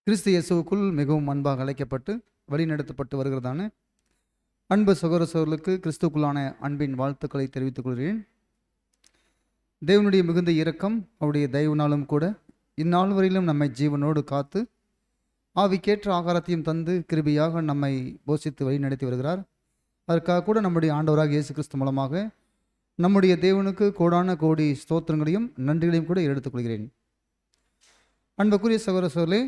கிறிஸ்து இயேசுவுக்குள் மிகவும் அன்பாக அழைக்கப்பட்டு வழிநடத்தப்பட்டு வருகிறதான அன்பு சகோதர சகோதரர்களுக்கு கிறிஸ்துக்குள்ளான அன்பின் வாழ்த்துக்களை தெரிவித்துக் கொள்கிறேன். தேவனுடைய மிகுந்த இரக்கம் அவருடைய தயவுனாலும் கூட இந்நாள் வரையிலும் நம்மை ஜீவனோடு காத்து ஆவிக்கேற்ற ஆகாரத்தையும் தந்து கிருபியாக நம்மை போஷித்து வழிநடத்தி வருகிறார். அதற்காக கூட நம்முடைய ஆண்டவராக இயேசு கிறிஸ்து மூலமாக நம்முடைய தேவனுக்கு கோடான கோடி ஸ்தோத்திரங்களையும் நன்றிகளையும் கூட எடுத்துக்கொள்கிறேன். அன்புக்குரிய சகோதர சகோதரர்களே,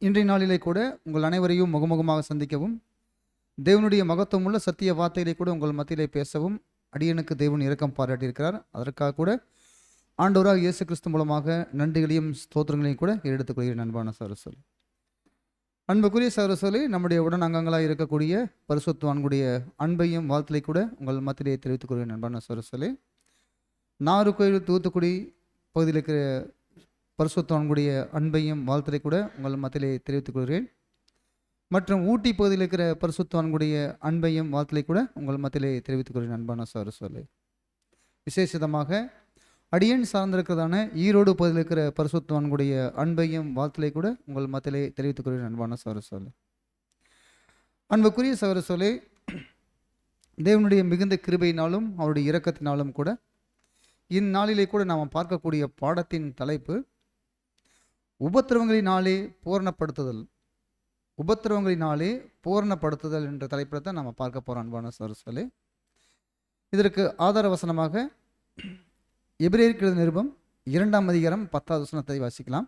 இன்றைய நாளிலே கூட உங்கள் அனைவரையும் முகமுகமாக சந்திக்கவும் தேவனுடைய மகத்துவமுள்ள சத்திய வார்த்தைகளை கூட உங்கள் மத்தியிலே பேசவும் அடியனுக்கு தேவன் இரக்கம் பாராட்டியிருக்கிறார். அதற்காக கூட ஆண்டவராக இயேசு கிறிஸ்து மூலமாக நன்றிகளையும் ஸ்தோத்திரங்களையும் கூட எடுத்துக்கொள்கிறேன். அன்பான சகோதரர்களே, அன்புக்குரிய சகோதரர்களே, நம்முடைய உடன் அங்கங்களாக இருக்கக்கூடிய பரிசுத்தவான்களுடைய அன்பையும் வாழ்த்தலை கூட உங்கள் மத்தியிலே தெரிவித்துக் கொள்கிறேன். அன்பான சகோதரர்களே, நாகர்கோயில் தூத்துக்குடி பகுதியில் இருக்கிற பரிசுத்தவான்களுடைய அன்பையும் வாழ்த்தலை கூட உங்கள் மத்தியிலே தெரிவித்துக் கொள்கிறேன். மற்றும் ஊட்டி பகுதியில் இருக்கிற பரிசுத்தவான்களுடைய அன்பையும் வாழ்த்தலை கூட உங்கள் மத்தியிலே தெரிவித்துக் கொள்கிறேன். அன்பான சகோதரர்களே, விசேஷமாக அடியேன் சார்ந்திருக்கிறதான ஈரோடு பகுதியில் இருக்கிற பரிசுத்தவான்களுடைய அன்பையும் வாழ்த்தலை கூட உங்கள் மத்தியிலே தெரிவித்துக் கொள்கிறேன். அன்பான சகோதரர்களே, அன்புக்குரிய சகோதரர்களே, தேவனுடைய மிகுந்த கிருபையினாலும் அவருடைய இரக்கத்தினாலும் கூட இந்நாளிலே கூட நாம் பார்க்கக்கூடிய பாடத்தின் தலைப்பு உபத்திரவங்களினாலே பூரணப்படுத்துதல். உபத்திரவங்களினாலே பூரணப்படுத்துதல் என்ற தலைப்பில் தான் நாம் பார்க்க போகிறோம். அன்பான சகோதரர்களே, இதற்கு ஆதார வசனமாக எபிரேயருக்கு எழுதின நிருபம் 2ஆம் அதிகாரம் 10வது வசனத்தை வாசிக்கலாம்.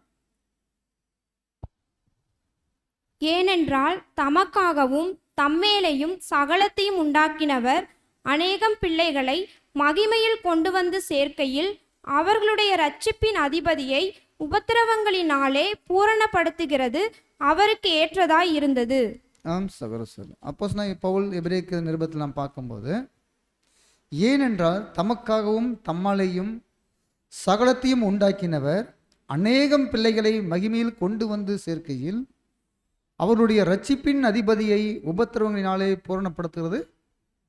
ஏனென்றால் தமக்காகவும் தம்மேலையும் சகலத்தையும் உண்டாக்கினவர் அநேகம் பிள்ளைகளை மகிமையில் கொண்டு வந்து சேர்க்கையில் அவர்களுடைய இரட்சிப்பின் அதிபதியை உபத்திரவங்களினாலே பூரணப்படுத்துகிறது அவருக்கு ஏற்றதாய் இருந்தது. ஆம் சகோதரர்களே, அப்போஸ்தலனாகிய பவுல் எபிரேயருக்கு நிருபத்தில் நாம் பார்க்கும்போது, ஏனென்றால் தமக்காகவும் தம்மாலேயும் சகலத்தையும் உண்டாக்கினவர் அநேகம் பிள்ளைகளை மகிமையில் கொண்டு வந்து சேர்க்கையில் அவருடைய இரட்சிப்பின் அதிபதியை உபத்திரவங்களினாலே பூரணப்படுத்துகிறது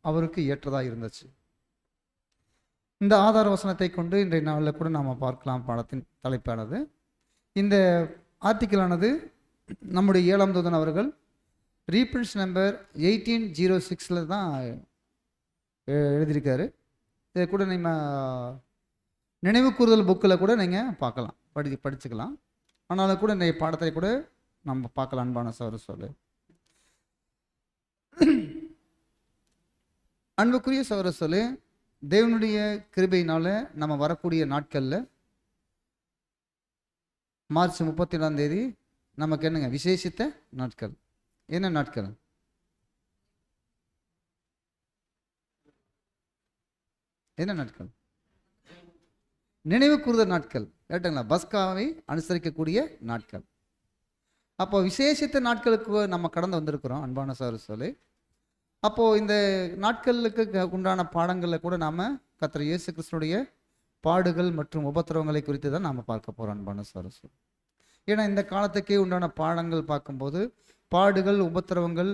அவருக்கு ஏற்றதாக இருந்துச்சு. இந்த ஆதார வசனத்தை கொண்டு இன்றைய நாளில் கூட நாம் பார்க்கலாம். பாடத்தின் தலைப்பானது, இந்த ஆர்டிக்கிளானது நம்முடைய 7ஆம் தூதன் அவர்கள் ரீப்ரின்ஸ் நம்பர் 1806 தான் எழுதியிருக்காரு. இதை கூட நீங்கள் நினைவு கூறுதல் புக்கில் கூட நீங்கள் பார்க்கலாம், படிச்சுக்கலாம். ஆனாலும் கூட இந்த பாடத்தை கூட நம்ம பார்க்கலாம். அன்பான சகோதரர்களே, அன்புக்குரிய சகோதரர்களே, தேவனுடைய கிருபையினால நம்ம வரக்கூடிய நாட்களில் மார்ச் 31ஆம் தேதி நமக்கு என்னங்க விசேஷித்த நாட்கள். என்ன நாட்கள்? என்ன நாட்கள்? நினைவு கூறுதல் நாட்கள். கேட்டுங்களா? பஸ்காவை அனுசரிக்கக்கூடிய நாட்கள். அப்போ விசேஷித்த நாட்களுக்கு நம்ம கடந்து வந்திருக்கிறோம். அன்பான சகோதரர்களே, அப்போது இந்த நாட்களுக்கு உண்டான பாடங்களில் கூட நாம் கர்த்தர் இயேசு கிறிஸ்துனுடைய பாடுகள் மற்றும் உபத்திரவங்களை குறித்து தான் நாம் பார்க்க போகிறோம். அன்பான சகோதரர்களே, ஏன்னா இந்த காலத்துக்கே உண்டான பாடங்கள் பார்க்கும்போது பாடுகள் உபத்திரவங்கள்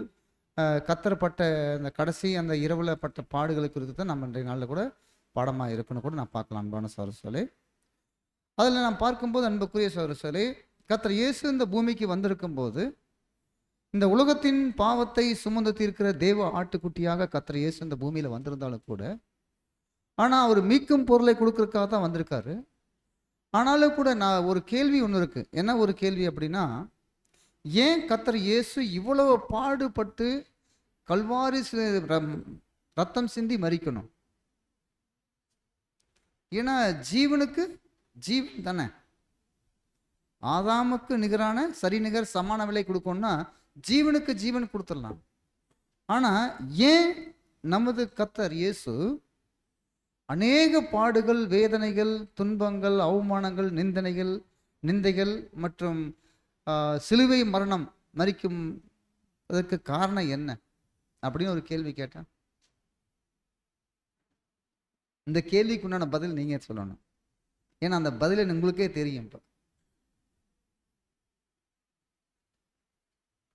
கத்தரப்பட்ட இந்த கடைசி அந்த இரவில் பட்ட பாடுகளை குறித்து தான் நம்ம இன்றைய நாளில் கூட பாடமாக இருக்குன்னு கூட நான் பார்க்கலாம். அன்பான சகோதரர்களே, அதில் நான் பார்க்கும்போது அன்புக்குரிய சகோதரர்களே, கர்த்தர் இயேசு இந்த பூமிக்கு வந்திருக்கும் போது இந்த உலகத்தின் பாவத்தை சுமந்து தீர்க்கிற தேவ ஆட்டுக்குட்டியாக கர்த்தர் இயேசு இந்த பூமியில் வந்திருந்தாலும் கூட, ஆனால் அவர் மீட்கும் பொருளை கொடுக்கறதுக்காக தான் வந்திருக்காரு. ஆனாலும் கூட நான் ஒரு கேள்வி ஒன்று இருக்கு. என்ன ஒரு கேள்வி அப்படின்னா, ஏன் கர்த்தர் இயேசு இவ்வளவு பாடுபட்டு கல்வாரி ரத்தம் சிந்தி மரிக்கணும்? ஏன்னா ஜீவனுக்கு ஜீவன் தானே. ஆதாமுக்கு நிகரான சரிநிகர் சமான விலை கொடுக்கணும்னா ஜீவனுக்கு ஜீவன் கொடுத்துடலாம். ஆனால் ஏன் நமது கர்த்தர் இயேசு அநேக பாடுகள், வேதனைகள், துன்பங்கள், அவமானங்கள், நிந்தைகள் மற்றும் சிலுவை மரணம் மரிக்கும் அதற்கு காரணம் என்ன அப்படின்னு ஒரு கேள்வி கேட்டேன். இந்த கேள்விக்கு உண்டான பதில் நீங்க சொல்லணும். ஏன்னா அந்த பதில் உங்களுக்கே தெரியும். இப்போ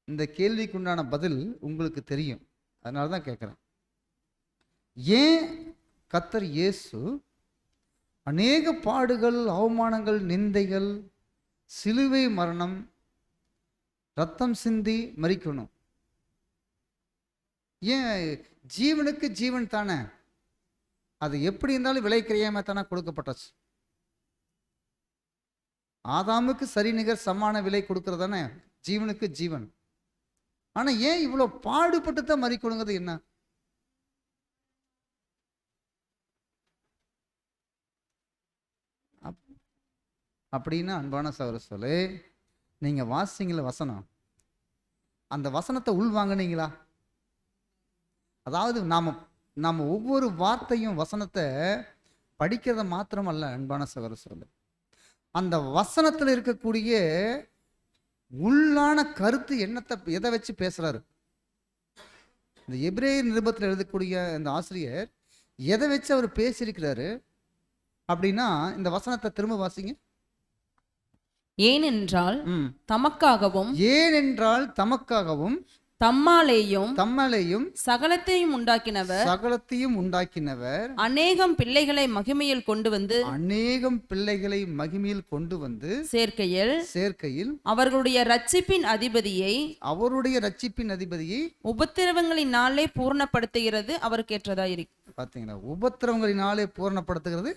இந்த கேள்விக்கு உண்டான பதில் உங்களுக்கு தெரியும். அதனால தான் கேட்குறேன். ஏன் கர்த்தர் இயேசு அநேக பாடுகள், அவமானங்கள், நிந்தைகள், சிலுவை மரணம், ரத்தம் சிந்தி மரிக்கணும். ஏன்? ஜீவனுக்கு ஜீவன் தானே, அது எப்படி இருந்தாலும் விலை கிரயமா தானே கொடுக்கப்பட்டுச்சு. ஆதாமுக்கு சரி நிகர் சமான விலை கொடுக்கறது தானே ஜீவனுக்கு ஜீவன். ஆனா ஏன் இவ்வளோ பாடுபட்டு தான் மரிக்கணுங்கிறது என்ன? அப்படின்னா அன்பான சகோதரர்களே, நீங்க வாசிங்கள வசனம், அந்த வசனத்தை உள் வாங்கினீங்களா? அதாவது நாம ஒவ்வொரு வார்த்தையும் வசனத்தை படிக்கிறத மாத்திரமல்ல அன்பான சகோதரர்களே, அந்த வசனத்தில் இருக்கக்கூடிய உள்ளான கருத்து என்னத்தை எதை வச்சு பேசுறாரு. இந்த எபிரேயர் நிருபத்தில் எழுதக்கூடிய இந்த ஆசிரியர் எதை வச்சு அவர் பேசியிருக்கிறாரு அப்படின்னா, இந்த வசனத்தை திரும்ப வாசிங்க. ஏனென்றால் தமக்காகவும் தம்மாலேயும் சகலத்தையும் உண்டாக்கினவர் அநேகம் பிள்ளைகளை மகிமையில் கொண்டு வந்து சேர்க்கையில் அவர்களுடைய ரட்சிப்பின் அதிபதியை உபத்திரவங்களினாலே பூர்ணப்படுத்துகிறது அவருக்கு ஏற்றதா இருக்கு. பாத்தீங்களா? உபத்திரவங்களினாலே பூர்ணப்படுத்துகிறது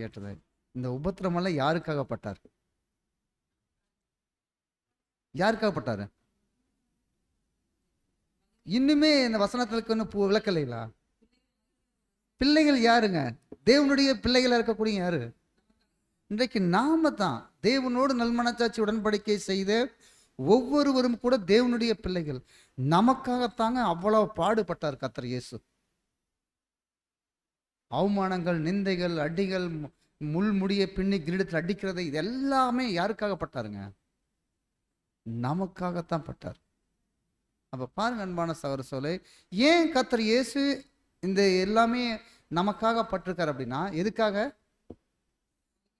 ஏற்றதா. இந்த உபத்திரவம் எல்லாம் யாருக்காகப்பட்டார்? யாருக்காகப்பட்டாரு? இன்னுமே இந்த வசனத்திற்கு ஒன்றும் விளக்கலைங்களா? பிள்ளைகள் யாருங்க? தேவனுடைய பிள்ளைகளா இருக்கக்கூடிய யாரு? இன்றைக்கு நாம தான் தேவனோடு நல்மனச்சாட்சி உடன்படிக்கை செய்த ஒவ்வொருவரும் கூட தேவனுடைய பிள்ளைகள். நமக்காகத்தாங்க அவ்வளவு பாடுபட்டார் கர்த்தர் இயேசு. அவமானங்கள், நிந்தைகள், அடிகள், முள்முடிய பின்னி கிரீடத்தில் அடிக்கிறது, இது எல்லாமே யாருக்காகப்பட்டாருங்க? நமக்காகத்தான் பட்டார். அப்ப பாருங்க அன்பான சகோதரர்களே, ஏன் கர்த்தர் இயேசு இந்த எல்லாமே நமக்காக பட்டிருக்கார் அப்படின்னா, எதுக்காக?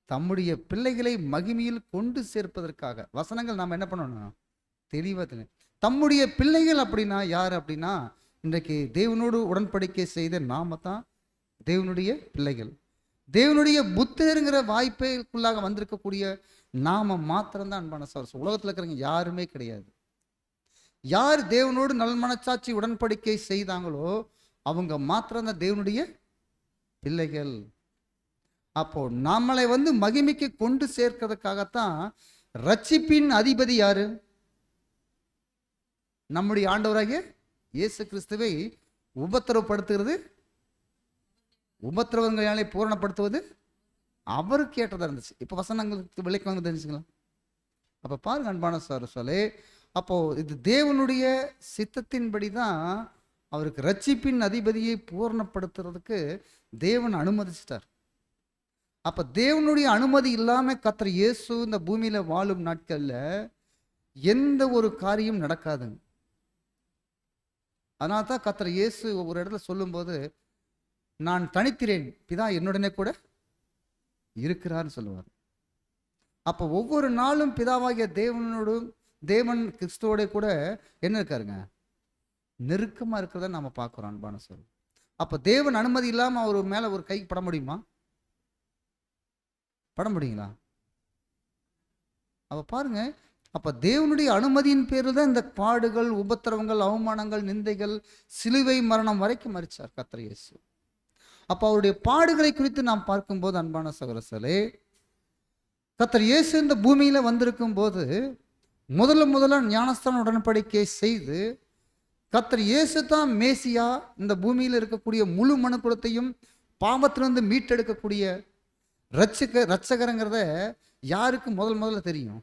தம்முடைய பிள்ளைகளை மகிமையில் கொண்டு சேர்ப்பதற்காக. வசனங்கள் நாம் என்ன பண்ணணும்? தெளிவா தம்முடைய பிள்ளைகள் அப்படின்னா யார் அப்படின்னா, இன்றைக்கு தேவனோடு உடன்படிக்கை செய்த நாம தான் தேவனுடைய பிள்ளைகள். தேவனுடைய புத்திரங்கிற வாய்ப்புக்குள்ளாக வந்திருக்கக்கூடிய நாம மாத்திரம்தான் அன்பான சகோதரர்களே. உலகத்தில் இருக்கிறவங்க யாருமே கிடையாது. யார் தேவனோடு நல்மனச்சாட்சி உடன்படிக்கை செய்தாங்களோ அவங்க மாத்திரம்தான் தேவனுடைய பிள்ளைகள். அப்போ நம்மளை மகிமைக்கு கொண்டு சேர்க்கிறதுக்காகத்தான் ரட்சிப்பின் அதிபதி யாரு? நம்முடைய ஆண்டவராகிய இயேசு கிறிஸ்துவை உபத்திரவப்படுத்துகிறது, உபத்திரவங்களாலே பூரணப்படுத்துவது அவருக்கு ஏற்றதா இருந்துச்சு. இப்போ வசனங்களுக்கு விலைக்கு வாங்க தெரிஞ்சுங்களா? அப்போ பாருங்க அன்பான சகோதரர்களே, அப்போ இது தேவனுடைய சித்தத்தின்படி தான் அவருக்கு ரட்சிப்பின் அதிபதியை பூரணப்படுத்துறதுக்கு தேவன் அனுமதிச்சிட்டார். அப்ப தேவனுடைய அனுமதி இல்லாம கர்த்தர் இயேசு இந்த பூமியில வாழும் நாட்கள்ல எந்த ஒரு காரியம் நடக்காதுங்க. அதனால தான் கர்த்தர் இயேசு ஒரு இடத்துல சொல்லும்போது, நான் தனித்திரேன், பிதா என்னுடனே கூட இருக்கிறார்னு சொல்லுவார். அப்போ ஒவ்வொரு நாளும் பிதாவாகிய தேவன் கிறிஸ்துவோட கூட என்ன இருக்காருங்க? நெருக்கமா இருக்கிறத நாம பார்க்கிறோம் அன்பான சொல். அப்ப தேவன் அனுமதி இல்லாம அவர் மேல ஒரு கை பட முடியுமா? பட முடியுங்களா? அப்ப பாருங்க, அப்ப தேவனுடைய அனுமதியின் பேரில் தான் இந்த பாடுகள், உபத்திரவங்கள், அவமானங்கள், நிந்தைகள், சிலுவை மரணம் வரைக்கும் மரிச்சார் கர்த்தர் இயேசு. அப்ப அவருடைய பாடுகளை குறித்து நாம் பார்க்கும்போது அன்பான சகோதரர்களே, கர்த்தர் இயேசு இந்த பூமியில வந்திருக்கும் போது முதல்ல ஞானஸ்தான உடன்படிக்கை செய்து கர்த்தர் இயேசு தான் மேசியா, இந்த பூமியில் இருக்கக்கூடிய முழு மனுக்குலத்தையும் பாவத்திலிருந்து மீட்டெடுக்கக்கூடிய ரட்சகருங்கிறத யாருக்கு முதல்ல தெரியும்?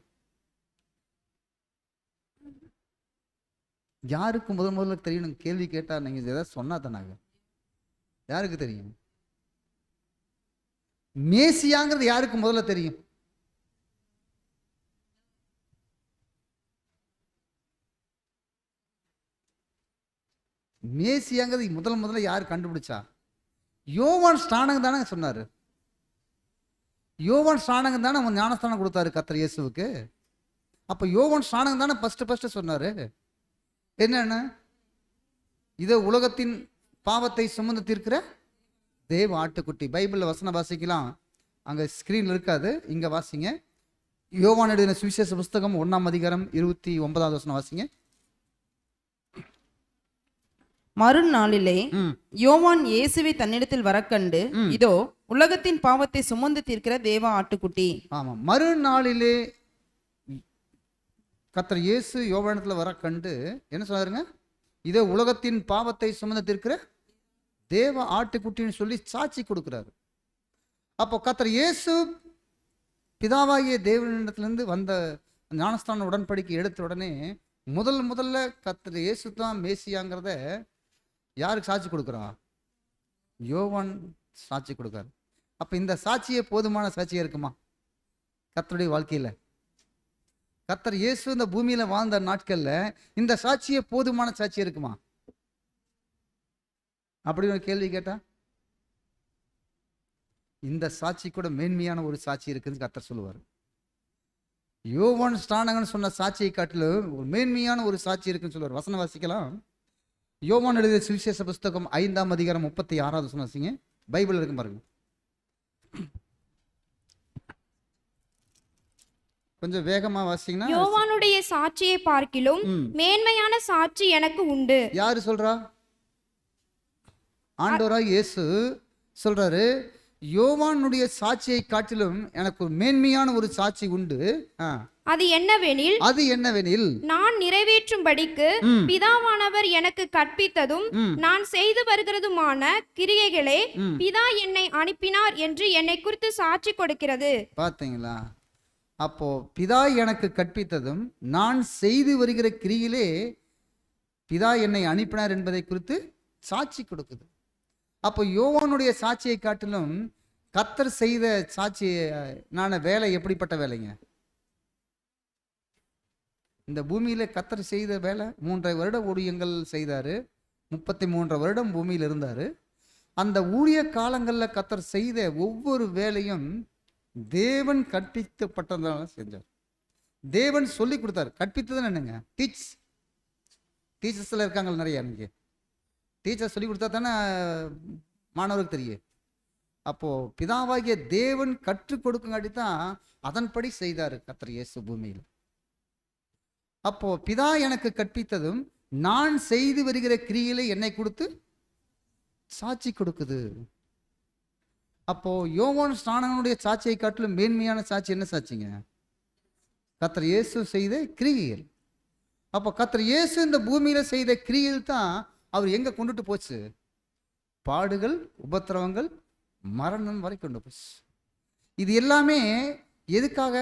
யாருக்கு முதல்ல தெரியும்? கேள்வி கேட்டா நீங்க ஏதாவது சொன்னா தானாங்க. யாருக்கு தெரியும்? மேசியாங்கிறது யாருக்கு முதல்ல தெரியும்? மேசியாங்கிறது முதல்ல யார் கண்டுபிடிச்சா? யோவான் ஸ்நானகம் தானே சொன்னாரு. யோவான் ஸ்நானகம் தானே அவன் ஞானஸ்தானம் கொடுத்தாரு கர்த்தர் இயேசுவுக்கு. அப்ப யோவான் ஸ்நானகம் தானே ஃபர்ஸ்ட் சொன்னாரு. என்னன்னு? இதை உலகத்தின் பாவத்தை சுமந்து தீர்க்கிற தேவ ஆட்டுக்குட்டி. பைபிள்ல வசனம் வாசிக்கலாம், அங்க ஸ்கிரீன்ல இருக்காது, இங்க வாசிங்க. யோவான் எழுதின சுவிசேஷ புஸ்தகம் 1ஆம் அதிகாரம் 29வது வசனம் வாசிங்க. மறுநாளிலே யோவான் இயேசுவை தன்னிடத்தில் வரக்கண்டு, இதோ உலகத்தின் பாவத்தை சுமந்து தீர்க்கிற தேவ ஆட்டுக்குட்டி. ஆமா, மறுநாளிலே கர்த்தர் இயேசு யோவானிடத்துல வர கண்டு என்ன சொன்னாருங்க? இதோ உலகத்தின் பாவத்தை சுமந்து தீர்க்கிற தேவ ஆட்டுக்குட்டின்னு சொல்லி சாட்சி கொடுக்கிறாரு. அப்போ கர்த்தர் இயேசு பிதாவாகிய தேவனிடத்திலிருந்து வந்த ஞானஸ்தான உடன்படிக்கை எடுத்த உடனே முதல்ல கர்த்தர் இயேசு தான் மேசியாங்கிறத யாருக்கு சாட்சி கொடுக்குறா? யோவான் சாட்சி கொடுக்காரு. அப்ப இந்த சாட்சியே போதுமான சாட்சியா இருக்குமா கர்த்தருடைய வாழ்க்கையில? கர்த்தர் இயேசு இந்த பூமியில வாழ்ந்த நாட்கள்ல இந்த சாட்சியே போதுமான சாட்சியா இருக்குமா? அப்படி ஒரு கேள்வி கேட்டா, இந்த சாட்சி கூட மேன்மையான ஒரு சாட்சி இருக்குன்னு கர்த்தர் சொல்லுவார். யோவான் ஸ்நானகன் சொன்ன சாட்சியை காட்டிலும் ஒரு மேன்மையான ஒரு சாட்சி இருக்குன்னு சொல்லுவார். வசனம் வாசிக்கலாம். யோவான் எழுதிய சுவிசேஷ புஸ்தகம் 5ஆம் அதிகாரம் 36வது வசனம் வாசிங்க. பைபிள் இருக்கு பாருங்க. கொஞ்சம் வேகமா வாசிங்கன்னா. யோவானுடைய சாட்சியை பார்க்கிலும் மேன்மையான சாட்சி எனக்கு உண்டு. யாரு சொல்றா? ஆண்டவராய் இயேசு சொல்றாரு, யோவானுடைய சாட்சியை காட்டிலும் எனக்கு ஒரு மேன்மையான ஒரு சாட்சி உண்டு. அது என்னவெனில் நான் நிறைவேற்றும்படிக்கு பிதாவானவர் எனக்கு கற்பித்ததும் நான் செய்து வருகிறதுமான கிரியைகளே பிதா என்னை அனுப்பினார் என்று என்னை குறித்து சாட்சி கொடுக்கிறது. பாத்தீங்களா? அப்போ பிதா எனக்கு கற்பித்ததும் நான் செய்து வருகிற கிரியிலே பிதா என்னை அனுப்பினார் என்பதை குறித்து சாட்சி கொடுக்குது. அப்போ யோவானுடைய சாட்சியை காட்டிலும் கர்த்தர் செய்த சாட்சியான வேலை எப்படிப்பட்ட வேலைங்க? இந்த பூமியில கர்த்தர் செய்த வேலை 3.5 வருட ஊழியங்கள் செய்தாரு. 33 வருடம் பூமியில் இருந்தாரு. அந்த ஊழிய காலங்களில் கர்த்தர் செய்த ஒவ்வொரு வேலையும் தேவன் கற்பிக்கப்பட்டதால செஞ்சார். தேவன் சொல்லி கொடுத்தார். கற்பித்ததுன்னு என்னங்க? டீச்சர்ஸ்ல இருக்காங்க நிறைய. நீங்க டீச்சர் சொல்லி கொடுத்தா தானே மாணவருக்கு தெரியும். அப்போ பிதாவாகிய தேவன் கற்றுக் கொடுக்குங்காட்டி தான் அதன்படி செய்தார் கர்த்தர் இயேசு பூமியில். அப்போ பிதா எனக்கு கற்பித்ததும் நான் செய்து வருகிற கிரியிலே என்னை கொடுத்து சாட்சி கொடுக்குது. அப்போ யோவான் ஸ்நானகனுடைய சாட்சியை காட்டிலும் மேன்மையான சாட்சி என்ன சாட்சிங்க? கர்த்தர் இயேசு செய்த கிரியைகள். அப்போ கர்த்தர் இயேசு இந்த பூமியில செய்த கிரியைகள் தான் அவர் எங்க கொண்டுட்டு போச்சு? பாடுகள், உபத்திரவங்கள், மரணம் வரை கொண்டு போச்சு. இது எல்லாமே எதுக்காக?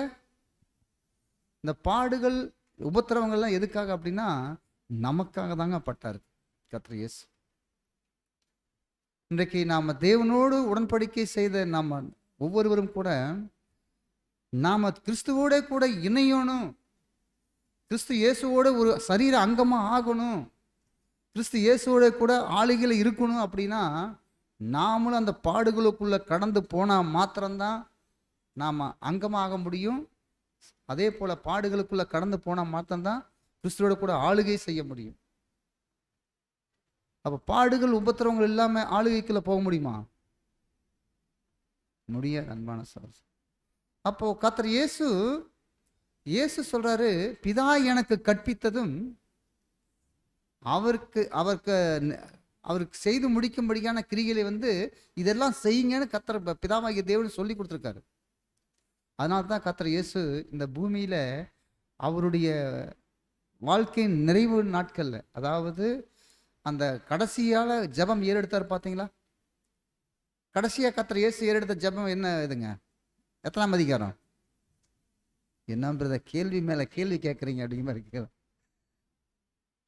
இந்த பாடுகள், உபத்திரவங்கள்லாம் எதுக்காக அப்படின்னா நமக்காக தாங்க பட்டார் கர்த்தர் இயேசு. இன்றைக்கு நாம தேவனோடு உடன்படிக்கை செய்த நாம ஒவ்வொருவரும் கூட நாம கிறிஸ்துவோட கூட இணையணும், கிறிஸ்து இயேசுவோட ஒரு சரீர அங்கமா ஆகணும், கிறிஸ்து இயேசுவோட கூட ஆளுகையில் இருக்கணும். அப்படின்னா நாமளும் அந்த பாடுகளுக்குள்ள கடந்து போனா மாத்திரம்தான் நாம அங்கமாக முடியும். அதே போல பாடுகளுக்குள்ள கடந்து போனா மாத்திரம்தான் கிறிஸ்துவோட கூட ஆளுகை செய்ய முடியும். அப்ப பாடுகள், உபத்திரவங்கள் இல்லாம ஆளுகைக்குள்ள போக முடியுமா? முடியாது அன்பான சகோதரர். அப்போ கர்த்தர் இயேசு சொல்றாரு, பிதா எனக்கு கற்பித்ததும் அவருக்கு செய்து முடிக்கும்படியான கிரிகளை இதெல்லாம் செய்யுங்கன்னு கர்த்தர் பிதாவாகிய தேவன் சொல்லி கொடுத்துருக்காரு. அதனால தான் கர்த்தர் இயேசு இந்த பூமியில அவருடைய வாழ்க்கையின் நிறைவு நாட்கள்ல, அதாவது அந்த கடைசியால ஜெபம் ஏறெடுத்தார் பார்த்தீங்களா? கடைசியா கர்த்தர் இயேசு ஏறெடுத்த ஜெபம் என்ன இதுங்க? எத்தனாம் அதிகாரம்? என்ன பிரதர் கேள்வி மேல கேள்வி கேட்குறீங்க அப்படிங்கிற மாதிரி கேட்குறேன்.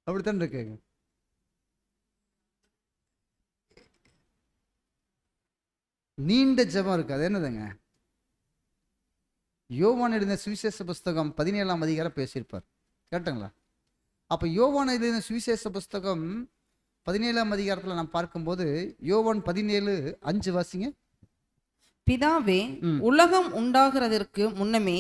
அப்படித்தான் இருக்குங்க. நீண்ட ஜெபம் இருக்கு. அது என்னதுங்க? யோவான் எழுதின சுவிசேஷ புஸ்தகம் 17ஆம் அதிகாரம் பேசியிருப்பார். கேட்டுங்களா? அப்ப யோவான் எழுதின சுவிசேஷ புஸ்தகம் 17ஆம் அதிகாரத்துல நாம் பார்க்கும்போது யோவான் 17:5 வாசிங்க. பிதாவே, உலகம் உண்டாகிறதற்கு முன்னமே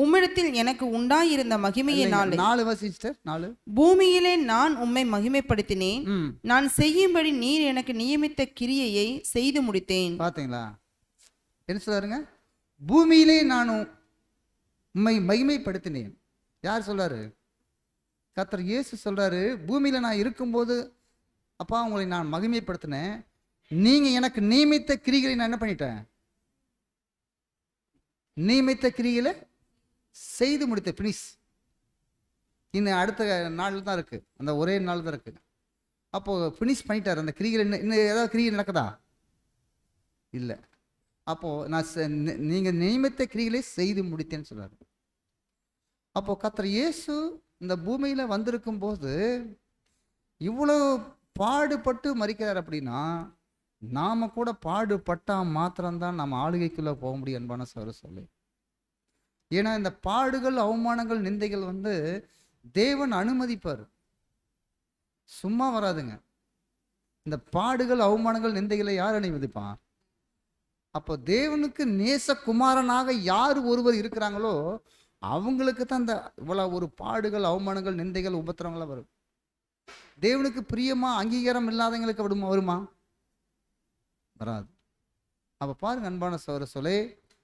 உம்மிடத்தில் எனக்கு உண்டாயிருந்த மகிமையினாலே 4 வாசிச்சிட்டர் 4 பூமியிலே நான் உம்மை மகிமைப்படுத்தினேன். நான் செய்யும்படி நீர் எனக்கு நியமித்த கிரியையை செய்து முடித்தேன். பாத்தீங்களா? என்ன சொல்றாருங்க? பூமியிலே நான் உம்மை மகிமைப்படுத்தினேன். யார் சொல்றாரு? கர்த்தர் இயேசு சொல்றாரு, பூமியில நான் இருக்கும்போது அப்பா உங்களை நான் மகிமைப்படுத்தினேன். நீங்க எனக்கு நியமித்த கிரிகளை நான் என்ன பண்ணிட்டேன்? நியமித்த கிரிகளை செய்து முடித்த பினிஷ். இன்னும் அடுத்த நாள் தான் இருக்கு, அந்த ஒரே நாள் தான் இருக்கு. அப்போ பினிஷ் பண்ணிட்டார் அந்த கிரிகளை. இன்னும் ஏதாவது கிரியை நடக்குதா? இல்லை. அப்போ நான் நீங்க நியமித்த கிரிகளை செய்து முடித்தேன்னு சொல்றாரு. அப்போ கர்த்தர் இயேசு இந்த பூமியில வந்திருக்கும் போது இவ்வளோ பாடுபட்டு மரிக்கிறார் அப்படின்னா, நாம கூட பாடுபட்டா மாத்திரம்தான் நம்ம ஆளுகைக்குள்ள போக முடியும் அன்பான சகோதர சொல்லி. ஏன்னா இந்த பாடுகள், அவமானங்கள், நிந்தைகள் தேவன் அனுமதிப்பார், சும்மா வராதுங்க. இந்த பாடுகள், அவமானங்கள், நிந்தைகளை யார் அனுமதிப்பான்? அப்போ தேவனுக்கு நேசகுமாரனாக யார் ஒருவர் இருக்கிறாங்களோ அவங்களுக்கு தான் இந்த இவ்வளவு ஒரு பாடுகள், அவமானங்கள், நிந்தைகள், உபத்திரங்கள்லாம் வரும். தேவனுக்கு பிரியமா அங்கீகாரம் இல்லாதவங்களுக்கு வருமா? வராது. அப்போ பாருங்க அன்பான சகோதர சொல்லே,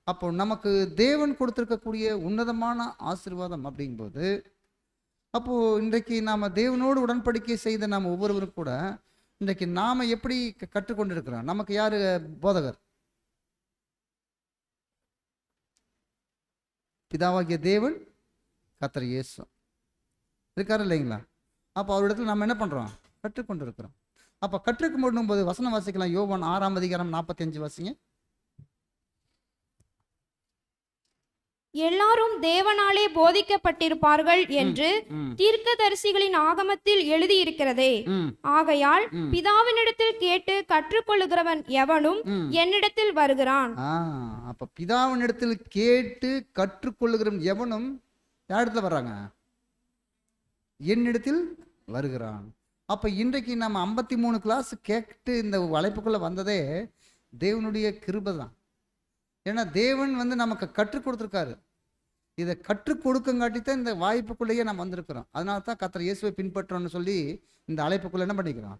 அப்போ நமக்கு தேவன் கொடுத்திருக்கக்கூடிய உன்னதமான ஆசீர்வாதம் அப்படிங்கும்போது, அப்போ இன்றைக்கு நாம தேவனோடு உடன்படிக்கை செய்த நாம் ஒவ்வொருவரும் கூட இன்றைக்கு நாம எப்படி கற்றுக்கொண்டு இருக்கிறோம்? நமக்கு யாரு போதகர்? பிதாவாகிய தேவன், கர்த்தர் இயேசு இருக்காரு இல்லைங்களா? அப்போ அவரிடத்துல நம்ம என்ன பண்றோம்? கற்றுக்கொண்டு இருக்கிறோம். அப்போ கற்றுக்கொள்ளும் போது வசனம் வாசிக்கலாம். யோவான் 6:45 வாசிங்க. எல்லாரும் தேவனாலே போதிக்கப்பட்டிருப்பார்கள் என்று தீர்க்கதரிசிகளின் ஆகமத்தில் எழுதியிருக்கிறதே. ஆகையால் பிதாவினிடத்தில் கேட்டு கற்றுக்கொள்ளுகிறவன் எவனும் என்னிடத்தில் வருகிறான். அப்ப பிதாவினிடத்தில் கேட்டு கற்றுக்கொள்ளுகிறவன் எவனும் யாரிடத்துல வர்றாங்க? என்னிடத்தில் வருகிறான். அப்ப இன்றைக்கு நம்ம 53 கிளாஸ் கேட்டு இந்த அழைப்புக்குள்ள வந்ததே தேவனுடைய கிருபை தான். ஏன்னா தேவன் நமக்கு கற்றுக் கொடுத்துருக்காரு. இதை கற்றுக் கொடுக்கங்காட்டித்தான் இந்த வாய்ப்புக்குள்ளேயே நம்ம வந்திருக்கிறோம். அதனால தான் கர்த்தர் இயேசுவை பின்பற்றோம்னு சொல்லி இந்த அழைப்புக்குள்ள என்ன பண்ணிக்கிறோம்?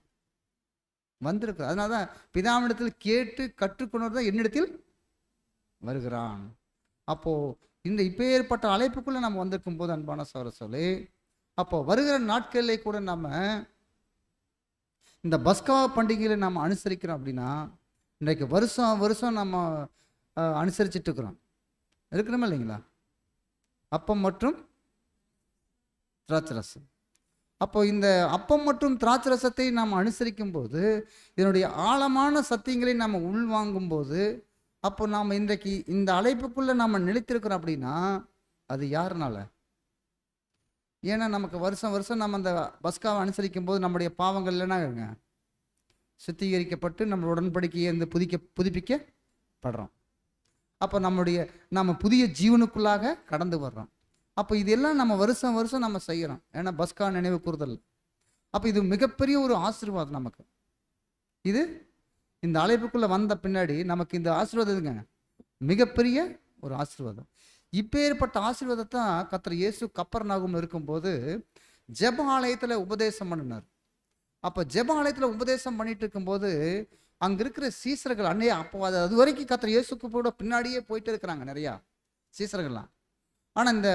வந்திருக்கிறோம். அதனால தான் பிதாவினிடத்தில் கேட்டு கற்றுக்கொண்டு தான் என்னிடத்தில் வருகிறான். அப்போ இந்த இப்பேற்பட்ட அழைப்புக்குள்ள நம்ம வந்திருக்கும் போது அன்பான சகோதர சொல்லி, அப்போ வருகிற நாட்களிலே கூட நம்ம இந்த பஸ்கா பண்டிகைகளை நம்ம அனுசரிக்கிறோம் அப்படின்னா, இன்றைக்கு வருஷம் வருஷம் நம்ம அனுசரிச்சுட்டு இருக்கிறோமா இல்லைங்களா? அப்பம் மற்றும் திராட்சை ரசம். அப்போ இந்த அப்பம் மற்றும் திராட்சை ரசத்தை நாம் அனுசரிக்கும் போது, இதனுடைய ஆழமான சத்தியங்களை நாம் உள்வாங்கும் போது, அப்போ நாம் இன்றைக்கு இந்த அழைப்புக்குள்ள நாம் நிலைத்திருக்கிறோம் அப்படின்னா அது யாருனால? ஏன்னா நமக்கு வருஷம் வருஷம் நம்ம அந்த பஸ்காவை அனுசரிக்கும் போது நம்முடைய பாவங்கள் இல்லைன்னா சுத்திகரிக்கப்பட்டு நம்ம உடன்படிக்கையை புதுப்பிக்கப்படுறோம். அப்போ நம்ம புதிய ஜீவனுக்குள்ளாக கடந்து வர்றோம். அப்போ இதெல்லாம் நம்ம வருஷம் வருஷம் நம்ம செய்கிறோம். ஏன்னா பஸ்கா நினைவு கூறுதல். அப்போ இது மிகப்பெரிய ஒரு ஆசீர்வாதம் நமக்கு. இது இந்த அழைப்புக்குள்ள வந்த பின்னாடி நமக்கு இந்த ஆசீர்வாதங்க மிகப்பெரிய ஒரு ஆசீர்வாதம். இப்பேற்பட்ட ஆசீர்வாதத்தை கர்த்தர் இயேசு கப்பர்நாகும் இருக்கும்போது ஜெப ஆலயத்தில் உபதேசம் பண்ணினார். அப்போ ஜெப ஆலயத்தில் உபதேசம் பண்ணிட்டு இருக்கும்போது அங்க இருக்கிற சீசர்கள் அப்போ அது வரைக்கும் கர்த்தர் இயேசுக்கு கூட பின்னாடியே போயிட்டு இருக்கிறாங்க நிறையா சீசர்கள்லாம். ஆனால் இந்த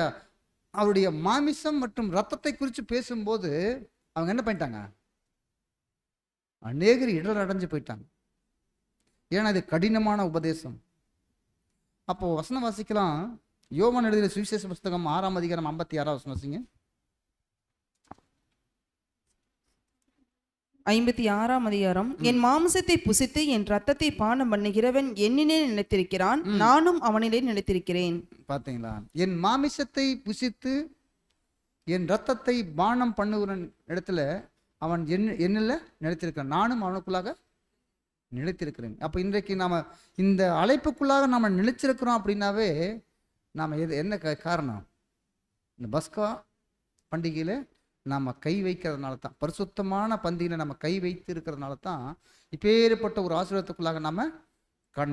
அவருடைய மாமிசம் மற்றும் ரத்தத்தை குறித்து பேசும்போது அவங்க என்ன பண்ணிட்டாங்க? அநேகர் இடர் அடைஞ்சு போயிட்டாங்க. ஏன்னா இது கடினமான உபதேசம். அப்போ வசனம் வாசிக்கலாம். யோவான் எழுதிய சுவிசேஷ புஸ்தகம் 6:56 வாசிங்க. 56 என் மாம்சத்தை புசித்து என் ரத்தத்தை பானம் பண்ணுகிறவன் என்னிலே நிலைத்திருக்கிறான், நானும் அவனிலே நிலைத்திருக்கிறேன். பார்த்தீங்களா? என் மாமிசத்தை புசித்து என் ரத்தத்தை பானம் பண்ணுகிற இடத்துல அவன் என்னில் நிலைத்திருக்கிறான், நானும் அவனுக்குள்ளாக நிலைத்திருக்கிறேன். அப்போ இன்றைக்கு நாம் இந்த அழைப்புக்குள்ளாக நாம் நிலைச்சிருக்கிறோம் அப்படின்னாவே நாம் என்ன காரணம்? இந்த பஸ்கா பண்டிகையில் நாம் கை வைக்கிறதுனால தான், பரிசுத்தமான பந்தியில் நம்ம கை வைத்து இருக்கிறதுனால தான் இப்பேற்பட்ட ஒரு ஆசீர்வாதத்துக்குள்ளாக நம்ம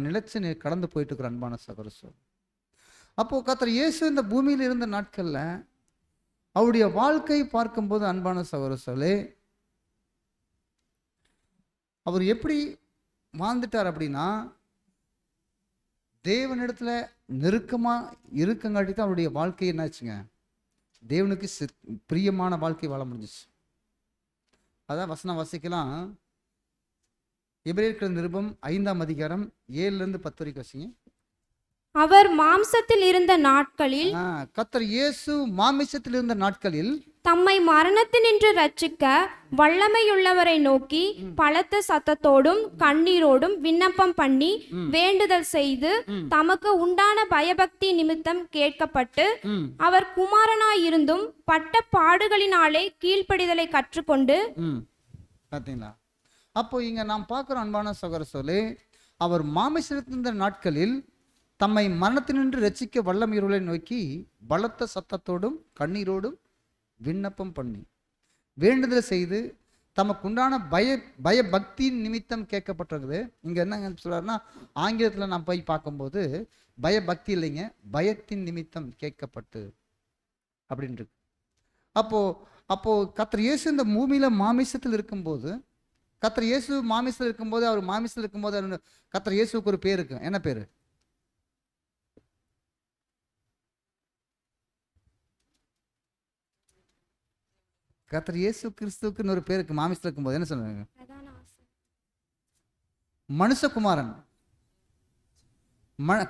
நிலைச்சு கடந்து போயிட்டு இருக்கிற அன்பான சகோதர. அப்போது கர்த்தர் இயேசு இந்த பூமியில் இருந்த நாட்களில் அவருடைய வாழ்க்கை பார்க்கும்போது அன்பான சகோதரர்களே, அவர் எப்படி வாழ்ந்துட்டார் அப்படின்னா, தேவனிடத்துல நெருக்கமா இருக்கங்காட்டி தான் அவருடைய வாழ்க்கை என்னாச்சுங்க, தேவனுக்கு பிரியமான வாழ்க்கை வாழ முடிஞ்சிச்சு. அதான் வசனம் வாசிக்கலாம். எபிரேயர் நிருபம் 5ஆம் அதிகாரம் 7-10 வரைக்கும் வாசிங்க. அவர் மாம்சத்தில் இருந்த நாட்களில் கர்த்தர் இயேசு மாமிசத்தில் இருந்த நாட்களில் தம்மை மரணத்தினின்று ரட்சிக்க வல்லமையுள்ளவரை நோக்கி பலத்த சத்தத்தோடும் கண்ணீரோடும் விண்ணப்பம் பண்ணி வேண்டுதல் செய்து தமக்கு உண்டான பயபக்தி நிமித்தம் கேட்கப்பட்டு அவர் குமாரனாயிருந்தும் பட்ட பாடுகளினாலே கீழ்ப்படிதலை கற்றுக்கொண்டு. பார்த்தீங்களா? அப்போ இங்க நாம் பார்க்கிறோம் அன்பான சகோதர சகோதரர்களே, அவர் மாமிசத்தில் இருந்த நாட்களில் தம்மை மரணத்தினின்று ரட்சிக்க வல்லமையுள்ளவரை நோக்கி பலத்த சத்தத்தோடும் கண்ணீரோடும் விண்ணப்பம் பண்ணி வேண்டுதல் செய்து தமக்குண்டான பயபக்தியின் நிமித்தம் கேட்கப்பட்டிருக்குது. இங்க என்ன சொல்றாருன்னா, ஆங்கிலத்தில் நான் போய் பார்க்கும்போது பயபக்தி இல்லைங்க, பயத்தின் நிமித்தம் கேட்கப்பட்டு அப்படின்ட்டு. அப்போ கர்த்தர் இயேசு இந்த பூமியில மாமிசத்தில் இருக்கும்போது, கர்த்தர் இயேசு மாமிசத்தில் இருக்கும்போது, அவர் மாமிசத்தில் இருக்கும்போது கர்த்தர் இயேசுக்கு ஒரு பேர் இருக்கு. என்ன பேரு? கர்த்தர் இயேசு கிறிஸ்துவுக்கு ஒரு பேருக்கு மாமிசத்தில் இருக்கும்போது என்ன சொல்றாங்க? மனுஷகுமாரன்.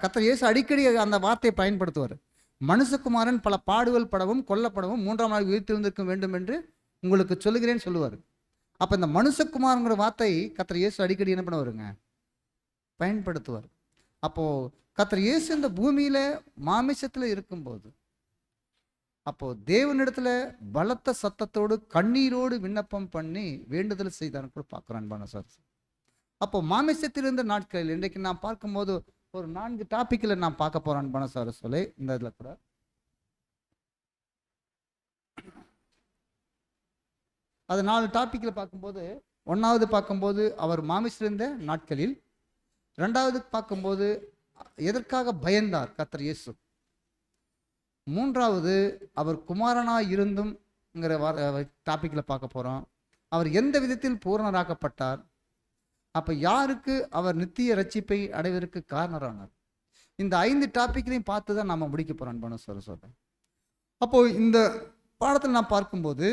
கர்த்தர் இயேசு அடிக்கடி அந்த வார்த்தையை பயன்படுத்துவார். மனுஷகுமாரன் பல பாடுகள் படவும் கொல்லப்படவும் 3ஆம் நாள் உயிர்த்தெழுந்திருக்க வேண்டும் என்று உங்களுக்கு சொல்லுகிறேன்னு சொல்லுவார். அப்ப இந்த மனுஷகுமாரங்கிற வார்த்தை கர்த்தர் இயேசு அடிக்கடி என்ன பண்ணுவாருங்க, பயன்படுத்துவார். அப்போ கர்த்தர் இயேசு இந்த பூமியில மாமிசத்துல இருக்கும்போது, அப்போ தேவனிடத்துல பலத்த சத்தத்தோடு கண்ணீரோடு விண்ணப்பம் பண்ணி வேண்டுதல் செய்தார் கூட பார்க்கிறோம் அன்பான சார். அப்போ மாமிசத்தில் இருந்த நாட்களில் இன்றைக்கு நான் பார்க்கும்போது ஒரு 4 டாபிக்ல நான் பார்க்க போறேன் அன்பான சார் சொல்லி. இந்த இதுல கூட அது 4 டாபிக்ல பார்க்கும்போது, 1வது பார்க்கும்போது அவர் மாமிசத்தில் இருந்த நாட்களில், 2வது பார்க்கும்போது எதற்காக பயந்தார் கர்த்தர் இயேசு, 3வது அவர் குமாரனாய் இருந்தும்ங்கிற டாபிக்ல பார்க்க போறோம். அவர் எந்த விதத்தில் பூரணராக்கப்பட்டார், அப்ப யாருக்கு அவர் நித்திய ரட்சிப்பை அடைவதற்கு காரணரானார். இந்த 5 டாபிக்லையும் பார்த்து தான் நாம முடிக்க போறோம் அன்பான சொல்றேன். அப்போ இந்த பாடத்தில் நான் பார்க்கும்போது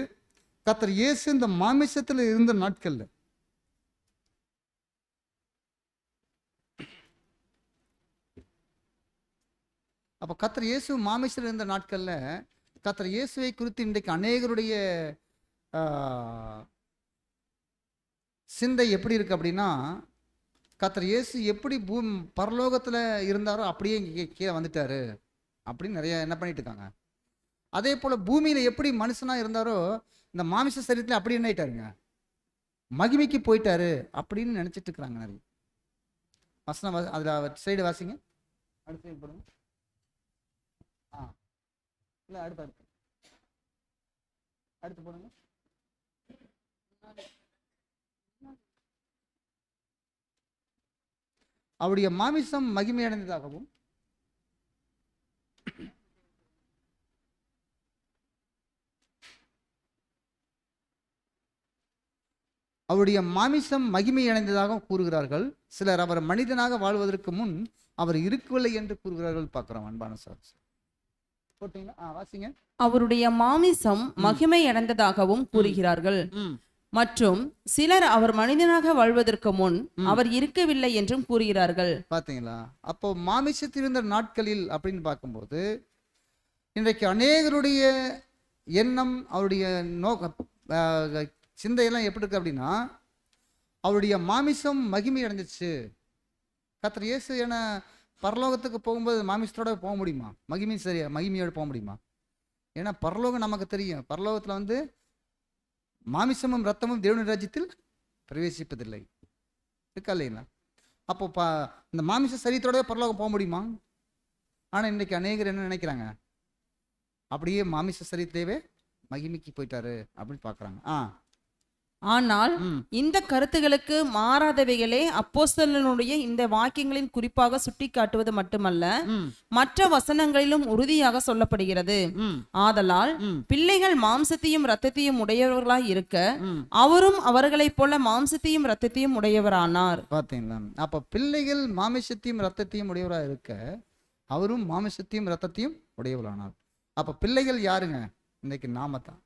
கர்த்தர் இயேசு இந்த மாமிசத்தில் இருந்த நாட்கள்ல அப்போ கர்த்தர் இயேசு மாமிசத்தில் இருந்த நாட்கள்ல கர்த்தர் இயேசுவை குறித்து இன்றைக்கு அநேகருடைய சிந்தை எப்படி இருக்கு அப்படின்னா, கர்த்தர் இயேசு எப்படி பரலோகத்துல இருந்தாரோ அப்படியே இங்கே கீழே வந்துட்டாரு அப்படின்னு நிறைய என்ன பண்ணிட்டு இருக்காங்க. அதே போல பூமியில எப்படி மனுஷனா இருந்தாரோ இந்த மாமிச சரீரத்தில் அப்படி என்ன ஆயிட்டாருங்க, மகிமைக்கு போயிட்டாரு அப்படின்னு நினைச்சிட்டு இருக்கிறாங்க நிறைய. வசனம் அதுல சைடு வாசிங்க, அடுத்த சைடு போடுங்க. இல்ல அடுத்து போடுங்க. அவருடைய மாமிசம் மகிமை அடைந்ததாகவும் அவருடைய மாமிசம் மகிமை அடைந்ததாக கூறுகிறார்கள். சிலர் அவர் மனிதனாக வாழ்வதற்கு முன் அவர் இருக்கவில்லை என்று கூறுகிறார்கள். பார்க்கிறோம் அன்பான சார். போட்டீங்களா? வாசிங்க. அவருடைய மாமிசம் மகிமை அடைந்ததாகவும் கூறுகிறார்கள் மற்றும் சிலர் அவர் மனிதனாக வாழ்வதற்கு முன் அவர் இருக்கவில்லை என்றும் கூறுகிறார்கள். பாத்தீங்களா? அப்போ மாமிசத்தில் இருந்த நாட்களில் அப்படின்னு பார்க்கும்போது இன்றைக்கு அநேகருடைய எண்ணம், அவருடைய சிந்தையெல்லாம் எப்படி இருக்கு அப்படின்னா, அவருடைய மாமிசம் மகிமை அடைஞ்சிச்சு. கர்த்தர் இயேசு என பரலோகத்துக்கு போகும்போது மாமிசத்தோட போக முடியுமா? மகிமையோடு போக முடியுமா? ஏன்னா பரலோகம் நமக்கு தெரியும், பரலோகத்துல மாமிசமும் ரத்தமும் தேவனுடைய ராஜ்யத்தில் பிரவேசிப்பதில்லை இருக்கா இல்லைங்களா? அப்போ இந்த மாமிச சரீரத்தோட பரலோகம் போக முடியுமா? ஆனா இன்னைக்கு அநேகர் என்ன நினைக்கிறாங்க, அப்படியே மாமிச சரீரத்திலேயே மகிமைக்கு போயிட்டாரு அப்படின்னு பார்க்குறாங்க. ஆனால் ம். இந்த கருத்துகளுக்கு மாறாதவைகளே அப்போஸ்தலனுடைய இந்த வாக்கியங்களின் குறிப்பாக சுட்டிக்காட்டுவது மட்டுமல்ல, ம். மற்ற வசனங்களிலும் உறுதியாக சொல்லப்படுகிறது. ம். ஆதலால் ம். பிள்ளைகள் மாம்சத்தையும் இரத்தத்தையும் உடையவர்களாய் இருக்க ம். அவரும் அவர்களைப் போல மாம்சத்தையும் இரத்தத்தையும் உடையவரானார். பார்த்தீங்களா? அப்ப பிள்ளைகள் மாமிசத்தையும் ரத்தத்தையும் உடையவராக இருக்க அவரும் மாமிசத்தையும் ரத்தத்தையும் உடையவரானார். அப்ப பிள்ளைகள் யாருங்க? இன்னைக்கு நாம தான்.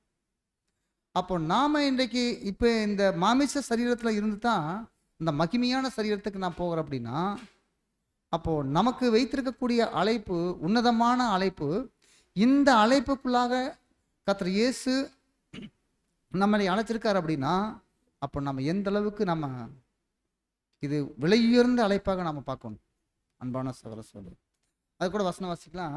அப்போ நாம இன்றைக்கு இப்போ இந்த மாமிச சரீரத்துல இருந்து தான் இந்த மகிமையான சரீரத்துக்கு நான் போகிறேன் அப்படின்னா, அப்போ நமக்கு வைத்திருக்கக்கூடிய அழைப்பு உன்னதமான அழைப்பு. இந்த அழைப்புக்குள்ளாக கர்த்தர் இயேசு நம்மளை அழைச்சிருக்கார் அப்படின்னா, அப்போ நம்ம எந்த அளவுக்கு நம்ம இது விலையுயர்ந்த அழைப்பாக நாம பார்க்கணும். அன்பான சகோதர சகோதரி, அது கூட வசனம் வாசிக்கலாம்.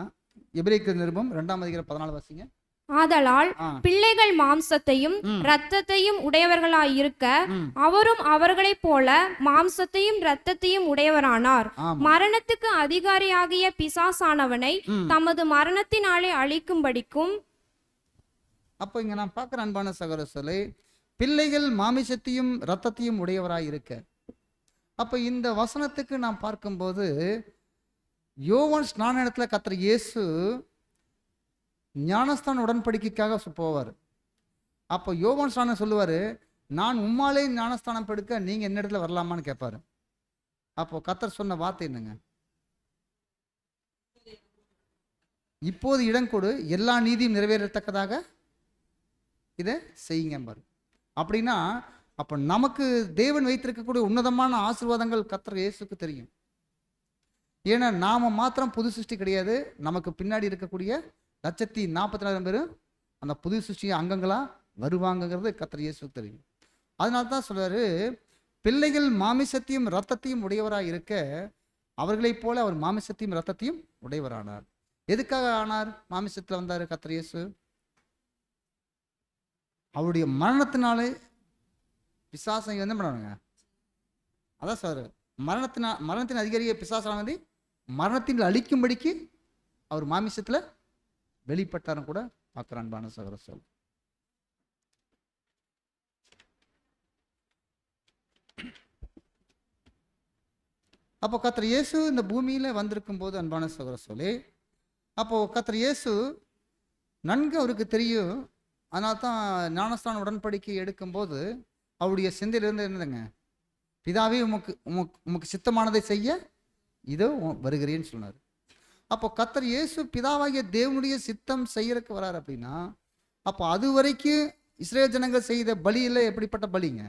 எபிரேயர் நிருபம் 2:14 வாசிங்க. ஆதலால் ஆ. பிள்ளைகள் மாம்சத்தையும் இரத்தத்தையும் உடையவர்களாயிருக்க ம். அவரும் அவர்களைப் போல மாம்சத்தையும் இரத்தத்தையும் உடையவரானார். ஆமா. மரணத்துக்கு அதிகாரியாகிய பிசாசானவனை ம். தமது மரணத்தினாலே அழிக்கும்படிக்கும். அப்போ இங்க நான் பார்க்குற அன்பான சகோதர சகோதரி, பிள்ளைகள் மாமிசத்தையும் இரத்தத்தையும் உடையவராய் இருக்க. அப்போ இந்த வசனத்துக்கு நான் பார்க்கும்போது யோவான் ஸ்நான இடத்துல கர்த்தர் இயேசு ஞானஸ்தான உடன்படிக்கைக்காக போவார். அப்போ யோவான் ஸ்நானம் சொல்லுவார், நான் உம்மாலே ஞானஸ்தானம் எடுக்க நீங்க என்ன இடத்துல வரலாமான்னு கேட்பாரு. அப்போ கர்த்தர் சொன்ன வார்த்தை என்னங்க? இப்போது இடம் கொடு, எல்லா நீதியும் நிறைவேறத்தக்கதாக இதை செய்யுங்க பாரு. அப்படின்னா அப்போ நமக்கு தேவன் வைத்திருக்கக்கூடிய உன்னதமான ஆசீர்வாதங்கள் கர்த்தர் இயேசுக்கு தெரியும். ஏன்னா நாம மாத்திரம் புது சிருஷ்டி கிடையாது, நமக்கு பின்னாடி இருக்கக்கூடிய 144,000 பேர் அந்த புது சிருஷ்டி அங்கங்களா வருவாங்கங்கிறது கர்த்தர் இயேசுக்கு தெரியும். அதனால தான் சொல்றாரு, பிள்ளைகள் மாமிசத்தையும் இரத்தத்தையும் உடையவராக இருக்க அவர்களைப் போல அவர் மாமிசத்தையும் இரத்தத்தையும் உடையவரானார். எதுக்காக ஆனார்? மாமிசத்தில் வந்தார் கர்த்தர் இயேசு. அவருடைய மரணத்தினாலே பிசாசை என்ன பண்ணுவாங்க? அதான் சார், மரணத்தின் அதிகாரியை பிசாசானது மரணத்தில் அழிக்கும்படிக்கு அவர் மாமிசத்தில் வெளிப்பட்டாரும் கூட பார்க்குற அன்பான சகோதர சொல். அப்போ கர்த்தர் இயேசு இந்த பூமியில் வந்திருக்கும் போது அன்பான சகோதர சொல்லி, அப்போ கர்த்தர் இயேசு நன்கு அவருக்கு தெரியும். அதனால தான் ஞானஸ்தான உடன்படிக்கை எடுக்கும்போது அவருடைய சிந்தையிலிருந்து என்னதுங்க? பிதாவே உமக்கு சித்தமானதை செய்ய இதோ வருகிறேன்னு சொன்னார். அப்போ கர்த்தர் இயேசு பிதாவாகிய தேவனுடைய சித்தம் செய்யறதுக்கு வராரு அப்படின்னா, அப்போ அது வரைக்கும் இஸ்ரேல் ஜனங்கள் செய்த பலியில் எப்படிப்பட்ட பலிங்க?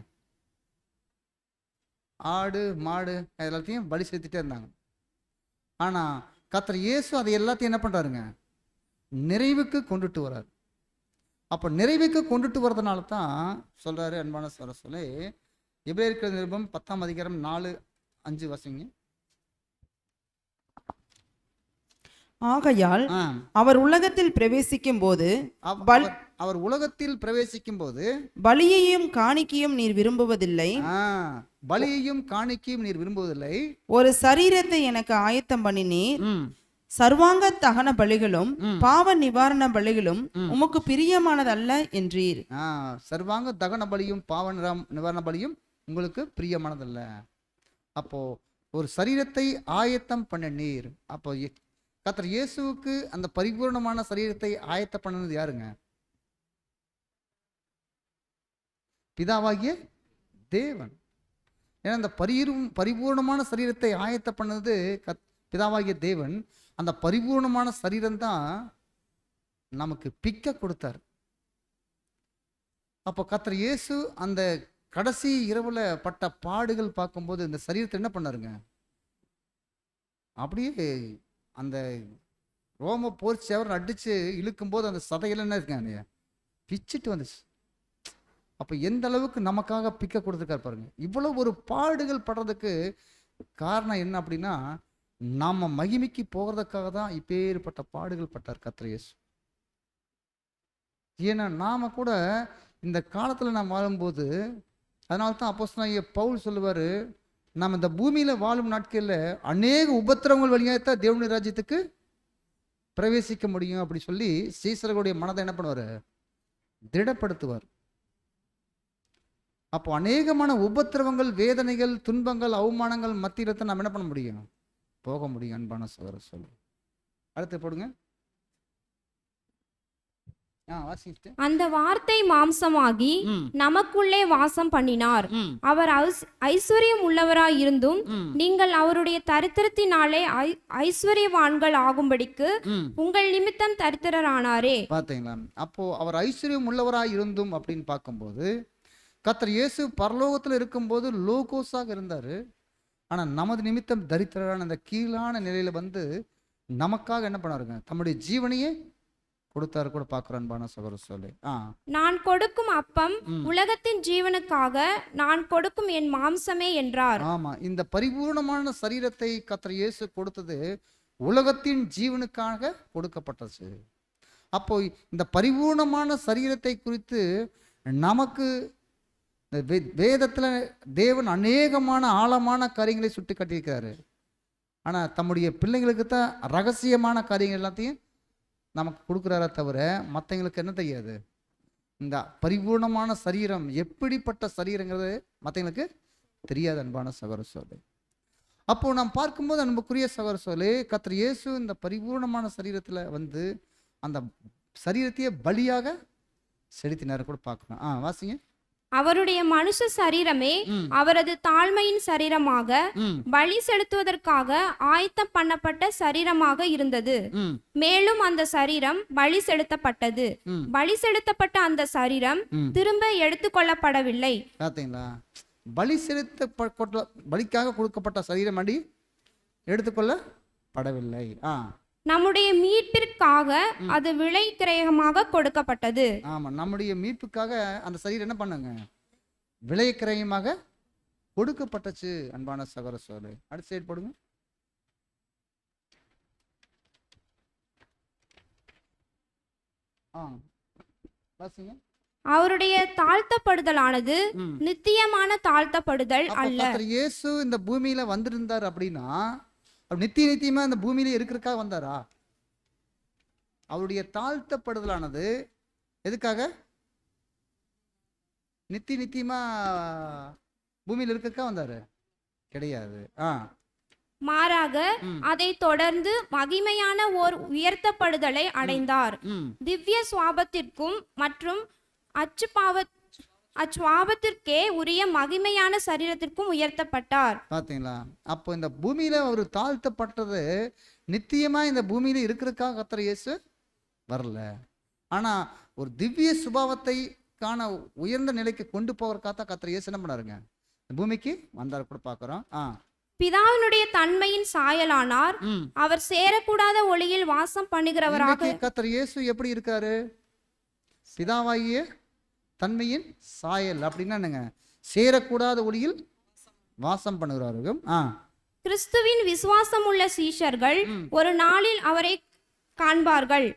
ஆடு மாடு எல்லாத்தையும் பலி செலுத்திட்டே இருந்தாங்க. ஆனால் கர்த்தர் இயேசு அதை எல்லாத்தையும் என்ன பண்ணுறாருங்க? நிறைவுக்கு கொண்டுட்டு வர்றாரு. அப்போ நிறைவுக்கு கொண்டுட்டு வர்றதுனால தான் சொல்கிறாரு அன்பான சொல்லி, எபிரேயர் நிருபம் 10:4-5 வாசிங்க. ஆகையால் அவர் உலகத்தில் பிரவேசிக்கும் போது அவர் உலகத்தில் பிரவேசிக்கும் போது பலியையும் காணிக்கையும் நீர் விரும்புவதில்லை, பலியையும் காணிக்கையும் நீர் விரும்புவதில்லை, ஒரு சரீரத்தை எனக்கு ஆயத்தம் பண்ணினீர், சர்வாங்க தகன பலிகளும் பாவ நிவாரண பலிகளும் உமக்கு பிரியமானதல்ல என்றீர். சர்வாங்க தகன பலியும் பாவ நிவாரண பலியும் உங்களுக்கு பிரியமானதல்ல. அப்போ ஒரு சரீரத்தை ஆயத்தம் பண்ண நீர். அப்போ கர்த்தர் இயேசுவுக்கு அந்த பரிபூர்ணமான சரீரத்தை ஆயத்தம் பண்ணது யாருங்க? பிதாவாகிய தேவன். ஏன்னா அந்த பரிபூர்ணமான சரீரத்தை ஆயத்த பண்ணது பிதாவாகிய தேவன். அந்த பரிபூர்ணமான சரீரம் தான் நமக்கு பிக்க கொடுத்தார். அப்போ கர்த்தர் இயேசு அந்த கடைசி இரவுல பட்ட பாடுகள் பார்க்கும்போது இந்த சரீரத்தை என்ன பண்ணாருங்க? அப்படியே அந்த ரோம போர் சேவரன் அடிச்சு இழுக்கும்போது அந்த சதையில என்ன இருக்காங்க பிச்சுட்டு வந்துச்சு. அப்போ எந்த அளவுக்கு நமக்காக பிக்க கொடுத்துருக்காரு பாருங்க. இவ்வளவு ஒரு பாடுகள் படுறதுக்கு காரணம் என்ன அப்படின்னா, நாம மகிமைக்கு போகிறதுக்காக தான் இப்பேற்பட்ட பாடுகள் பட்டார் கர்த்தர் இயேசு. ஏன்னா நாம கூட இந்த காலத்தில் நாம் வாழும்போது, அதனால தான் அப்போஸ்தலனாகிய பவுல் சொல்லுவார், நாம் இந்த பூமியில் வாழும் நாட்களில் அநேக உபத்திரவங்கள் வழியாகத்தான் தேவனுடைய ராஜ்யத்துக்கு பிரவேசிக்க முடியும் அப்படி சொல்லி சீசர்களுடைய மனதை என்ன பண்ணுவார்? திடப்படுத்துவார். அப்போ அநேகமான உபத்திரவங்கள், வேதனைகள், துன்பங்கள், அவமானங்கள் மத்தியில தான் நாம் என்ன பண்ண முடியும்? போக முடியும் அன்பான சகோதர சொல்லு. அடுத்து போடுங்க. வாசிட்டு. அந்த வார்த்தை மாம்சமாகி நமக்குள்ளே வாசம் பண்ணினார். அவர் ஐஸ்வர்யம் உள்ளவராய் இருந்தும் நீங்கள் அவருடைய தரித்திரத்தினாலே ஐஸ்வர்யவான்கள் ஆகும்படிக்கு உங்கள் நிமித்தம் தரித்திரரானாரே. பார்த்தீங்களா? அப்போ அவர் ஐஸ்வர்யம் உள்ளவராய் இருந்தும் அப்படின்னு பார்க்கும்போது, கர்த்தர் இயேசு பரலோகத்தில் இருக்கும்போது லோகோஸாக இருந்தார். ஆனால் நமது நிமித்தம் தரித்திரரான அந்த கீழான நிலையில வந்து நமக்காக என்ன பண்ணாருங்க? தம்முடைய ஜீவனையே கொடுத்தாரு கூட பார்க்கிறோம் அன்பான சகோதர சொல்லி. நான் கொடுக்கும் அப்பம் உலகத்தின் ஜீவனுக்காக நான் கொடுக்கும் என் மாம்சமே என்றார். ஆமா, இந்த பரிபூர்ணமான சரீரத்தை கர்த்தர் இயேசு கொடுத்தது உலகத்தின் ஜீவனுக்காக கொடுக்கப்பட்டது. அப்போ இந்த பரிபூர்ணமான சரீரத்தை குறித்து நமக்கு வேதத்துல தேவன் அநேகமான ஆழமான காரியங்களை சுட்டி காட்டியிருக்கிறாரு. ஆனா தம்முடைய பிள்ளைங்களுக்கு தான் ரகசியமான காரியங்கள் எல்லாத்தையும் நமக்கு கொடுக்குறாரே தவிர மற்றவங்களுக்கு என்ன தெரியாது? இந்த பரிபூர்ணமான சரீரம் எப்படிப்பட்ட சரீரங்கிறது மற்றவங்களுக்கு தெரியாது அன்பான சகோதர சோலை. அப்போ நாம் பார்க்கும்போது அன்புக்குரிய சகோதர சோலை, கர்த்தர் இயேசு இந்த பரிபூர்ணமான சரீரத்துல வந்து அந்த சரீரத்தையே பலியாக செலுத்தினார் கூட பார்க்கணும். வாசிங்க. அவருடைய மனுஷ சரீரமே அவரது தாழ்மையின் சரீரமாக பலி செலுத்துவதற்காக ஆயத்தம் பண்ணப்பட்ட சரீரமாக இருந்தது. மேலும் அந்த சரீரம் பலி செலுத்தப்பட்டது. பலி செலுத்தப்பட்ட அந்த சரீரம் திரும்ப எடுத்துக்கொள்ளப்படவில்லை. பார்த்தீங்களா? பலிக்காக கொடுக்கப்பட்ட சரீரம் அடி எடுத்துக்கொள்ளப்படவில்லை. நம்முடைய மீட்பிற்காக அது விலை கிரயமாக கொடுக்கப்பட்டது. ஆமா, நம்முடைய மீட்புக்காக அந்த சரீரம் என்ன பண்ணுங்க? விலை கிரயமாக கொடுக்கப்பட்டச்சு அன்பான சகோதர சோலை. அடுத்த சைடு போடுங்க. வாசிங்க. அவருடைய தாழ்த்தப்படுதலானது நித்தியமான தாழ்த்தப்படுதல் அல்ல. இயேசு இந்த பூமியில வந்திருந்தார் அப்படின்னா நித்தியமா இந்த பூமியில இருக்கிறதுக்காக வந்தாரா? அவருடைய தாழ்த்தப்படுதலானது எதுக்காக? நித்தியமா பூமியில இருக்கிறதுக்காக வந்தாரு? கிடையாது. மாறாக அதை தொடர்ந்து மகிமையான ஓர் உயர்த்தப்படுதலை அடைந்தார். திவ்ய சுவாபத்திற்கும் மற்றும் அச்சுவாபத்திற்கே உரிய மகிமையான சரீரத்திற்கும் உயர்த்தப்பட்டார். பாத்தீங்களா? அப்போ இந்த பூமியில அவர் தாழ்த்தப்பட்டது நித்தியமா இந்த பூமியில இருக்கிறதுக்காக கர்த்தர் இயேசு வரல. ஆனா ஒரு திவ்ய சுபாவத்தை காண உயர்ந்த நிலைக்கு கொண்டு போவதற்காக கர்த்தர் இயேசு என்ன பண்ணாருங்க? பூமிக்கு வந்தார் கூட பார்க்கிறோம். பிதாவினுடைய தன்மையின் சாயலானார். அவர் சேரக்கூடாத ஒளியில் வாசம் பண்ணுகிறவராக. கர்த்தர் இயேசு எப்படி இருக்காரு? பிதாவாகிய தன்மையின் சாயல் அப்படின்னா என்னங்க? சேரக்கூடாத ஒளியில் வாசம் பண்ணுகிறார்கள். கிறிஸ்துவின் விசுவாசம் உள்ள சீஷர்கள் ஒரு நாளில் அவரை காண்பார்கள்.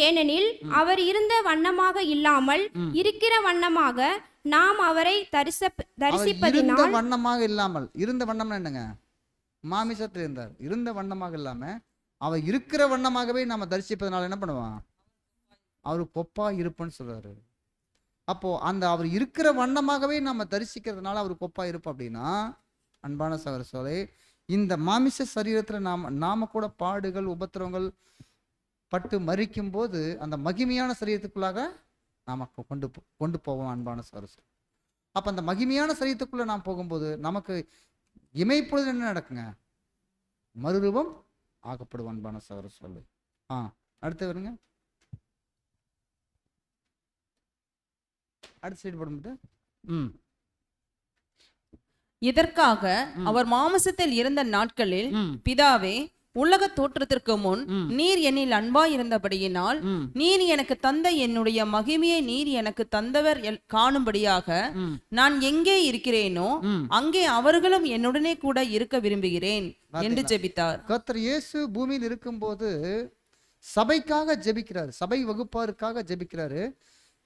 ஏனெனில் அவர் இருந்த வண்ணமாக இல்லாமல் இருக்கிற வண்ணமாக நாம் அவரை தரிசிப்பதினால். வண்ணமாக இல்லாமல் இருந்த வண்ணம் என்னங்க? மாமிசத்தில் இருந்தார். இருந்த வண்ணமாக இல்லாம அவர் இருக்கிற வண்ணமாகவே நாம தரிசிப்பதனால என்ன பண்ணுவான்? அவரு கொப்பா இருப்புன்னு சொல்றாரு. அப்போ அந்த அவர் இருக்கிற வண்ணமாகவே நம்ம தரிசிக்கிறதுனால அவர் கொப்பா இருப்போம். அப்படின்னா அன்பான சகோதர சோலை, இந்த மாமிச சரீரத்துல நாம கூட பாடுகள், உபத்திரவங்கள் பட்டு மறிக்கும் போது அந்த மகிமையான சரீரத்துக்குள்ளாக நாம கொண்டு போவோம் அன்பான சகோதர சோலை. அப்ப அந்த மகிமையான சரீரத்துக்குள்ள நாம் போகும்போது நமக்கு இமைப்பொழுது என்ன நடக்குங்க? மறுரூபம் ஆகப்படுவோம் அன்பான சகோதர சோலை. அடுத்து வருங்க. இதற்காக அவர் மாமிசத்தில் இருந்த நாட்களில், பிதாவே, உலக தோற்றத்திற்கு முன் நீர் என்னில் அன்பாய் இருந்தபடியினால் நீர் எனக்கு தந்த என்னுடைய மகிமையை நீர் எனக்கு தந்தவர் காணும்படியாக நான் எங்கே இருக்கிறேனோ அங்கே அவர்களும் என்னுடனே கூட இருக்க விரும்புகிறேன் என்று ஜெபித்தார். கர்த்தர் இயேசு பூமியில் இருக்கும்போது சபைக்காக ஜெபிக்கிறார். சபை வகுப்பாருக்காக ஜெபிக்கிறாரு.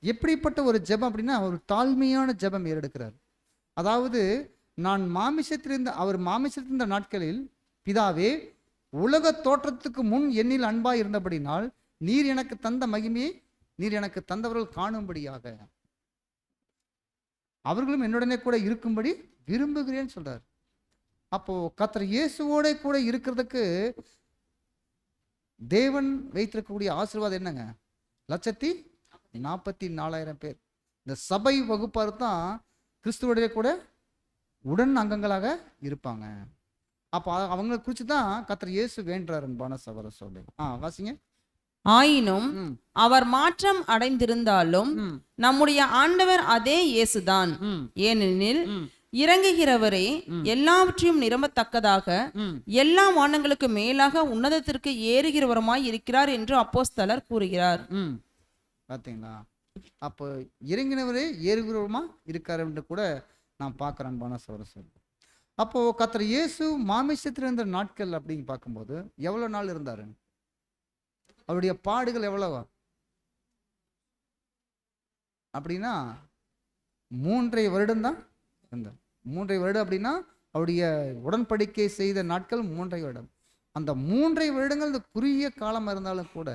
எப்படிப்பட்ட ஒரு ஜெபம் அப்படின்னா ஒரு தாழ்மையான ஜெபம் ஏறெடுக்கிறார். அதாவது நான் அவர் மாமிசத்திருந்த நாட்களில், பிதாவே, உலக தோற்றத்துக்கு முன் என்னில் அன்பாய் இருந்தபடினால் நீர் எனக்கு தந்த மகிமையை நீர் எனக்கு தந்தவர்கள் காணும்படியாக. அவர்களும் என்னுடனே கூட இருக்கும்படி விரும்புகிறேன்னு சொல்றார். அப்போ கர்த்தர் இயேசுவோட கூட இருக்கிறதுக்கு தேவன் வைத்திருக்கக்கூடிய ஆசீர்வாதம் என்னங்க? 144,000 பேர். இந்த சபை வகுப்பார் தான் கிறிஸ்துவோடைய கூட உடன் அங்கங்களாக இருப்பாங்க. அப்போ அவங்களை குறித்து தான் கர்த்தர் இயேசு வேண்டுறார் அன்பான சகோதர சொல்லி. வாசிங்க. ஆயினும் அவர் மாற்றம் அடைந்திருந்தாலும் நம்முடைய ஆண்டவர் அதே இயேசுதான். ஏனெனில் இறங்குகிறவரே எல்லாவற்றையும் நிரம்பத்தக்கதாக எல்லா வானங்களுக்கு மேலாக உன்னதத்திற்கு ஏறுகிறவருமாய் இருக்கிறார் என்று அப்போஸ்தலர் கூறுகிறார். பார்த்தீங்களா? அப்போ இறங்கினவரே ஏறுகிறவருமா இருக்கார் என்று கூட நான் பார்க்குறேன் அன்பான சகோதர சொல்லி. அப்போ கர்த்தர் இயேசு மாமிசத்தில் இருந்த நாட்கள் அப்படின்னு பார்க்கும்போது எவ்வளோ நாள் இருந்தாரு? அவருடைய பாடுகள் எவ்வளவா அப்படின்னா 3.5 வருடம் தான் இருந்தார். 3.5 வருடம் அப்படின்னா அவருடைய உடன்படிக்கை செய்த நாட்கள் 3.5 வருடம். அந்த 3.5 வருடங்கள் இந்த குறுகிய காலம் இருந்தாலும் கூட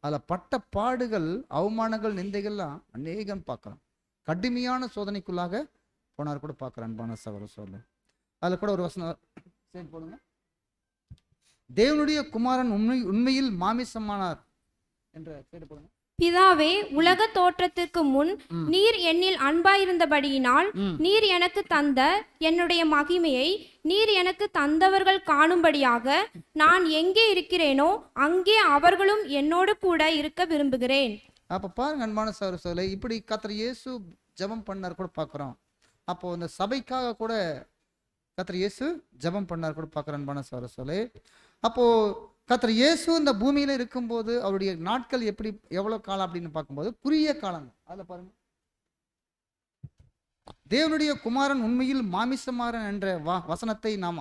அதில் பட்ட பாடுகள், அவமானங்கள், நிந்தைகள்லாம் அநேகம் பார்க்குறோம். கடுமையான சோதனைக்குள்ளாக போனார் கூட பார்க்குறேன் அன்பான சகோதர சொல்லு. அதில் கூட ஒரு வசனம் சரி போடுங்க. தேவனுடைய குமாரன் உண்மையில் மாமிசமானார் என்ற சைடு போடுங்க. பிதாவே, உலக தோற்றத்திற்கு முன் நீர் என்னில் அன்பாயிருந்தபடியினால் நீர் எனக்கு தந்த என்னுடைய மகிமையை நீர் எனக்கு தந்தவர்கள் காணும்படியாக நான் எங்கே இருக்கிறேனோ அங்கே அவர்களும் என்னோடு கூட இருக்க விரும்புகிறேன். அப்போ பாருங்க அன்பான சகோதர சொல்லு, இப்படி கர்த்தர் இயேசு ஜெபம் பண்ணார் கூட பார்க்குறோம். அப்போ இந்த சபைக்காக கூட கர்த்தர் இயேசு ஜெபம் பண்ணார் கூட பார்க்குறோம் அன்பான சகோதர சொல்லு. அப்போ கர்த்தர் இயேசு இந்த பூமியில இருக்கும்போது அவருடைய நாட்கள் எப்படி எவ்வளவு காலம் அப்படின்னு பார்க்கும்போது குறுகிய காலம். அதில் பாருங்க, தேவனுடைய குமாரன் உண்மையில் மாமிசமாறன் என்ற வசனத்தை நாம்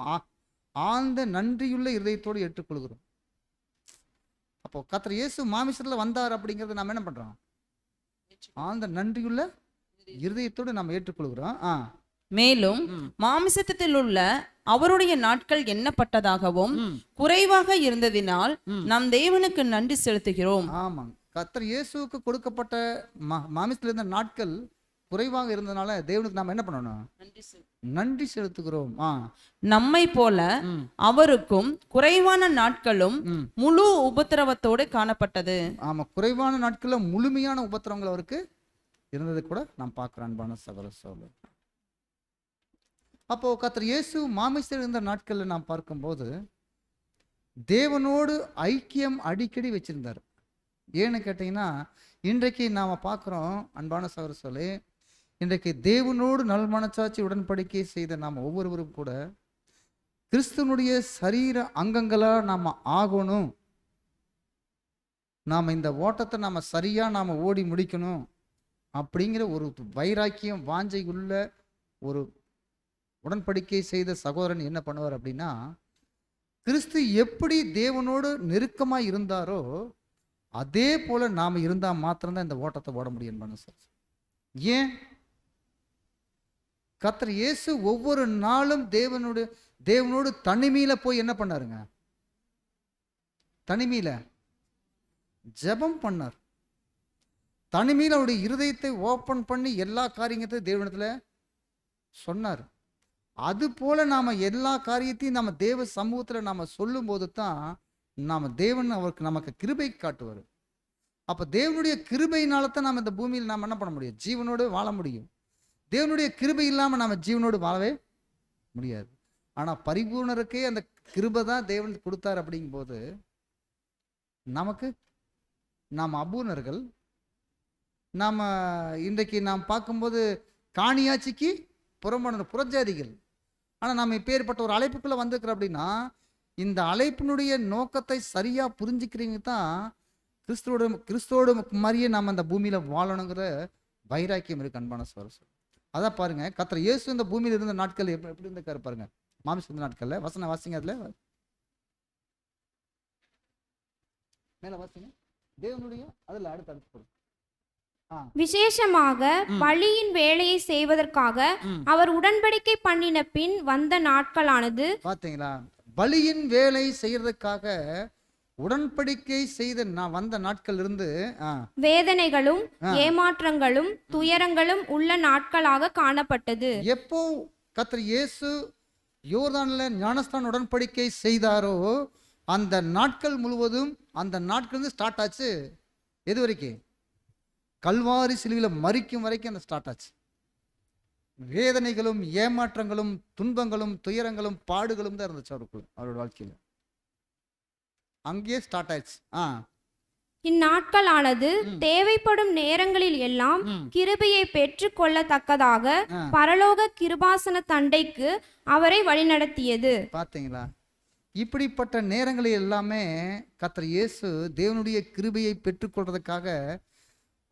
ஆழ்ந்த நன்றியுள்ள இருதயத்தோடு ஏற்றுக்கொள்கிறோம். அப்போ கர்த்தர் இயேசு மாமிசத்துல வந்தார் அப்படிங்கறத நாம் என்ன பண்றோம்? ஆழ்ந்த நன்றியுள்ள இருதயத்தோடு நாம் ஏற்றுக்கொள்கிறோம். மேலும் மாமிசத்தில் உள்ள அவருடைய நாட்கள் எண்ணப்பட்டதாகவும் குறைவாக இருந்ததினால் நம் தேவனுக்கு நன்றி செலுத்துகிறோம். ஆமாம், கர்த்தர் இயேசுவுக்கு கொடுக்கப்பட்ட மாமிசத்தில் இருந்த நாட்கள் குறைவாக இருந்ததுனால தேவனுக்கு நாம் என்ன பண்ணணும்? நன்றி செலுத்துகிறோம். நம்மை போல அவருக்கும் குறைவான நாட்களும் முழு உபத்திரவத்தோடு காணப்பட்டது. ஆமா, குறைவான நாட்கள்ல முழுமையான உபத்திரவங்கள் அவருக்கு இருந்தது கூட நாம் பார்க்கிறோம் அன்பான சகோதர சகோதரி. அப்போ கர்த்தர் இயேசு மாமிசத்தில் இருந்த நாட்கள்ல நாம் பார்க்கும்போது தேவனோடு ஐக்கியம் அடிக்கடி வச்சிருந்தார். ஏன்னு கேட்டீங்கன்னா, இன்றைக்கு நாம பார்க்கிறோம் அன்பான சகோதர சகோதரி, இன்றைக்கு தேவனோடு நல்மனச்சாட்சி உடன்படிக்கை செய்த நாம் ஒவ்வொருவரும் கூட கிறிஸ்துவனுடைய சரீர அங்கங்களா நாம ஆகணும். நாம இந்த ஓட்டத்தை நாம சரியா நாம ஓடி முடிக்கணும் அப்படிங்கிற ஒரு வைராக்கியம், வாஞ்சை உள்ள ஒரு உடன்படிக்கை செய்த சகோதரன் என்ன பண்ணுவார் அப்படின்னா, கிறிஸ்து எப்படி தேவனோடு நெருக்கமாக இருந்தாரோ அதே போல நாம் இருந்தால் மாத்திரம்தான் இந்த ஓட்டத்தை ஓட முடியும். ஏன்? கர்த்தர் இயேசு ஒவ்வொரு நாளும் தேவனோடு தனிமையில போய் என்ன பண்ணாருங்க? தனிமையில ஜெபம் பண்ணார். தனிமையில் அவருடைய இருதயத்தை ஓப்பன் பண்ணி எல்லா காரியத்தையும் தேவனிடத்துல சொன்னார். அது போல நாம எல்லா காரியத்தையும் நம்ம தேவ சமூகத்துல நாம சொல்லும் போது தான் நாம தேவன் அவருக்கு நமக்கு கிருபை காட்டுவார். அப்ப தேவனுடைய கிருபையினால தான் நாம இந்த பூமியில் நாம என்ன பண்ண முடியும்? ஜீவனோடு வாழ முடியும். தேவனுடைய கிருபை இல்லாம நாம ஜீவனோடு வாழவே முடியாது. ஆனா பரிபூர்ணருக்கே அந்த கிருபை தான் தேவன் கொடுத்தார். அப்படிங்கும் போது நமக்கு நாம் அபூர்ணர்கள். நாம இன்றைக்கு நாம் பார்க்கும்போது காணியாட்சிக்கு புறம்பான புறஜாதிகள். ஆனால் நாம் இப்பேற்பட்ட ஒரு அழைப்புக்குள்ளே வந்திருக்கிறோம் அப்படின்னா, இந்த அழைப்பினுடைய நோக்கத்தை சரியாக புரிஞ்சுக்கிறீங்க தான் கிறிஸ்துவோட மாதிரியே நாம் அந்த பூமியில் வாழணுங்கிற வைராக்கியம் இருக்கு அன்பான சகோதரர். அதான் பாருங்க, கர்த்தர் இயேசு இந்த பூமியில் இருந்த நாட்கள் எப்படி இருந்திருக்காரு பாருங்க. மாமிச இருந்த நாட்கள்ல வசனம் வாசிங்க. அதுல மேல வாசிங்க. தேவனுடைய அதுல அடுத்து விசேஷமாக பலியின் வேலையை செய்வதற்காக அவர் உடன்படிக்கை பண்ணின பின் வந்த நாட்களானது. பாத்தீங்களா? பலியின் வேலை செய்யறதுக்காக உடன்படிக்கை செய்த நான் வந்த நாட்கள் இருந்து வேதனைகளும் ஏமாற்றங்களும் துயரங்களும் உள்ள நாட்களாக காணப்பட்டது. எப்போ கர்த்தர் இயேசு யோர்தான்ல ஞானஸ்தான உடன்படிக்கை செய்தாரோ அந்த நாட்கள் முழுவதும், அந்த நாட்கள் இருந்து ஸ்டார்ட் ஆச்சு. எது வரைக்கும்? கல்வாரி சிலுவையில் மரிக்கும் வரைக்கும் அந்த ஸ்டார்ட் ஆச்சு. வேதனைகளும் ஏமாற்றங்களும் துன்பங்களும் துயரங்களும் பாடுகளும் தான் இருந்துச்சு அவருக்குள்ள, அவரோட வாழ்க்கையில். அங்கேயே ஸ்டார்ட் ஆயிடுச்சு. இந்நாட்களானது தேவைப்படும் நேரங்களில் எல்லாம் கிருபையை பெற்று கொள்ளத்தக்கதாக பரலோக கிருபாசன தண்டைக்கு அவரை வழிநடத்தியது. பார்த்தீங்களா? இப்படிப்பட்ட நேரங்களில் எல்லாமே கர்த்தர் இயேசு தேவனுடைய கிருபையை பெற்றுக்கொள்றதுக்காக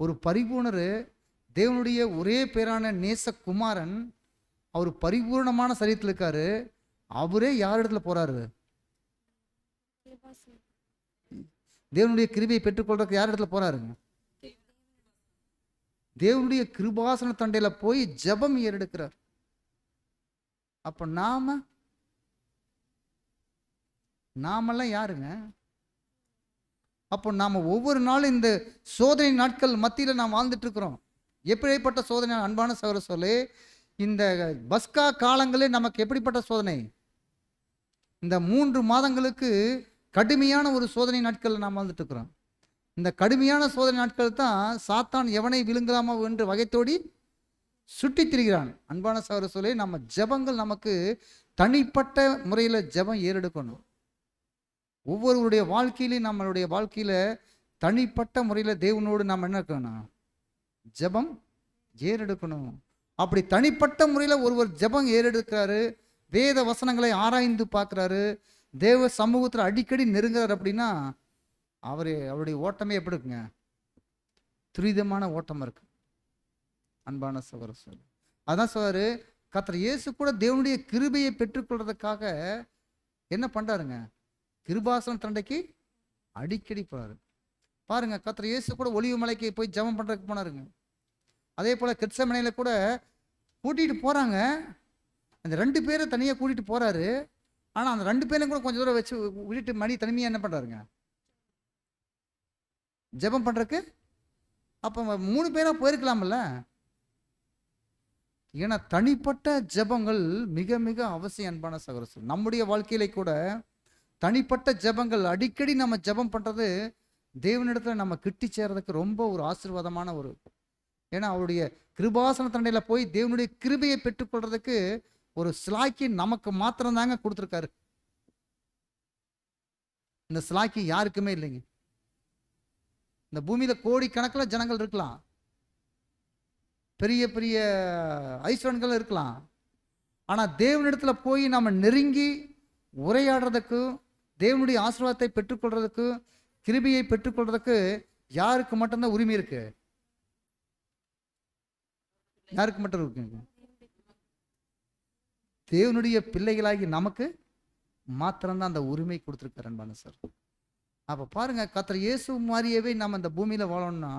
ஒரு பரிபூர்ணர், தேவனுடைய ஒரே பேரான நேசகுமாரன், அவர் பரிபூர்ணமான சரீரத்தில் இருக்காரு. அவரே யார் இடத்துல போறாரு? தேவனுடைய கிருபையை பெற்றுக்கொள்றதுக்கு யார் இடத்துல போறாருங்க? தேவனுடைய கிருபாசன தண்டையில போய் ஜெபம் ஏறெடுக்கிறார். அப்ப நாமெல்லாம் யாருங்க? அப்போ நாம ஒவ்வொரு நாளும் இந்த சோதனை நாட்கள் மத்தியில் நாம் வாழ்ந்துட்டு இருக்கிறோம். எப்படிப்பட்ட சோதனை அன்பான சகோதர சொல்லி, இந்த பஸ்கா காலங்களே நமக்கு எப்படிப்பட்ட சோதனை? இந்த 3 மாதங்களுக்கு கடுமையான ஒரு சோதனை நாட்கள் நாம் வாழ்ந்துட்டு இருக்கிறோம். இந்த கடுமையான சோதனை நாட்கள் தான் சாத்தான் எவனை விழுங்கலாமோ என்று வகைத்தோடி சுட்டி திரிகிறான். அன்பான சகோதர சொல்லி, நம்ம ஜெபங்கள் நமக்கு தனிப்பட்ட முறையில் ஜெபம் ஏறெடுக்கணும். ஒவ்வொருவருடைய வாழ்க்கையிலையும் நம்மளுடைய வாழ்க்கையில் தனிப்பட்ட முறையில் தேவனோடு நாம் என்ன இருக்கணும்? ஜெபம் ஏறெடுக்கணும். அப்படி தனிப்பட்ட முறையில் ஒருவர் ஜெபம் ஏறெடுக்கிறாரு, வேத வசனங்களை ஆராய்ந்து பார்க்குறாரு, தேவ சமூகத்தில் அடிக்கடி நெருங்குறாரு அப்படின்னா அவருடைய ஓட்டமே எப்படி இருக்குங்க? துரிதமான ஓட்டம் இருக்கு. அன்பான சகோதர சொல்லி, அதான் சொல்றாரு, கர்த்தர் இயேசு கூட தேவனுடைய கிருபையை பெற்றுக்கொள்றதுக்காக என்ன பண்றாருங்க? கிருபாசன தண்டைக்கு அடிக்கடி போறாரு. பாருங்க, கர்த்தர் இயேசு கூட ஒலிவு மலைக்கு போய் ஜெபம் பண்றதுக்கு போனாருங்க. அதே போல கெத்செமனேல கூட கூட்டிட்டு போறாங்க. அந்த 2 பேரை தனியாக கூட்டிட்டு போறாரு. ஆனா அந்த 2 பேரையும் கூட கொஞ்சம் தூரம் வச்சு விட்டுட்டு மணி தனிமையா என்ன பண்றாருங்க? ஜெபம் பண்றதுக்கு. அப்ப 3 பேரா போயிருக்கலாம்ல. ஏன்னா தனிப்பட்ட ஜெபங்கள் மிக மிக அவசியம். அன்பான சகோதரர், நம்முடைய வாழ்க்கையில கூட தனிப்பட்ட ஜெபங்கள் அடிக்கடி நம்ம ஜெபம் பண்றது தேவனிடத்துல நம்ம கிட்டி சேர்றதுக்கு ரொம்ப ஒரு ஆசீர்வாதமான ஒரு, ஏன்னா அவருடைய கிருபாசன தண்டையில போய் தேவனுடைய கிருபையை பெற்றுக்கொள்றதுக்கு ஒரு ஸ்லாக்கி நமக்கு மாத்திரம் தாங்க கொடுத்துருக்காரு. இந்த ஸ்லாக்கி யாருக்குமே இல்லைங்க. இந்த பூமியில கோடிக்கணக்கில் ஜனங்கள் இருக்கலாம், பெரிய பெரிய ஐஸ்வரன்கள் இருக்கலாம். ஆனா தேவனிடத்துல போய் நம்ம நெருங்கி உரையாடுறதுக்கு, தேவனுடைய ஆசீர்வாதத்தை பெற்றுக்கொள்றதுக்கு, கிருபையை பெற்றுக்கொள்றதுக்கு யாருக்கு மட்டும்தான் உரிமை இருக்கு? யாருக்கு மட்டும் இருக்குங்க? தேவனுடைய பிள்ளைகளாகி நமக்கு மாத்திரம்தான் அந்த உரிமை கொடுத்துருக்காரு. அன்பான சார், அப்ப பாருங்க, கர்த்தர் இயேசு மாதிரியவே நம்ம இந்த பூமியில வாழணும்னா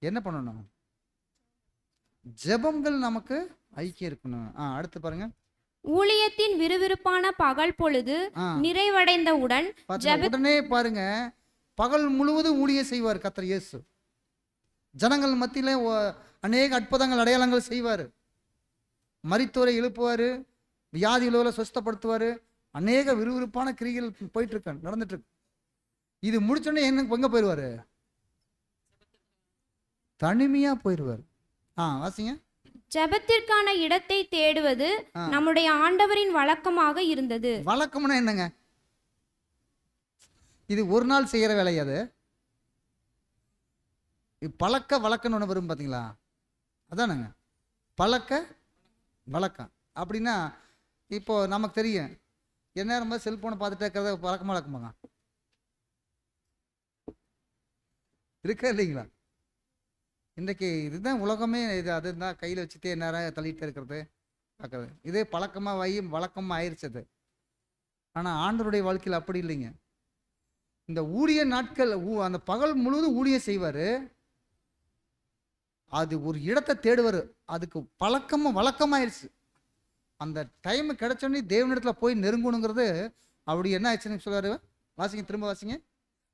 என்ன பண்ணணும்? ஜெபங்கள் நமக்கு ஐக்கியம் இருக்கணும். அடுத்து பாருங்க, ஊழியத்தின் விறுவிறுப்பான பகல் பொழுது நிறைவடைந்தவுடன் உடனே பாருங்க, பகல் முழுவதும் ஊழியம் செய்வார் கர்த்தர் இயேசு. ஜனங்கள் மத்தியில அநேக அற்புதங்கள் அடையாளங்கள் செய்வார். மரித்தோரை எழுப்புவார், வியாதி உலகளை சுஸ்தப்படுத்துவார். அநேக விறுவிறுப்பான கிரிகள் போயிட்டு இருக்க, நடந்துட்டு இருக்கு. இது முடிச்சோடனே எங்க போயிடுவாரு? தனிமையா போயிடுவார். வாசிங்க. ஜெபத்திற்கான இடத்தை தேடுவது நம்முடைய ஆண்டவரின் வழக்கமாக இருந்தது. வழக்கம்னா என்னங்க? இது ஒரு நாள் செய்யற வேலை. அது பழக்க வழக்கம்னு ஒன்று வரும் பார்த்தீங்களா? அதானுங்க பழக்க வழக்கம். அப்படின்னா இப்போ நமக்கு தெரியும், என்ன ரொம்ப செல்போனை பார்த்துட்டே இருக்கிறத பழக்கமா வழக்கமாங்க இருக்கா இல்லைங்களா? இன்றைக்கு இதுதான் உலகமே. இது அதுதான் கையில் வச்சுட்டே நேரம் தள்ளிகிட்டே இருக்கிறது, பார்க்கறது. இதே பழக்கமாக வழக்கமாக ஆயிடுச்சு அது. ஆனால் ஆண்டவருடைய வாழ்க்கையில் அப்படி இல்லைங்க. இந்த ஊழிய நாட்கள் அந்த பகல் முழுவதும் ஊழியம் செய்வார். அது ஒரு இடத்தை தேடுவார். அதுக்கு வழக்கமாயிருச்சு. அந்த டைம் கிடைச்சோடனே தேவனிடத்துல போய் நெருங்கணுங்கிறது அப்படி என்ன ஆயிடுச்சுன்னு சொல்லுவார், வாசிங்க, திரும்ப வாசிங்க.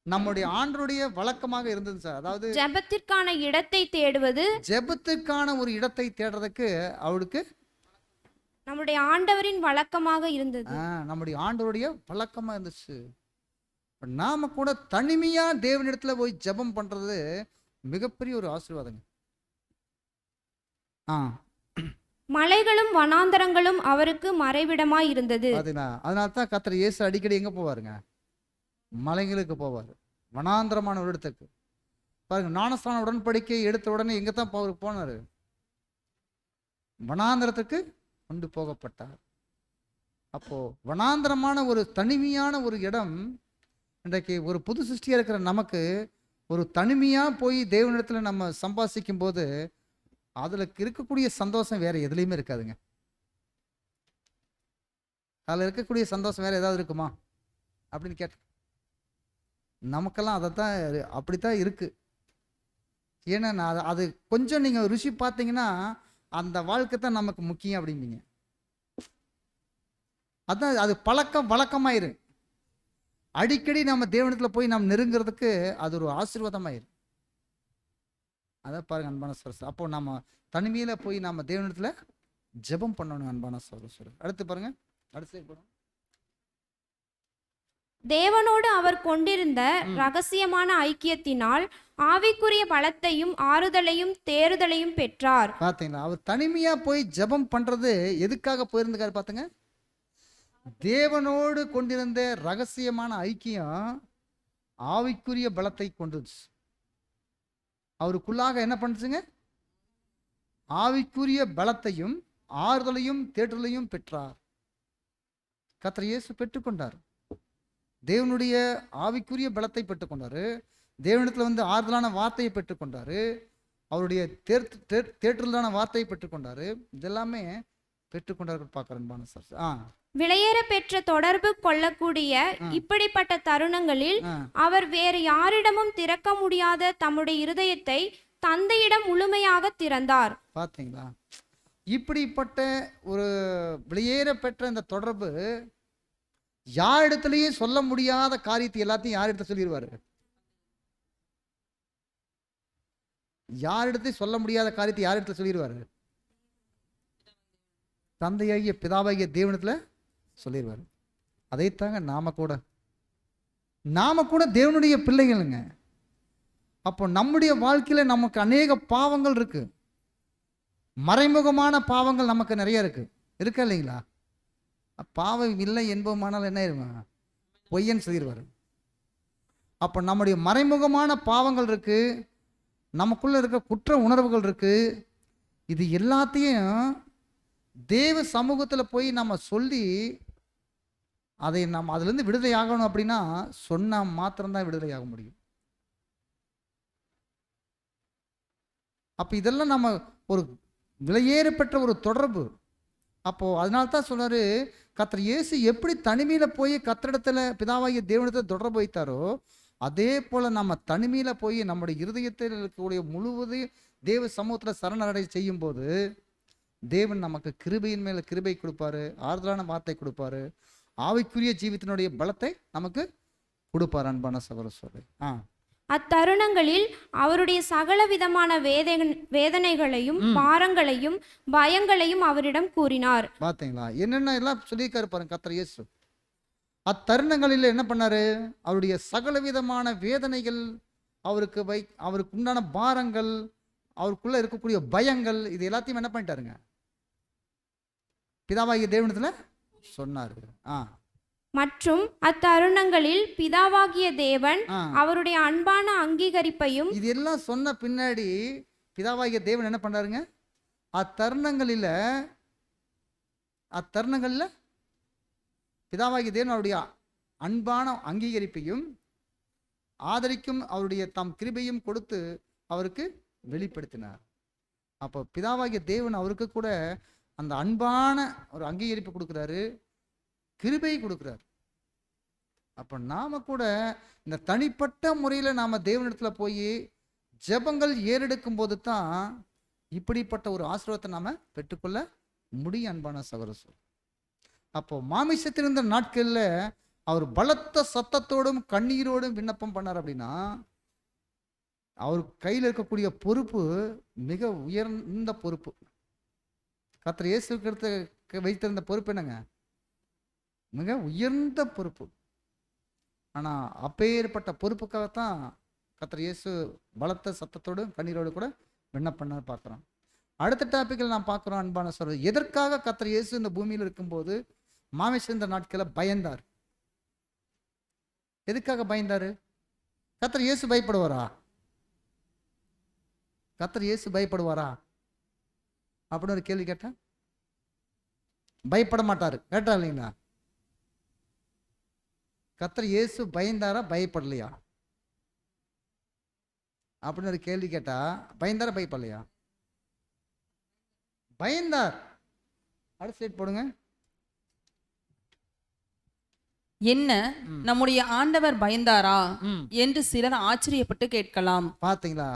நம்முடைய ஆண்டருடைய வழக்கமாக இருந்தது சார். அதாவது ஜெபத்திற்கான இடத்தை தேடுவது ஜெபத்துக்கான ஒரு இடத்தை தேடுறதுக்கு அவளுக்கு நம்முடைய ஆண்டவரின் வழக்கமாக இருந்தது. நம்முடைய ஆண்டவருடைய வழக்கமா இருந்துச்சு. இப்ப நாம கூட தனிமையா தேவனிடத்துல போய் ஜெபம் பண்றது மிகப்பெரிய ஒரு ஆசீர்வாதங்க. மலைகளும் வனாந்தரங்களும் அவருக்கு மறைவிடமாய் இருந்தது. அதனால தான் கர்த்தர் இயேசு அடிக்கடி எங்க போவாருங்க? மலைகளுக்கு போவார், வனாந்தரமான ஒரு இடத்துக்கு. பாருங்க, ஞானஸ்தான உடன்படிக்கை எடுத்த உடனே எங்க தான் போனாரு? வனாந்தரத்துக்கு கொண்டு போகப்பட்டார். அப்போ வனாந்தரமான ஒரு தனிமையான ஒரு இடம் இன்றைக்கு ஒரு புது சிருஷ்டியா இருக்கிற நமக்கு ஒரு தனிமையா போய் தேவனிடத்துல நம்ம சம்பாதிக்கும் போது அதுல இருக்கக்கூடிய சந்தோஷம் வேற எதுலையுமே இருக்காதுங்க. அதுல இருக்கக்கூடிய சந்தோஷம் வேற ஏதாவது இருக்குமா அப்படின்னு கேட்ட நமக்கெல்லாம் அதைத்தான் அப்படித்தான் இருக்கு. ஏன்னா அது கொஞ்சம் நீங்க ருசி பார்த்தீங்கன்னா அந்த வாழ்க்கை தான் நமக்கு முக்கியம் அப்படிம்பீங்க. அதான் அது வழக்கமாயிரு. அடிக்கடி நம்ம தேவனிடத்துல போய் நாம் நெருங்கிறதுக்கு அது ஒரு ஆசீர்வாதமாயிரு. அதான் பாருங்க அன்பான சகோதரர். அப்போ நம்ம தனிமையில போய் நம்ம தேவனிடத்துல ஜெபம் பண்ணணும் அன்பான சகோதரர். அடுத்து பாருங்க, அடுத்து தேவனோடு அவர் கொண்டிருந்த ரகசியமான ஐக்கியத்தினால் ஆவிக்குரிய பலத்தையும் ஆறுதலையும் தேறுதலையும் பெற்றார். பாத்தீங்களா? அவர் தனிமையா போய் ஜெபம் பண்றது எதுக்காக போயிருந்தாரு பாத்துங்க? தேவனோடு கொண்டிருந்த ரகசியமான ஐக்கியம் ஆவிக்குரிய பலத்தை கொண்டுச்சு. அவருக்குள்ளாக என்ன பண்ணுச்சுங்க? ஆவிக்குரிய பலத்தையும் ஆறுதலையும் தேற்றுதலையும் பெற்றார். கர்த்தர் இயேசு பெற்றுக்கொண்டார். தேவனுடைய ஆவிக்குரிய பலத்தை பெற்றுக்கொண்டாரு. தேவனிடத்துல வந்து ஆறுதலான வார்த்தையை பெற்றுக்கொண்டாரு. அவருடைய தேற்றுதலான வார்த்தையை பெற்றுக்கொண்டாரு. இதெல்லாமே பெற்றுக்கொண்டார்கள் பார்க்கிறேன் சார். விலையேற பெற்ற தொடர்பு கொள்ளக்கூடிய இப்படிப்பட்ட தருணங்களில் அவர் வேறு யாரிடமும் திறக்க முடியாத தம்முடைய இருதயத்தை தந்தையிடம் முழுமையாக திறந்தார். பாத்தீங்களா? இப்படிப்பட்ட ஒரு விலையேற பெற்ற இந்த தொடர்பு யாரிடத்திலேயே சொல்ல முடியாத காரியத்தை எல்லாத்தையும் யாரிடத்த சொல்லிடுவாரு? யாரிடத்தையும் சொல்ல முடியாத காரியத்தை யாரிடத்துல சொல்லிடுவாரு? தந்தையாகிய பிதாவாகிய தேவனிடத்துல சொல்லிடுவாரு. அதைத்தாங்க நாம கூட தேவனுடைய பிள்ளைகளுங்க. அப்போ நம்முடைய வாழ்க்கையில நமக்கு அநேக பாவங்கள் இருக்கு. மறைமுகமான பாவங்கள் நமக்கு நிறைய இருக்கா இல்லைங்களா? பாவம் இல்லை என்பவமானால் என்ன ஆயிருமா? பொய்யன்னு சொல்லிடுவாரு. அப்போ நம்முடைய மறைமுகமான பாவங்கள் இருக்கு, நமக்குள்ள இருக்க குற்ற உணர்வுகள் இருக்கு. இது எல்லாத்தையும் தேவ சமூகத்துல போய் நம்ம சொல்லி அதை நம்ம அதுல இருந்து விடுதலை ஆகணும் அப்படின்னா சொன்னா மாத்திரம்தான் விடுதலை ஆக முடியும். அப்ப இதெல்லாம் நம்ம ஒரு விலையேற பெற்ற ஒரு தொடர்பு. அப்போ அதனால்தான் சொல்றாரு, கர்த்தர் இயேசு எப்படி தனிமையில போய் கர்த்தரிடத்துல பிதாவாகிய தேவனிடத்துல தொடர்பு வைத்தாரோ அதே போல நம்ம தனிமையில போய் நம்முடைய இருதயத்தில் இருக்கக்கூடிய முழுவதையும் தேவ சமூகத்துல சரணடை செய்யும் போது தேவன் நமக்கு கிருபையின் மேல கிருபை கொடுப்பாரு, ஆறுதலான வார்த்தை கொடுப்பாரு, ஆவிக்குரிய ஜீவித்தினுடைய பலத்தை நமக்கு கொடுப்பார். அன்பான சகோதரர்களே, அத்தருணங்களில் அவருடைய சகல விதமான வேதனைகளையும் பாரங்களையும் பயங்களையும் அவரிடம் கூறினார். பாத்தீங்களா? என்னென்ன எல்லாம் சொல்லியிருக்காரு பாருங்க கர்த்தர் இயேசு. அத்தருணங்களில் என்ன பண்ணாரு? அவருடைய சகல விதமான வேதனைகள், அவருக்கு உண்டான பாரங்கள், அவருக்குள்ள இருக்கக்கூடிய பயங்கள், இது எல்லாத்தையும் என்ன பண்ணிட்டாருங்க? பிதாவாகிய தேவனிடத்துல சொன்னாரு. மற்றும் அத்தருணங்களில் பிதாவாகிய தேவன் அவருடைய அன்பான அங்கீகரிப்பையும், இது எல்லாம் சொன்ன பின்னாடி பிதாவாகிய தேவன் என்ன பண்ணாருங்க? அத்தருணங்கள்ல பிதாவாகிய தேவன் அவருடைய அன்பான அங்கீகரிப்பையும் ஆதரிக்கும் அவருடைய தம் கிருபையும் கொடுத்து அவருக்கு வெளிப்படுத்தினார். அப்போ பிதாவாகிய தேவன் அவருக்கு கூட அந்த அன்பான ஒரு அங்கீகரிப்பு கொடுக்குறாரு, கிருபை கொடுக்குறாரு. அப்போ நாம கூட இந்த தனிப்பட்ட முறையில் நாம தேவனிடத்துல போய் ஜெபங்கள் ஏறெடுக்கும் போது தான் இப்படிப்பட்ட ஒரு ஆசீர்வாதத்தை நாம பெற்றுக்கொள்ள முடியும். அன்பான சகோதரர், அப்போ மாமிசத்திலிருந்த நாட்கள்ல அவர் பலத்த சத்தத்தோடும் கண்ணீரோடும் விண்ணப்பம் பண்ணார் அப்படின்னா அவர் கையில் இருக்கக்கூடிய பொறுப்பு மிக உயர்ந்த பொறுப்பு. கர்த்தர் இயேசுவுக்கு எடுத்து வைத்திருந்த பொறுப்பு என்னங்க? மிக உயர்ந்த பொறுப்பு. ஆனால் அப்பேற்பட்ட பொறுப்புக்காகத்தான் கர்த்தர் இயேசு பலத்த சத்தத்தோடு கண்ணீரோடு கூட விண்ணப்பம் பார்க்குறோம். அடுத்த டாப்பிக்கில் நான் பார்க்குறோம் அன்பான சொல்றது, எதற்காக கர்த்தர் இயேசு இந்த பூமியில் இருக்கும்போது மாமிச நாட்களில் பயந்தார்? எதுக்காக பயந்தாரு? கர்த்தர் இயேசு பயப்படுவாரா? கர்த்தர் இயேசு பயப்படுவாரா அப்படின்னு ஒரு கேள்வி கேட்டேன். பயப்பட மாட்டாரு, கேட்டா இல்லைங்களா? கர்த்தர் இயேசு பயந்தாரா பயப்படலையா அப்படின்னு ஒரு கேள்வி கேட்டா, பயந்தாரா பயப்படலையா? பயந்தார். அடுத்த ஸ்லைட் போடுங்க. என்ன, நம்முடைய ஆண்டவர் பயந்தாரா என்று சிலர் ஆச்சரியப்பட்டு கேட்கலாம். பாத்தீங்களா?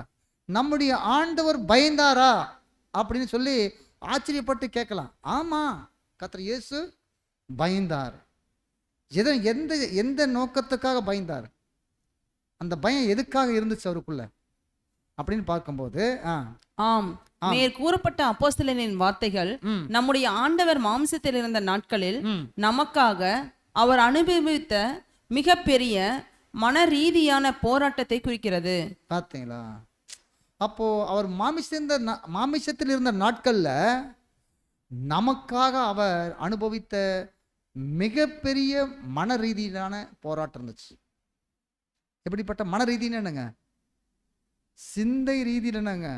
நம்முடைய ஆண்டவர் பயந்தாரா அப்படின்னு சொல்லி ஆச்சரியப்பட்டு கேட்கலாம். ஆமா, கர்த்தர் இயேசு பயந்தார். எந்த எந்த நோக்கத்துக்காக பயந்தார்? அந்த பயம் எதுக்காக இருந்துச்சு அவருக்குள்ள அப்படின்னு பார்க்கும்போது ஆம், மேற்கூறப்பட்ட அப்போஸ்தலரின் வார்த்தைகள் நம்முடைய ஆண்டவர் மாம்சத்தில் இருந்த நாட்களில் நமக்காக அவர் அனுபவித்த மிகப்பெரிய மன ரீதியான போராட்டத்தை குறிக்கிறது. பார்த்தீங்களா? அப்போ அவர் மாமிசத்தில் இருந்த நாட்கள்ல நமக்காக அவர் அனுபவித்த மிகப்பெரிய மன ரீதியிலான போராட்டம் இருந்துச்சு. எப்படிப்பட்ட மன ரீதின்னு என்னங்க? சிந்தை ரீதியில் என்னங்க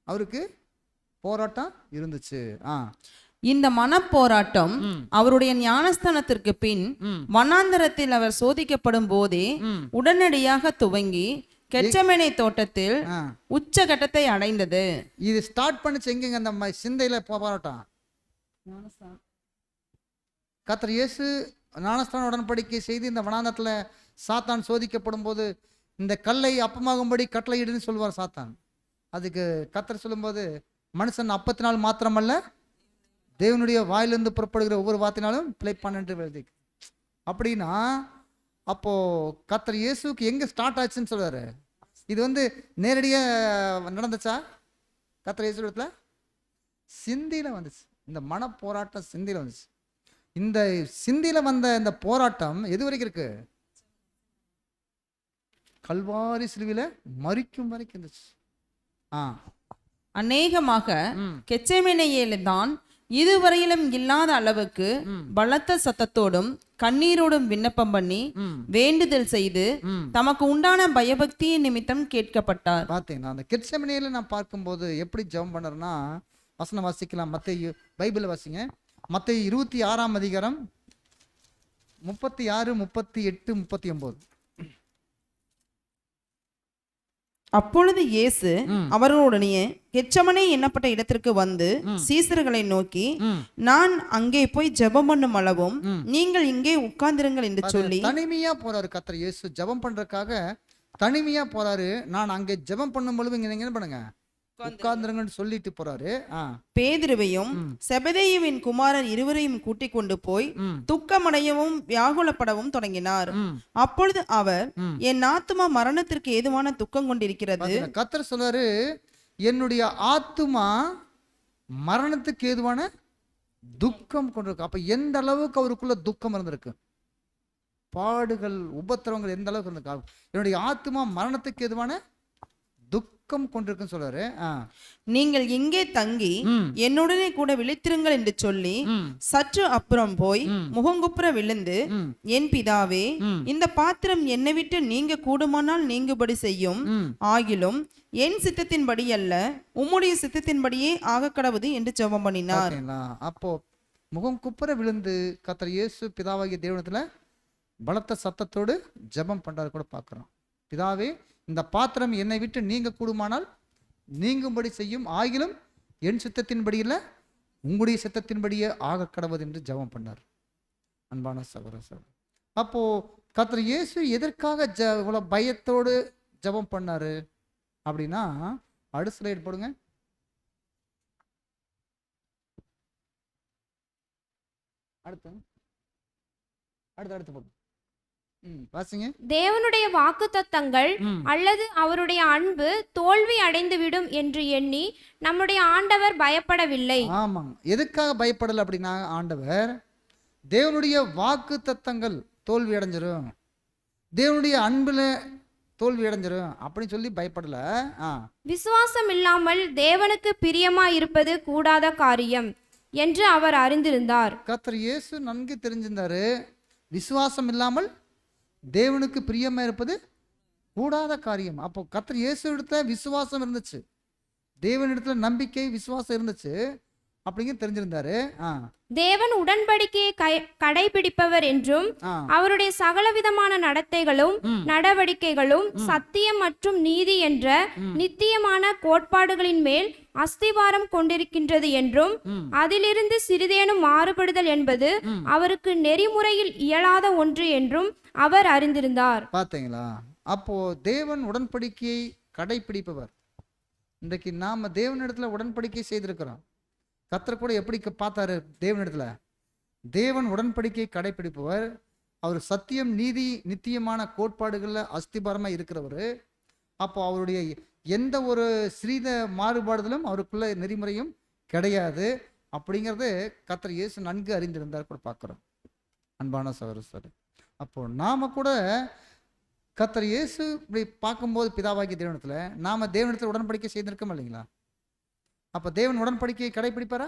அவருக்கு போராட்டம் இருந்துச்சு. இந்த மனப்போராட்டம் அவருடைய ஞானஸ்தானத்திற்கு பின் வனாந்தரத்தில் அவர் சோதிக்கப்படும் போதே உடனடியாக துவங்கி கெச்சமேனே தோட்டத்தில் உச்சகட்டத்தை அடைந்தது. இது ஸ்டார்ட் பண்ணிச்சு எங்கங்க? அந்த சிந்தையில போராட்டம். கர்த்தர் இயேசு ஞானஸ்தான உடன்படிக்கை செய்து இந்த வனாந்தரத்துல சாத்தான் சோதிக்கப்படும் போது இந்த கல்லை அப்பமாகும்படி கட்டளையிடுன்னு சொல்லுவார் சாத்தான். அதுக்கு கர்த்தர் சொல்லும்போது, மனுஷன் அப்பத்தினால் மாத்திரமல்ல தேவனுடைய வாயிலிருந்து புறப்படுகிற ஒவ்வொரு வார்த்தையினாலும் பிழைப்பான் என்று எழுதி. அப்படின்னா அப்போ கர்த்தர் இயேசுக்கு எங்க ஸ்டார்ட் ஆச்சுன்னு சொல்றாரு? இது நேரடியா நடந்துச்சா? கர்த்தர் இயேசு இடத்துல சிந்தியில வந்துச்சு. இந்த மன போராட்டம் சிந்தியில வந்துச்சு. இந்த சிந்தியில வந்த இந்த போராட்டம் எது வரைக்கும் இருக்கு? கல்வாரி சிலுவையில மரிக்கும் வரைக்கும் இருந்துச்சு. அநேகமாக கெச்சமேனேயிலே தான் இதுவரையிலும் இல்லாத அளவுக்கு பலத்த சத்தத்தோடும் கண்ணீரோடும் விண்ணப்பம் பண்ணி வேண்டுதல் செய்து தமக்கு உண்டான பயபக்தியின் நிமித்தம் கேட்கப்பட்டார். பார்த்தீங்கன்னா அந்த கெச்சமேனேயில நான் பார்க்கும்போது எப்படி ஜெபம் பண்ணறேன்னா, வசனம் வாசிக்கலாம். மத்தேயு பைபிள் வாசிங்க. மத்தேயு 26ஆம் அதிகாரம் 36, 38, 39. அப்பொழுது இயேசு அவர்களுடனே கெச்சமனே எண்ணப்பட்ட இடத்திற்கு வந்து சீசர்களை நோக்கி, நான் அங்கே போய் ஜெபம் பண்ணும் அளவும் நீங்கள் இங்கே உட்கார்ந்திருங்கள் என்று சொல்லி தனிமையா போறாரு. கர்த்தர் இயேசு ஜெபம் பண்றதுக்காக தனிமையா போறாரு. நான் அங்கே ஜெபம் பண்ணும் பொழுது இங்க என்ன பண்ணுங்க, உட்கார்ந்துருங்கன்னு சொல்லிட்டு போறாரு. பேதுருவையும் செபதேயுவின் குமாரர் இருவரையும் கூட்டிக் கொண்டு போய் துக்கமடையவும் வியாகுலப்படவும் தொடங்கினார். அப்பொழுது அவர், என் ஆத்துமா மரணத்திற்கு ஏதுவான துக்கம் கொண்டிருக்கிறது. கர்த்தர் சொல்றாரு, என்னுடைய ஆத்துமா மரணத்துக்கு ஏதுவான துக்கம் கொண்டிருக்கு. அப்ப எந்த அளவுக்கு அவருக்குள்ள துக்கம் இருந்திருக்கு, பாடுகள் உபத்திரவங்கள் எந்த அளவுக்கு இருந்திருக்கு. என்னுடைய ஆத்துமா மரணத்துக்கு ஏதுவான துக்கம் கொண்டிருக்குன்னு சொல்றாரு. நீங்கள் எங்கே தங்கி என்னுடனே கூட விழித்திருங்கள் என்று சொல்லி சற்று அப்புறம் போய் முகங்குப்புற விழுந்து, என் பிதாவே, இந்த பாத்திரம் என்னை விட்டு நீங்க கூடுமானால் நீங்குபடி செய்யும், ஆகிலும் என் சித்தத்தின்படி அல்ல உம்முடைய சித்தத்தின்படியே ஆக கடவுது என்று ஜெபம் பண்ணினார். அப்போ முகம் குப்புற விழுந்து கர்த்தர் இயேசு பிதாவாகிய தேவனத்துல பலத்த சத்தத்தோடு ஜெபம் பண்றாரு கூட பார்க்கிறோம். பிதாவே, இந்த பாத்திரம் என்னை விட்டு நீங்க கூடுமானால் நீங்கும்படி செய்யும், ஆகிலும் என் சித்தத்தின்படி இல்லை உங்களுடைய சித்தத்தின்படியே ஆக கடவுது என்று ஜெபம் பண்ணார். அன்பான சகோதர, அப்போ கர்த்தர் இயேசு எதற்காக இவ்வளவு பயத்தோடு ஜெபம் பண்ணாரு அப்படின்னா, அடுத்த ஸ்லைடு போடுங்க. அடுத்து போடுங்க. வாசிங்க. தேவனுடைய வாக்குத்தத்தங்கள் அல்லது அவருடைய அன்பு தோல்வி அடைந்துவிடும் என்று எண்ணி நம்முடைய ஆண்டவர் பயப்படவில்லை. ஆமாங்க. எதுக்காக பயப்படல அப்படின்னா, ஆண்டவர் தேவனுடைய வாக்கு தத்தங்கள் தோல்வி அடைஞ்சிரும், தேவனுடைய அன்புல தோல்வி அடைஞ்சிரும் அப்படின்னு சொல்லி பயப்படல. விசுவாசம் இல்லாமல் தேவனுக்கு பிரியமா இருப்பது கூடாத காரியம் என்று அவர் அறிந்திருந்தார். கர்த்தர் இயேசு நன்கு தெரிஞ்சிருந்தாரு, விசுவாசம் இல்லாமல் தேவனுக்கு பிரியமா இருப்பது கூடாத காரியம். அப்போ கர்த்தர் இயேசு இடத்துல விசுவாசம் இருந்துச்சு, தேவனிடத்துல நம்பிக்கை விசுவாசம் இருந்துச்சு அப்படிங்க தெரிஞ்சிருந்தாரு. தேவன் உடன்படிக்கையை கடைபிடிப்பவர் என்றும் அவருடைய சகலவிதமான நடத்தைகளும் நடவடிக்கைகளும் சத்தியம் மற்றும் நீதி என்ற நித்தியமான கோட்பாடுகளின் மேல் அஸ்திவாரம் கொண்டிருக்கின்றது என்றும் அதிலிருந்து சிறிதேனும் மாறுபடுதல் என்பது அவருக்கு நெறிமுறையில் இயலாத ஒன்று என்றும் அவர் அறிந்திருந்தார். பார்த்தீங்களா? அப்போ தேவன் உடன்படிக்கையை கடைபிடிப்பவர். இன்றைக்கு நாம தேவனிடத்துல உடன்படிக்கை செய்திருக்கிறோம். கர்த்தர் கூட எப்படி பார்த்தாரு தேவனிடத்துல? தேவன் உடன்படிக்கை கடைபிடிப்பவர், அவர் சத்தியம் நீதி நித்தியமான கோட்பாடுகளில் அஸ்திபாரமா இருக்கிறவர். அப்போ அவருடைய எந்த ஒரு சிறித மாறுபாடுதலும் அவருக்குள்ள நெறிமுறையும் கிடையாது அப்படிங்கிறது கர்த்தர் இயேசு நன்கு அறிந்திருந்தார் கூட பார்க்குறோம். அன்பான சகோதரர், அப்போ நாம கூட கர்த்தர் இயேசு இப்படி பார்க்கும்போது பிதாவாகிய தேவனிடத்துல நாம தேவனிடத்துல உடன்படிக்கை செய்திருக்கோம் இல்லைங்களா? அப்ப தேவன் உடன்படிக்கையை கடைபிடிப்பாரா?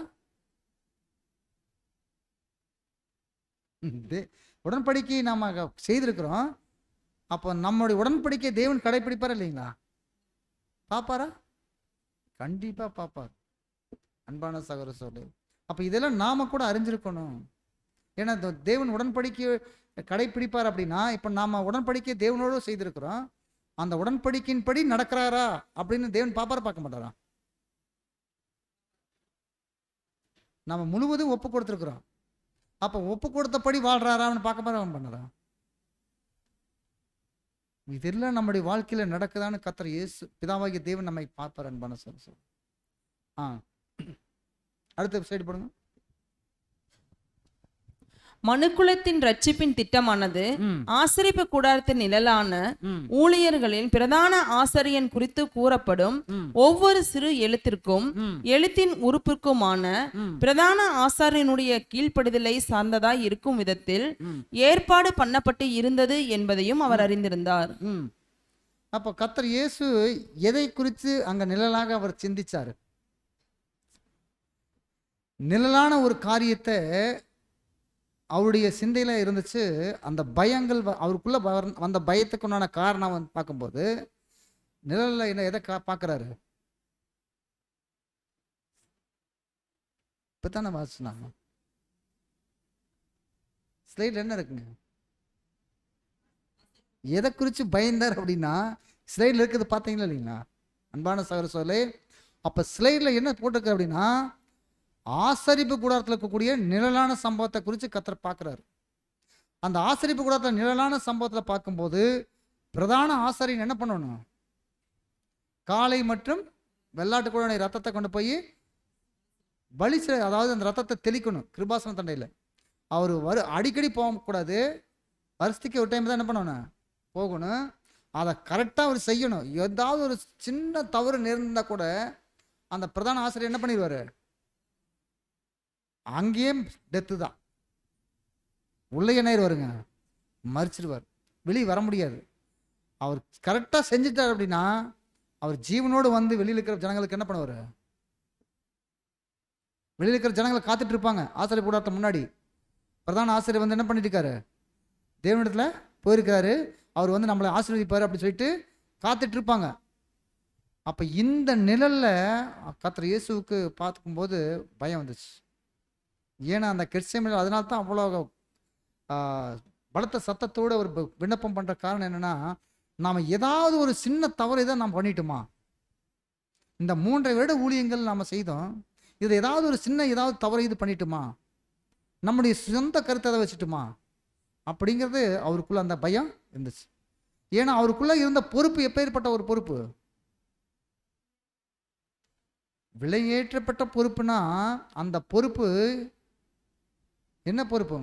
உடன்படிக்கையை நாம செய்திருக்கிறோம். அப்போ நம்மளுடைய உடன்படிக்கை தேவன் கடைபிடிப்பாரா இல்லைங்களா? பாப்பாரா? கண்டிப்பா பாப்பார். அன்பான சகோதர சொல்லு, அப்ப இதெல்லாம் நாம கூட அறிஞ்சிருக்கணும். ஏன்னா தேவன் உடன்படிக்கை கடைபிடிப்பார் அப்படின்னா, இப்ப நாம உடன்படிக்கை தேவனோடு செய்திருக்கிறோம், அந்த உடன்படிக்கையின்படி நடக்கிறாரா அப்படின்னு தேவன் பாப்பாரா பார்க்க மாட்டாரா? நம்ம முழுவதும் ஒப்பு கொடுத்துருக்குறோம். அப்போ ஒப்பு கொடுத்தபடி வாழ்றாரான்னு பார்க்க பண்ணறா? இதெல்லாம் நம்முடைய வாழ்க்கையில நடக்குதான்னு கர்த்தர் இயேசு பிதாவாகிய தேவன் நம்மை பார்ப்பார். அன்பான சொல். அடுத்த சைடு போடுங்க. மனுக்குலத்தின் ரட்சிப்பின் திட்டமானது ஆசரிப்பு கூடாரத்தின் நிழலான ஊழியர்களின் பிரதான ஆசாரியன் குறித்து கூறப்படும் ஒவ்வொரு சிறு எழுத்திற்கும் எழுத்தின் உறுப்பிற்குமான பிரதான ஆசாரியனுடைய கீழ்ப்படிதலை சார்ந்ததாய் இருக்கும் விதத்தில் ஏற்பாடு பண்ணப்பட்டு இருந்தது என்பதையும் அவர் அறிந்திருந்தார். அப்போ கர்த்தர் இயேசு எதை குறித்து அங்க நிழலாக அவர் சிந்திச்சாரு? நிழலான ஒரு காரியத்தை அவருடைய சிந்தையில இருந்துச்சு. அந்த பயங்கள் அவருக்குள்ள வந்த பயத்துக்கு உண்டான காரணம் வந்து பார்க்கும்போது நிழல்ல என்ன எதை பார்க்கறாரு? இப்பதானே வாசினாங்க. ஸ்லைட்ல என்ன இருக்குங்க? எதை குறித்து பயந்தார் அப்படின்னா ஸ்லைட்ல இருக்குது பார்த்தீங்களா இல்லைங்களா? அன்பான சகோதர சகோதரர்களே, அப்ப ஸ்லைட்ல என்ன போட்டிருக்கு அப்படின்னா ஆசரிப்பு கூடாரத்தில் இருக்கக்கூடிய நிழலான சம்பவத்தை குறித்து கர்த்தர் பார்க்கிறார். அந்த ஆசரிப்பு கூடாரத்தில் நிழலான சம்பவத்தில் பார்க்கும்போது பிரதான ஆசாரியன் என்ன பண்ணணும்? காளை மற்றும் வெள்ளாட்டு கூட ரத்தத்தை கொண்டு போய் பலி, அதாவது அந்த ரத்தத்தை தெளிக்கணும் கிருபாசன தண்டையில். அவர் அடிக்கடி போகக்கூடாது, வருஷத்துக்கு ஒரு டைம் தான் என்ன பண்ணணும், போகணும். அதை கரெக்டாக அவர் செய்யணும். ஏதாவது ஒரு சின்ன தவறு நேர்ந்தா கூட அந்த பிரதான ஆசிரியர் என்ன பண்ணிடுவார்? அங்கேயே டெத்து தான். உள்ளே என்ன வருங்க, மறிச்சிடுவார், வெளியே வர முடியாது. அவர் கரெக்டாக செஞ்சுட்டார் அப்படின்னா அவர் ஜீவனோடு வந்து வெளியில் இருக்கிற ஜனங்களுக்கு என்ன பண்ணுவார்? வெளியில் இருக்கிற ஜனங்களை காத்துட்டு இருப்பாங்க. ஆசிரியர் கூடாரத்தை முன்னாடி பிரதான ஆசிரியர் வந்து என்ன பண்ணிட்டு இருக்காரு? தேவனிடத்துல போயிருக்காரு, அவர் வந்து நம்மளை ஆசீர்வதிப்பார் அப்படி சொல்லிட்டு காத்துட்டு இருப்பாங்க. அப்போ இந்த நிழல்ல கர்த்தர் இயேசுவுக்கு பார்க்கும்போது பயம் வந்துச்சு. ஏன்னா அந்த கெர்சேமேனில் அதனால தான் அவ்வளோ பலத்த சத்தத்தோடு ஒரு விண்ணப்பம் பண்ணுற காரணம் என்னென்னா, நாம் ஏதாவது ஒரு சின்ன தவறு இதை நாம் பண்ணிட்டோமா? இந்த 3.5 வருட ஊழியங்கள் நாம் செய்தோம், இதில் ஏதாவது ஒரு சின்ன ஏதாவது தவறு இது பண்ணிட்டோமா? நம்முடைய சொந்த கருத்தை அதை வச்சுட்டுமா அப்படிங்கிறது அவருக்குள்ள அந்த பயம் இருந்துச்சு. ஏன்னா அவருக்குள்ள இருந்த பொறுப்பு எப்பேற்பட்ட ஒரு பொறுப்பு? விலையேற்றப்பட்ட பொறுப்புனா அந்த பொறுப்பு என்ன பொறுப்பு?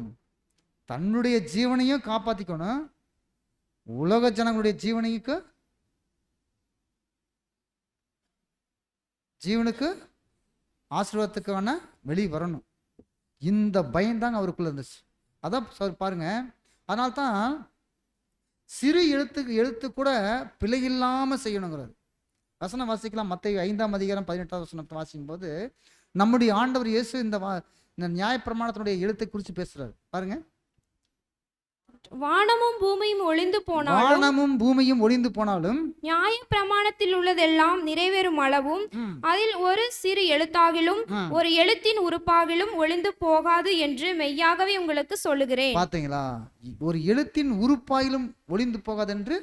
தன்னுடைய ஜீவனையும் காப்பாற்றிக்கணும், உலக ஜனங்களுடைய ஜீவனுக்கு ஆசீர்வாதத்துக்கான வெளியே வரணும். இந்த பயம்தாங்க அவருக்குள்ள இருந்துச்சு. அதான் பாருங்க, அதனால்தான் சிறு எழுத்து கூட பிழை இல்லாம செய்யணுங்கிறாரு. வசனம் வாசிக்கலாம். மத்தேயு 5ஆம் அதிகாரம் 18ஆவது வசனத்தை வாசிக்கும் போது நம்முடைய ஆண்டவர் இயேசு இந்த நியாயப்பிரமாணத்தினுடைய எழுத்தை குறித்து பேசுறாரு பாருங்க. வானமும் பூமியும் ஒளிந்து போனாலும் நியாய பிரமாணத்தில் உள்ளதெல்லாம் நிறைவேறும் அளவும் அதில் ஒரு சிறு எழுத்தாகிலும் ஒரு எழுத்தின் உறுப்பாகிலும் ஒளிந்து போகாது என்று மெய்யாகவே உங்களுக்கு சொல்லுகிறேன். பாத்தீங்களா, ஒரு எழுத்தின் உறுப்பாயிலும் ஒளிந்து போகாது என்று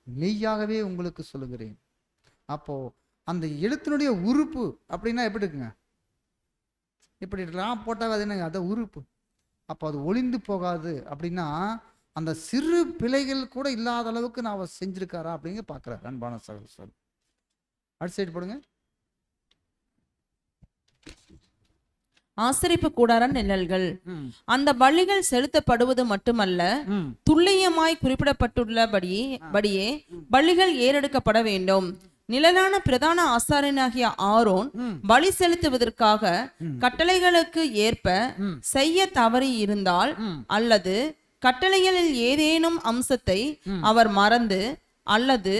மெய்யாகவே உங்களுக்கு சொல்லுகிறேன். அப்போ அந்த எழுத்தினுடைய உறுப்பு அப்படின்னா எப்படி இருக்குங்க? இப்படி போட்டாவே அது என்ன, அது உறுப்பு. அப்போ அது ஒளிந்து போகாது அப்படின்னா அந்த சிறு பிழைகள் கூட இல்லாத அளவுக்கு நான் அவர் செஞ்சிருக்காரா அப்படிங்க பார்க்குறாரு. அன்பான சகோதரர், அடுத்த சைடு போடுங்க. ஆசரிப்பு கூடார நிழல்கள். அந்த பலிகள் செலுத்தப்படுவது மட்டுமல்ல, துல்லியமாய் குறிப்பிடப்பட்டுள்ளபடியே பலிகள் ஏறெடுக்கப்பட வேண்டும். நிழலான பிரதான ஆசாரியனாகிய ஆரோன் பலி செலுத்துவதற்காக கட்டளைகளுக்கு ஏற்ப செய்ய தவறி இருந்தால் அல்லது கட்டளைகளில் ஏதேனும் அம்சத்தை அவர் மறந்து அல்லது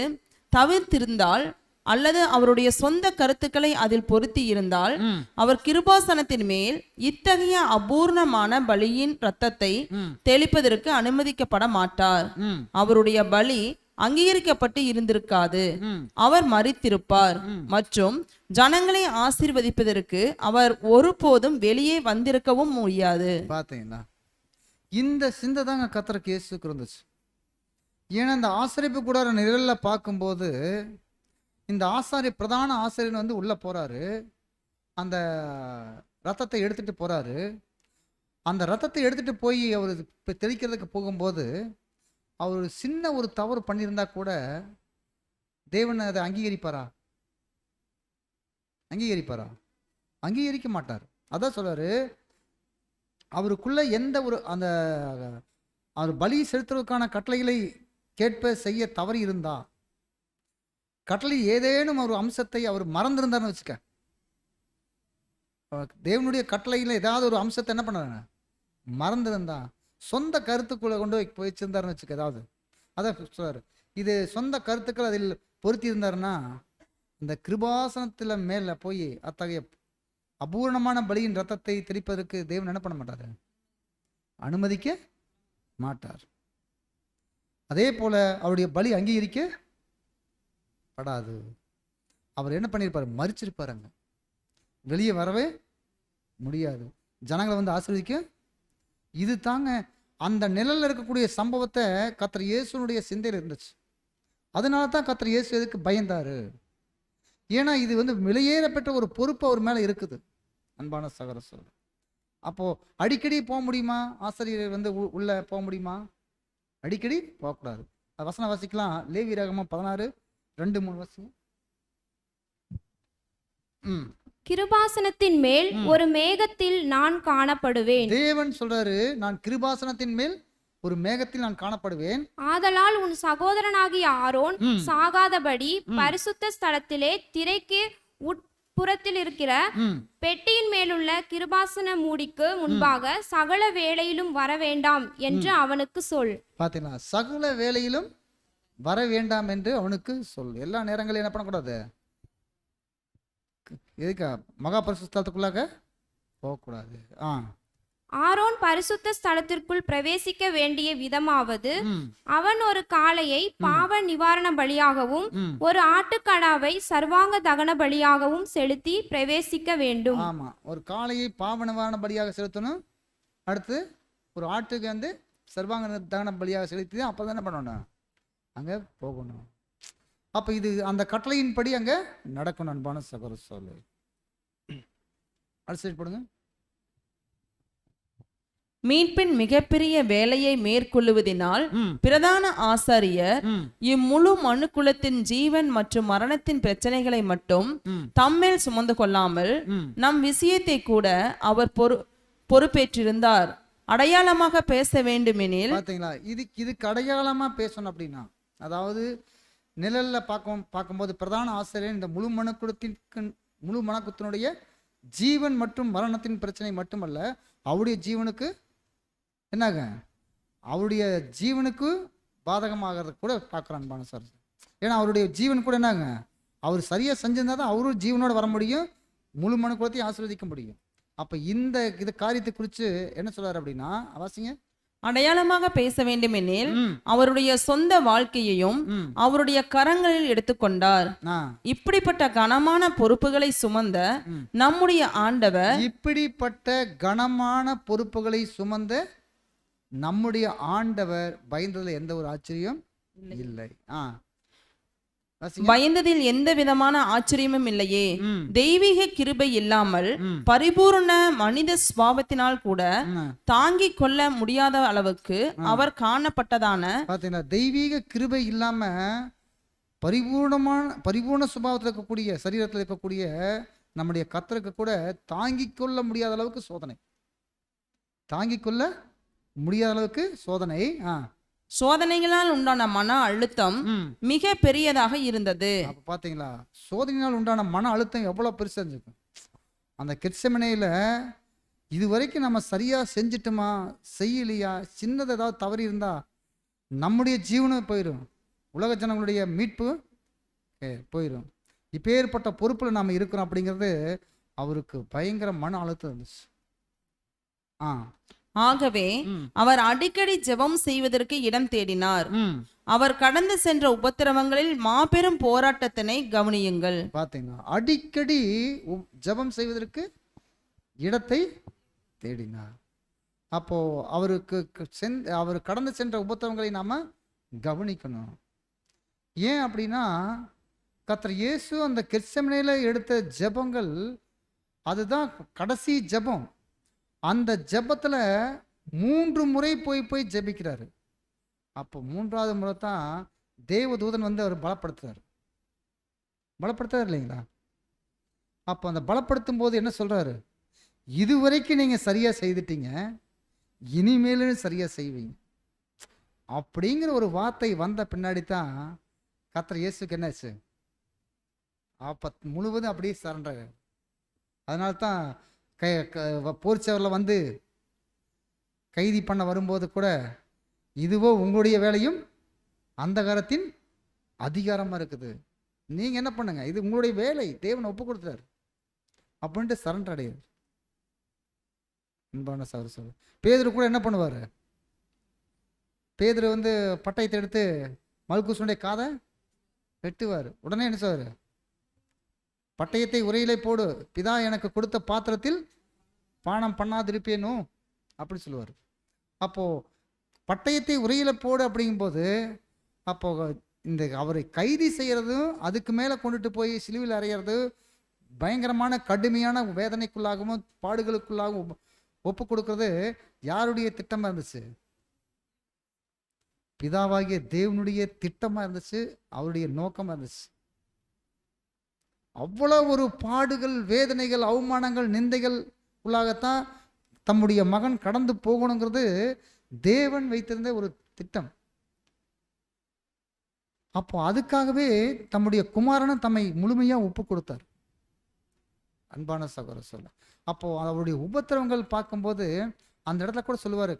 தவிர்த்திருந்தால் அல்லது அவருடைய சொந்த கருத்துக்களை அதில் பொருத்தி இருந்தால் அவர் கிருபாசனத்தின் மேல் இத்தகைய அபூர்ணமான பலியின் இரத்தத்தை தெளிப்பதற்கு அனுமதிக்கப்பட மாட்டார். அவருடைய பலி அங்கீகரிக்கப்பட்டு இருந்திருக்காது. அவர் மரித்திருப்பார் மற்றும் ஜனங்களை ஆசீர்வதிப்பதற்கு அவர் ஒருபோதும் வெளியே வந்திருக்கவும் முடியாது. பாத்தீங்களா, இந்த சிந்தை தாங்க கர்த்தருக்கு இயேசுவுக்கு இருந்துச்சு. ஏன்னா இந்த ஆசரிப்பு கூடார நிழல்ல பார்க்கும்போது இந்த பிரதான ஆசாரியன் உள்ள போறாரு, அந்த ரத்தத்தை எடுத்துட்டு போறாரு. அந்த ரத்தத்தை எடுத்துட்டு போய் அவர் தெளிக்கிறதுக்கு போகும்போது அவர் சின்ன ஒரு தவறு பண்ணியிருந்தா கூட தேவன் அதை அங்கீகரிப்பாரா? அங்கீகரிக்க மாட்டார். அதான் சொல்றாரு, அவருக்குள்ள எந்த ஒரு அவர் பலி செலுத்துவதற்கான கட்டளைகளை கேட்ப செய்ய தவறி இருந்தா, கட்டளை ஏதேனும் ஒரு அம்சத்தை அவர் மறந்திருந்தார்னு வச்சுக்க, தேவனுடைய கட்டளையில ஏதாவது ஒரு அம்சத்தை என்ன பண்ணாருங்க மறந்திருந்தா, சொந்த கருத்துக்குள்ள கொண்டு போய் வச்சிருந்தாருன்னு வச்சுக்க, ஏதாவது அதான் சொல்றாரு, இது சொந்த கருத்துக்கள் அதில் பொருத்தி இருந்தாருன்னா இந்த கிருபாசனத்துல மேல போய் அத்தகைய அபூர்ணமான பலியின் ரத்தத்தை தெளிப்பதற்கு தேவன் என்ன பண்ண மாட்டாரு? அனுமதிக்க மாட்டார். அதே போல அவருடைய பலி அங்கீகரிக்கப்படாது. அவர் என்ன பண்ணியிருப்பாரு? மரிச்சிருப்பாருங்க. வெளியே வரவே முடியாது. ஜனங்களை ஆசீர்வதிக்க இது தாங்க அந்த நிழல்ல இருக்கக்கூடிய சம்பவத்தை கர்த்தர் இயேசுனுடைய சிந்தையில் இருந்துச்சு. அதனால தான் கர்த்தர் இயேசு எதுக்கு பயந்தாரு? ஏன்னா இது விலையேறப்பட்ட ஒரு பொறுப்பு அவர் மேல இருக்குது. அன்பான சகோதர சகோதரி, அப்போ அடிக்கடி போக முடியுமா? ஆசிரியர் உள்ள போக முடியுமா? அடிக்கடி போகக்கூடாது. வசனம் வாசிக்கலாம். லேவியராகமம் 16:2-3 வசனம். கிருபாசனத்தின் மேல் ஒரு மேகத்தில் நான் காணப்படுவேன். தேவன் சொல்றாரு, நான் கிருபாசனத்தின் மேல் ஒரு மேகத்தில் நான் காணப்படுவேன். ஆதலால் உன் சகோதரனாகிய ஆரோன் சாகாதபடி பரிசுத்த ஸ்தலத்திலே திரைக்கு உட்புறத்தில் இருக்கிற பெட்டியின் மேலுள்ள கிருபாசன மூடிக்கு முன்பாக சகல வேளையிலும் வர வேண்டாம் என்று அவனுக்கு சொல். பாத்தீங்களா, சகல வேளையிலும் வர வேண்டாம் என்று அவனுக்கு சொல். எல்லா நேரங்களையும் என்ன பண்ணக்கூடாது? எதுக்கா? மகா பரிசுத்த ஸ்தலத்துக்குள்ளாக போகக்கூடாது. ஆரோன் பரிசுத்த ஸ்தலத்திற்குள் பிரவேசிக்க வேண்டிய விதமாவது, அவன் ஒரு காளையை பாவ நிவாரண பலியாகவும் ஒரு ஆட்டுக்கடாவை சர்வாங்க தகன பலியாகவும் செலுத்தி பிரவேசிக்க வேண்டும். ஆமா, ஒரு காளையை பாவ நிவாரண பலியாக செலுத்தணும். அடுத்து ஒரு ஆட்டுக்கு சர்வாங்க தகன பலியாக செலுத்தி அப்பதான் என்ன பண்ணணும்? அங்க போகணும். அப்ப இது அந்த கட்டளையின்படி அங்க நடக்கணும். அன்பான சகோதர சகோதரி, அடுத்த சைடு போடுங்க. மீட்பின் மிகப்பெரிய வேலையை மேற்கொள்ளுவதினால் பிரதான ஆசாரியர் இம்முழு மனுக்குலத்தின் ஜீவன் மற்றும் மரணத்தின் பிரச்சனைகளை மட்டும் தம்மேல் சுமந்து கொள்ளாமல் நம் விஷயத்தை கூட அவர் பொறுப்பேற்றிருந்தார். அடையாளமாக பேச வேண்டுமெனில் பார்த்தீங்களா, இதுக்கு அடையாளமா பேசணும் அப்படின்னா, அதாவது நிழல்ல பார்க்கும்போது பிரதான ஆசிரியர் இந்த முழு மனக்குத்தினுடைய ஜீவன் மற்றும் மரணத்தின் பிரச்சனை மட்டுமல்ல, அவருடைய ஜீவனுக்கு என்னாங்க, அவருடைய ஜீவனுக்கு பாதகமாகிறது கூட பார்க்குறான் அன்பான சார். ஏன்னா அவருடைய ஜீவன் கூட என்னாங்க, அவர் சரியா செஞ்சிருந்தா தான் அவரும் ஜீவனோட வர முடியும், முழு மனக்குலத்தையும் ஆசீர்வதிக்க முடியும். அப்ப இது காரியத்தை குறித்து என்ன சொல்றாரு அப்படின்னா, வாசிங்க. அடையாளமாக பேச வேண்டுமெனில் அவருடைய சொந்த வாழ்க்கையையும் அவருடைய கரங்களில் எடுத்துக்கொண்டார். இப்படிப்பட்ட கனமான பொறுப்புகளை சுமந்த நம்முடைய ஆண்டவர் பயந்ததுல எந்த ஒரு ஆச்சரியம் இல்லை. பயந்ததில் எந்த விதமான ஆச்சரியமும் இல்லையே. தெய்வீக கிருபை இல்லாமல் பரிபூர்ண மனித சுபாவத்தினால் கூட தாங்கிக் கொள்ள முடியாத அளவுக்கு அவர் காணப்பட்டதான, பாத்தீங்கன்னா, தெய்வீக கிருபை இல்லாம பரிபூர்ண சுபாவத்தில் இருக்கக்கூடிய சரீரத்தில் இருக்கக்கூடிய நம்முடைய கர்த்தருக்கு கூட தாங்கிக் கொள்ள முடியாத அளவுக்கு சோதனை, சோதனைகளால் உண்டான மன அழுத்தம் மிக பெரியதாக இருந்தது. அப்ப பாத்தீங்களா, சோதனையால் உண்டான மன அழுத்தம் எவ்வளவு பெருசா இருந்திருக்கும். அந்த கெத்செமனேயில இதுவரைக்கும் நம்ம சரியா செஞ்சிட்டோமா செய்யலையா, சின்னது ஏதாவது தவறி இருந்தா நம்முடைய ஜீவனும் போயிடும், உலக ஜனங்களுடைய மீட்பு போயிடும். இப்பேற்பட்ட பொறுப்புல நாம இருக்கிறோம் அப்படிங்கிறது அவருக்கு பயங்கர மன அழுத்தம் இருந்துச்சு. ஆகவே அவர் அடிக்கடி ஜெபம் செய்வதற்கு இடம் தேடினார். அவர் கடந்து சென்ற உபத்திரவங்களில் மாபெரும் போராட்டத்தினை கவனியுங்கள். பாத்தீங்களா, அடிக்கடி ஜெபம் செய்வதற்கு இடத்தை தேடினார். அப்போ அவர் கடந்து சென்ற உபத்திரவங்களை நாம கவனிக்கணும். ஏன் அப்படின்னா, கர்த்தர் இயேசு அந்த கெத்செமனேல எடுத்த ஜெபங்கள் அதுதான் கடைசி ஜெபம். அந்த ஜெபத்துல 3 முறை போய் ஜெபிக்கிறாரு. அப்போ 3வது முறை தான் தேவதூதன் வந்து அவர் பலப்படுத்துறாரு இல்லைங்களா. அப்போ அந்த பலப்படுத்தும் போது என்ன சொல்றாரு, இதுவரைக்கும் நீங்க சரியா செய்துட்டீங்க, இனிமேலும் சரியா செய்வீங்க அப்படிங்கிற ஒரு வார்த்தை வந்த பின்னாடி தான் கர்த்தர் இயேசுக்கு என்னாச்சு, முழுவதும் அப்படியே சரண்டர். அதனால தான் போர்ச்சவரில் வந்து கைதி பண்ண வரும்போது கூட, இதுவோ உங்களுடைய வேலையும் அந்தகாரத்தின் அதிகாரமா இருக்குது, நீங்க என்ன பண்ணுங்க, இது உங்களுடைய வேலை, தேவனை ஒப்பு கொடுத்தாரு அப்படின்ட்டு சரண்டர் அடையாது. அன்பான சகோதரர், பேதுரு கூட என்ன பண்ணுவாரு, பேதுரு வந்து பட்டயத்தை எடுத்து மல்குசுடைய காதை வெட்டுவார். உடனே என்ன சொல்வாரு, பட்டயத்தை உரையிலே போடு, பிதா எனக்கு கொடுத்த பாத்திரத்தில் பானம் பண்ணாதிருப்பேனோ அப்படி சொல்லுவார். அப்போ பட்டயத்தை உரையில போடு அப்படிங்கும்போது, அப்போ இந்த அவரை கைதி செய்யறதும் அதுக்கு மேலே கொண்டுட்டு போய் சிலுவையில் அறையிறது பயங்கரமான கடுமையான வேதனைக்குள்ளாகவும் பாடுகளுக்குள்ளாகவும் ஒப்பு கொடுக்கறது யாருடைய திட்டமா இருந்துச்சு, பிதாவாகிய தேவனுடைய திட்டமா இருந்துச்சு, அவருடைய நோக்கமா இருந்துச்சு. அவ்வளவு ஒரு பாடுகள், வேதனைகள், அவமானங்கள், நிந்தைகள் உள்ளாகத்தான் தம்முடைய மகன் கடந்து போகணுங்கிறது தேவன் வைத்திருந்த ஒரு திட்டம். அப்போ அதுக்காகவே தம்முடைய குமாரனும் தம்மை முழுமையா ஒப்பு கொடுத்தார். அன்பான சகோதரர் சொல்ல, அப்போ அவருடைய உபத்திரவங்கள் பார்க்கும்போது அந்த இடத்துல கூட சொல்லுவாரு,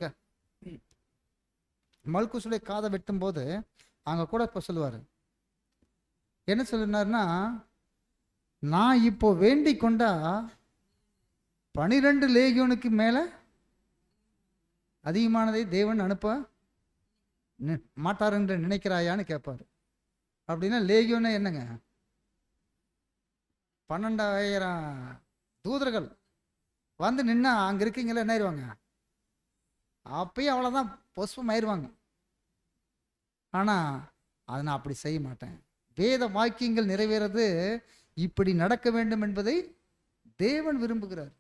மல்குசுடைய காதை வெட்டும் போது அங்க கூட இப்போ சொல்லுவாரு, என்ன சொல்லினாருன்னா, நான் இப்போ வேண்டிக் கொண்டா 12 லேகியோனுக்கு மேல அதிகமானதை தேவன் அனுப்ப மாட்டார் என்று நினைக்கிறாயான்னு கேட்பாரு. அப்படின்னா லேகியோன்னு என்னங்க, 12,000 தூதர்கள் வந்து நின்னா அங்க இருக்கீங்களா என்ன ஆயிடுவாங்க, அப்பயும் அவ்வளவுதான் புஷ்பம் ஆயிடுவாங்க. ஆனா அதை நான் அப்படி செய்ய மாட்டேன், வேத வாக்கியங்கள் நிறைவேறது இப்படி நடக்க வேண்டும் என்பதை தேவன் விரும்புகிறார்.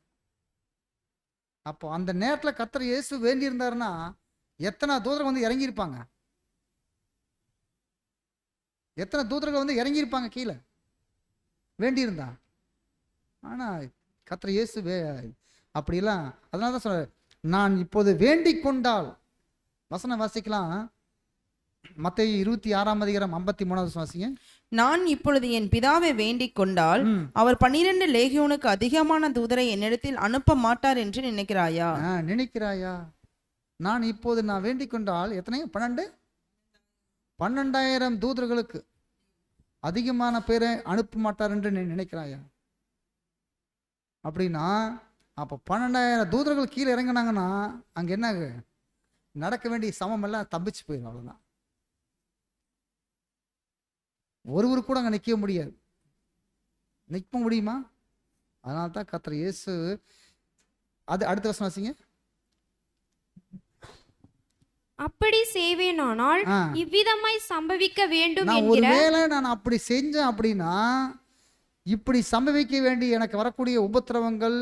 அப்போ அந்த நேரத்தில் கர்த்தர் இயேசு வேண்டி இருந்தாருன்னா எத்தனை தூதர்கள் வந்து இறங்கியிருப்பாங்க, எத்தனை தூதர்கள் வந்து இறங்கியிருப்பாங்க கீழே வேண்டியிருந்தா. ஆனா கர்த்தர் இயேசு அப்படிலாம், அதனால தான் சொல்ற, நான் இப்போது வேண்டிக் கொண்டால், வசனம் வாசிக்கலாம், மத்தேயு 26:53 வாசிங்க. நான் இப்பொழுது என் பிதாவை வேண்டிக் கொண்டால் அவர் 12 லேகியோனுக்கு அதிகமான தூதரை என்னிடத்தில் அனுப்ப மாட்டார் என்று நினைக்கிறாயா? நினைக்கிறாயா? நான் இப்போது நான் வேண்டிக் கொண்டால் எத்தனை? 12,000 தூதர்களுக்கு அதிகமான பேரை அனுப்ப மாட்டார் என்று நீ நினைக்கிறாயா? அப்படின்னா அப்போ 12,000 தூதர்கள் கீழே இறங்கினாங்கன்னா அங்கே என்ன நடக்க வேண்டிய சமம் எல்லாம் தப்பிச்சு போயிடும். அவ்வளோதான். ஒருவர் கூட அங்கே நிற்க முடியாது. நிற்க முடியுமா? அதனால தான் கர்த்தர் இயேசு அது அடுத்த வசனம் வாசிங்க. அப்படி செய்வேனானால் இவ்விதமாய் சம்பவிக்க வேண்டும் நான் என்கிற ஒருவேளை நான் அப்படி செஞ்சேன் அப்படின்னா இப்படி சம்பவிக்க வேண்டிய எனக்கு வரக்கூடிய உபத்திரவங்கள்,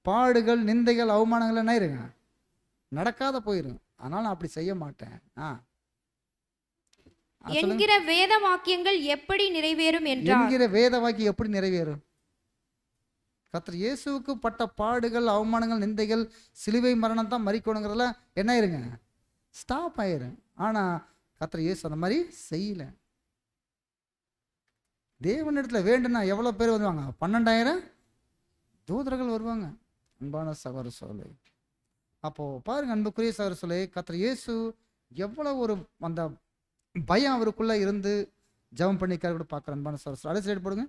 பாடுகள், நிந்தைகள், அவமானங்கள் என்ன இருங்க நடக்காத போயிரும். அதனால நான் அப்படி செய்ய மாட்டேன் என்கிற வேத வாக்கியங்கள் எப்படி நிறைவேறும் என்றார். என்கிற வேத வாக்கியம் எப்படி நிறைவேறும்? கர்த்தர் இயேசுவுக்கு பட்ட பாடுகள், அவமானங்கள், நிந்தைகள், சிலுவை மரணம் தான் மறிக்கணுங்கிறதுல என்ன இருங்க ஸ்டாப் ஆயிரும். ஆனா கர்த்தர் இயேசு அந்த மாதிரி செய்யல. தேவனிடத்துல வேண்டுனா எவ்வளவு பேர் வருவாங்க? 12,000 தூதர்கள் வருவாங்க. அன்பான சகோதர சகோதரி, அப்போ பாருங்க அன்புக்குரிய சகோதர சகோதரி, கர்த்தர் இயேசு எவ்வளவு ஒரு அந்த பயம் அவருக்குள்ள இருந்து ஜெபம் பண்ணிக்காரு கூட பார்க்குற அன்பான சகோதர சகோதரி. அடுத்த சைடு போடுங்க.